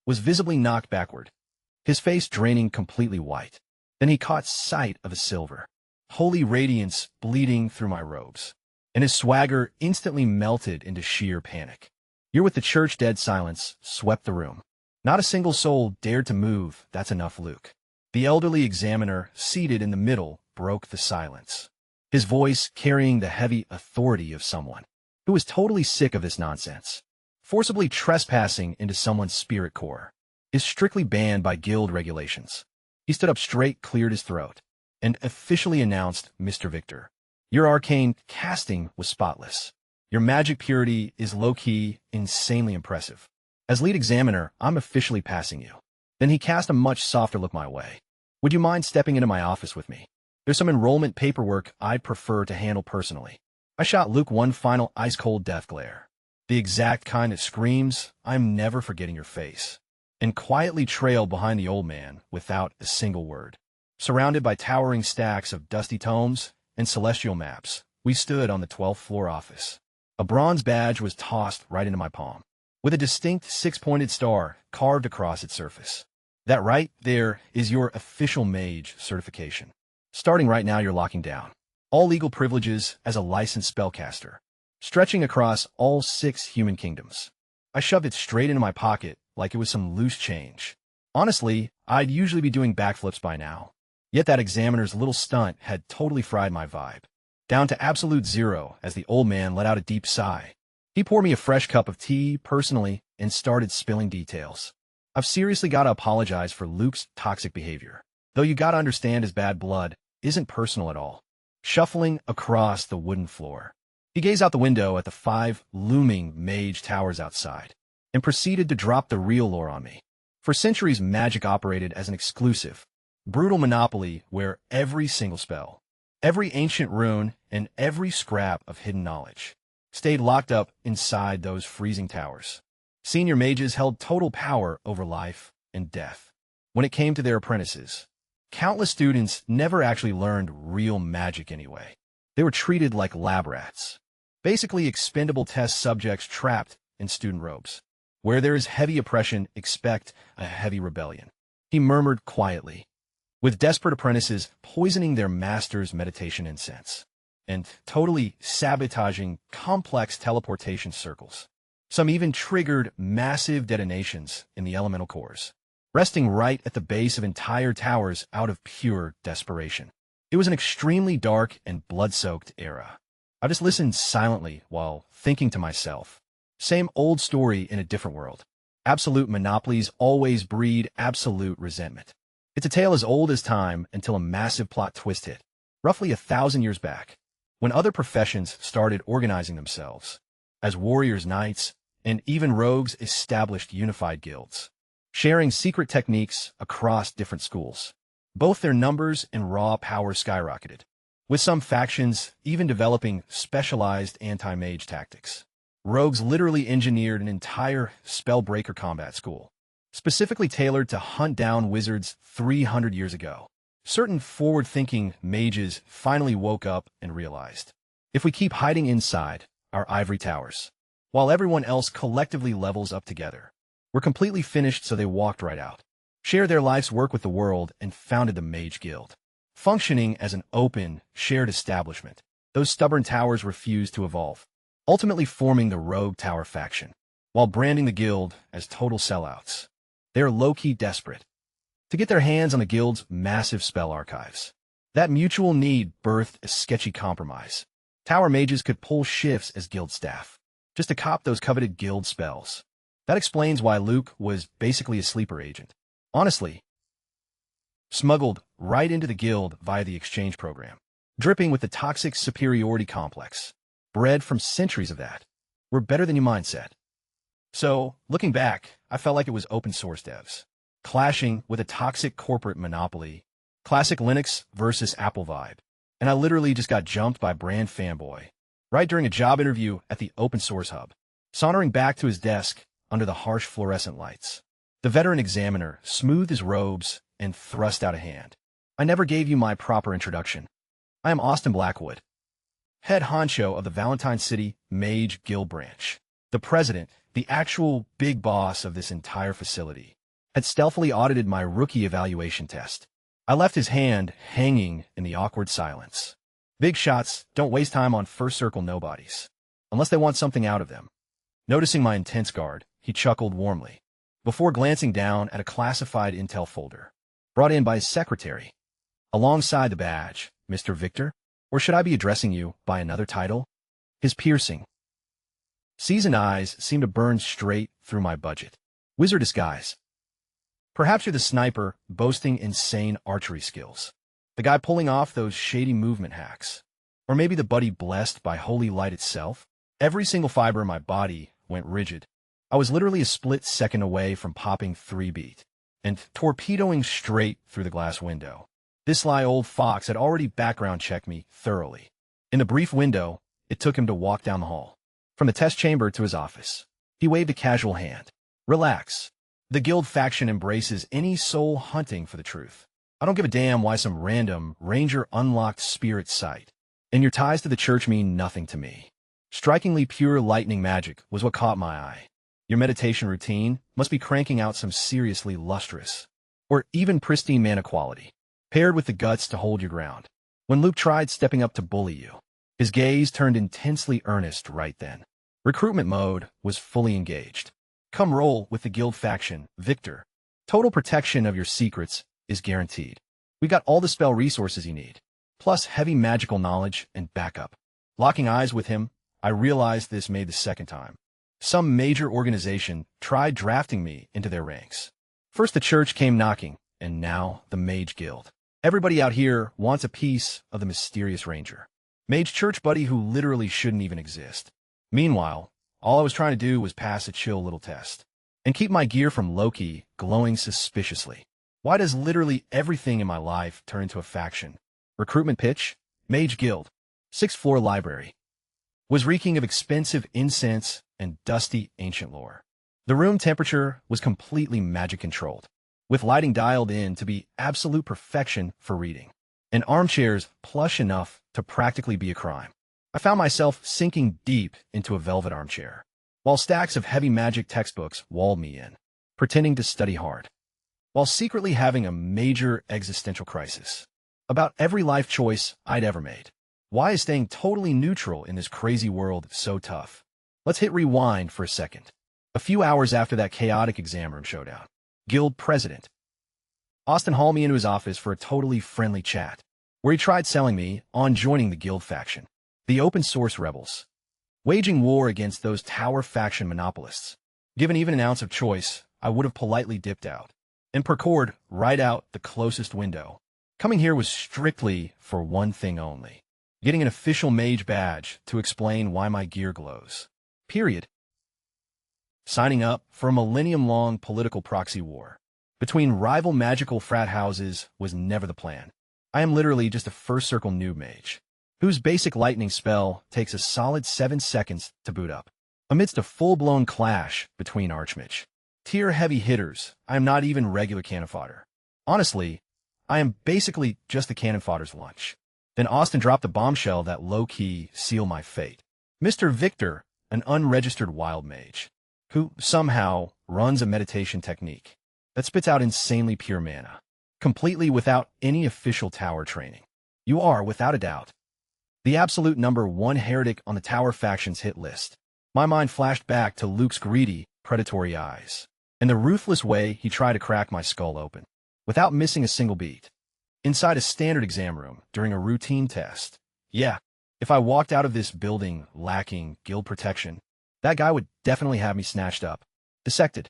was visibly knocked backward, his face draining completely white. Then he caught sight of a silver, holy radiance bleeding through my robes, and his swagger instantly melted into sheer panic. You're with the church. Dead silence swept the room. Not a single soul dared to move. That's enough, Luke. The elderly examiner, seated in the middle, broke the silence, his voice carrying the heavy authority of someone who was totally sick of this nonsense. Forcibly trespassing into someone's spirit core is strictly banned by guild regulations. He stood up straight, cleared his throat, and officially announced, Mr. Victor, your arcane casting was spotless. Your magic purity is low-key, insanely impressive. As lead examiner, I'm officially passing you. Then he cast a much softer look my way. Would you mind stepping into my office with me? There's some enrollment paperwork I'd prefer to handle personally. I shot Luke one final ice-cold death glare, the exact kind that screams, I'm never forgetting your face, and quietly trailed behind the old man without a single word. Surrounded by towering stacks of dusty tomes and celestial maps, we stood on the 12th floor office. A bronze badge was tossed right into my palm, with a distinct six-pointed star carved across its surface. That right there is your official mage certification. Starting right now, you're locking down all legal privileges as a licensed spellcaster, stretching across all 6 human kingdoms. I shoved it straight into my pocket like it was some loose change. Honestly, I'd usually be doing backflips by now. Yet that examiner's little stunt had totally fried my vibe, down to absolute zero as the old man let out a deep sigh. He poured me a fresh cup of tea personally and started spilling details. I've seriously got to apologize for Luke's toxic behavior, though you got to understand his bad blood isn't personal at all. Shuffling across the wooden floor, He gazed out the window at the 5 looming mage towers outside, and proceeded to drop the real lore on me. For centuries, magic operated as an exclusive, brutal monopoly where every single spell, every ancient rune, and every scrap of hidden knowledge stayed locked up inside those freezing towers. Senior mages held total power over life and death. When it came to their apprentices, countless students never actually learned real magic anyway. They were treated like lab rats, basically expendable test subjects trapped in student robes. Where there is heavy oppression, expect a heavy rebellion. He murmured quietly, with desperate apprentices poisoning their master's meditation incense and totally sabotaging complex teleportation circles. Some even triggered massive detonations in the elemental cores, resting right at the base of entire towers out of pure desperation. It was an extremely dark and blood-soaked era. I just listened silently while thinking to myself, same old story in a different world. Absolute monopolies always breed absolute resentment. It's a tale as old as time until a massive plot twist hit, roughly 1,000 years back, when other professions started organizing themselves. As warriors, knights, and even rogues established unified guilds, sharing secret techniques across different schools. Both their numbers and raw power skyrocketed, with some factions even developing specialized anti-mage tactics. Rogues literally engineered an entire spellbreaker combat school, specifically tailored to hunt down wizards 300 years ago. Certain forward-thinking mages finally woke up and realized, if we keep hiding inside our ivory towers, while everyone else collectively levels up together, we're completely finished. So they walked right out, shared their life's work with the world, and founded the Mage Guild. Functioning as an open, shared establishment, those stubborn towers refused to evolve, ultimately forming the Rogue Tower faction, while branding the guild as total sellouts. They're low-key desperate to get their hands on the guild's massive spell archives. That mutual need birthed a sketchy compromise. Tower mages could pull shifts as guild staff, just to cop those coveted guild spells. That explains why Luke was basically a sleeper agent. Honestly, smuggled right into the guild via the exchange program, dripping with the toxic superiority complex, bred from centuries of that. We're better than you mindset. So, looking back, I felt like it was open source devs, clashing with a toxic corporate monopoly, classic Linux versus Apple vibe. And I literally just got jumped by brand fanboy, right during a job interview at the open source hub, sauntering back to his desk under the harsh fluorescent lights. The veteran examiner smoothed his robes and thrust out a hand. I never gave you my proper introduction. I am Austin Blackwood, head honcho of the Valentine City Mage Guild branch. The president, the actual big boss of this entire facility, had stealthily audited my rookie evaluation test. I left his hand hanging in the awkward silence. Big shots don't waste time on first circle nobodies, unless they want something out of them. Noticing my intense guard, he chuckled warmly, before glancing down at a classified intel folder, brought in by his secretary. Alongside the badge, Mr. Victor, or should I be addressing you by another title? His piercing, seasoned eyes seemed to burn straight through my budget. Wizard disguise. Perhaps you're the sniper boasting insane archery skills, the guy pulling off those shady movement hacks, or maybe the buddy blessed by holy light itself. Every single fiber in my body went rigid. I was literally a split second away from popping 3-beat and torpedoing straight through the glass window. This sly old fox had already background checked me thoroughly. In the brief window it took him to walk down the hall, from the test chamber to his office, he waved a casual hand. Relax. The guild faction embraces any soul hunting for the truth. I don't give a damn why some random ranger unlocked spirit sight, and your ties to the church mean nothing to me. Strikingly pure lightning magic was what caught my eye. Your meditation routine must be cranking out some seriously lustrous, or even pristine mana quality, paired with the guts to hold your ground. When Luke tried stepping up to bully you, his gaze turned intensely earnest right then. Recruitment mode was fully engaged. Come roll with the guild faction, Victor. Total protection of your secrets is guaranteed. We got all the spell resources you need, plus heavy magical knowledge and backup. Locking eyes with him, I realized this made the second time some major organization tried drafting me into their ranks. First the church came knocking, and now the Mage Guild. Everybody out here wants a piece of the mysterious ranger. Mage church buddy who literally shouldn't even exist. Meanwhile, all I was trying to do was pass a chill little test and keep my gear from Loki glowing suspiciously. Why does literally everything in my life turn into a faction? Recruitment pitch? Mage Guild. Sixth floor library. Was reeking of expensive incense and dusty ancient lore. The room temperature was completely magic-controlled, with lighting dialed in to be absolute perfection for reading, and armchairs plush enough to practically be a crime. I found myself sinking deep into a velvet armchair, while stacks of heavy magic textbooks walled me in, pretending to study hard, while secretly having a major existential crisis about every life choice I'd ever made. Why is staying totally neutral in this crazy world so tough? Let's hit rewind for a second. A few hours after that chaotic exam room showdown, Guild President Austin hauled me into his office for a totally friendly chat, where he tried selling me on joining the Guild faction, the open source rebels, waging war against those tower faction monopolists. Given even an ounce of choice, I would have politely dipped out and parkoured right out the closest window. Coming here was strictly for one thing only: getting an official mage badge to explain why my gear glows. Period. Signing up for a millennium-long political proxy war between rival magical frat houses was never the plan. I am literally just a first-circle noob mage, whose basic lightning spell takes a solid 7 seconds to boot up. Amidst a full-blown clash between archmage tier-heavy hitters, I am not even regular cannon fodder. Honestly, I am basically just the cannon fodder's lunch. Then Austin dropped a bombshell that low-key sealed my fate. Mr. Victor, an unregistered wild mage, who somehow runs a meditation technique that spits out insanely pure mana, completely without any official tower training. You are, without a doubt, the absolute #1 heretic on the tower faction's hit list. My mind flashed back to Luke's greedy, predatory eyes, and the ruthless way he tried to crack my skull open, without missing a single beat, inside a standard exam room during a routine test. Yeah, if I walked out of this building lacking guild protection, that guy would definitely have me snatched up, dissected,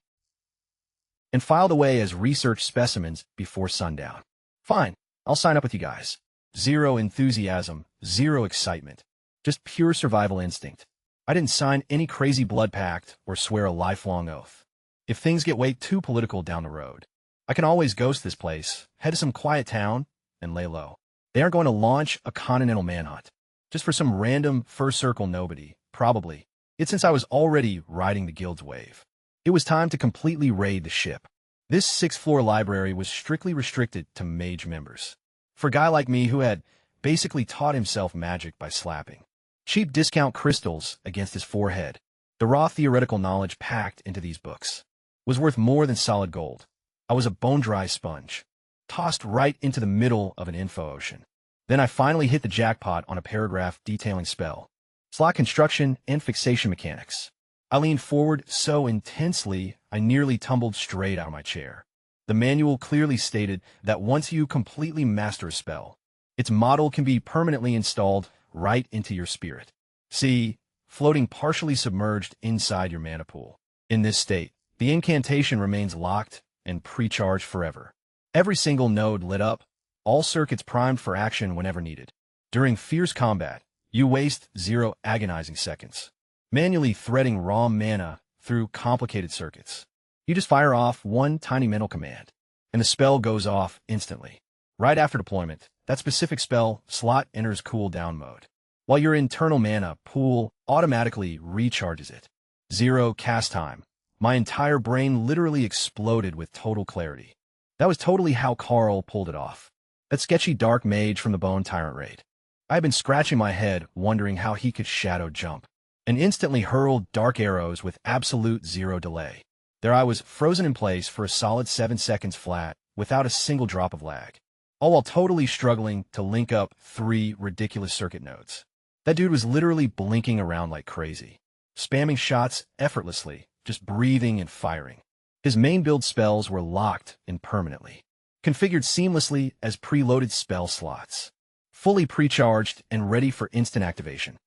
and filed away as research specimens before sundown. Fine, I'll sign up with you guys. Zero enthusiasm, zero excitement, just pure survival instinct. I didn't sign any crazy blood pact or swear a lifelong oath. If things get way too political down the road, I can always ghost this place, head to some quiet town, and lay low. They aren't going to launch a continental manhunt just for some random first-circle nobody, probably. It's since I was already riding the guild's wave. It was time to completely raid the ship. This sixth-floor library was strictly restricted to mage members. For a guy like me who had basically taught himself magic by slapping cheap discount crystals against his forehead, the raw theoretical knowledge packed into these books was worth more than solid gold. I was a bone-dry sponge, tossed right into the middle of an info ocean. Then I finally hit the jackpot on a paragraph detailing spell, slot construction, and fixation mechanics. I leaned forward so intensely I nearly tumbled straight out of my chair. The manual clearly stated that once you completely master a spell, its model can be permanently installed right into your spirit. See, floating partially submerged inside your mana pool. In this state, the incantation remains locked and pre-charged forever. Every single node lit up, all circuits primed for action whenever needed. During fierce combat, you waste 0 agonizing seconds, manually threading raw mana through complicated circuits. You just fire off one tiny mental command, and the spell goes off instantly. Right after deployment, that specific spell slot enters cooldown mode, while your internal mana pool automatically recharges it. 0 cast time. My entire brain literally exploded with total clarity. That was totally how Carl pulled it off. That sketchy dark mage from the Bone Tyrant raid. I had been scratching my head wondering how he could shadow jump, and instantly hurled dark arrows with absolute 0 delay. There I was, frozen in place for a solid 7 seconds flat, without a single drop of lag, all while totally struggling to link up 3 ridiculous circuit nodes. That dude was literally blinking around like crazy, spamming shots effortlessly, just breathing and firing. His main build spells were locked in permanently, configured seamlessly as preloaded spell slots, fully pre-charged and ready for instant activation.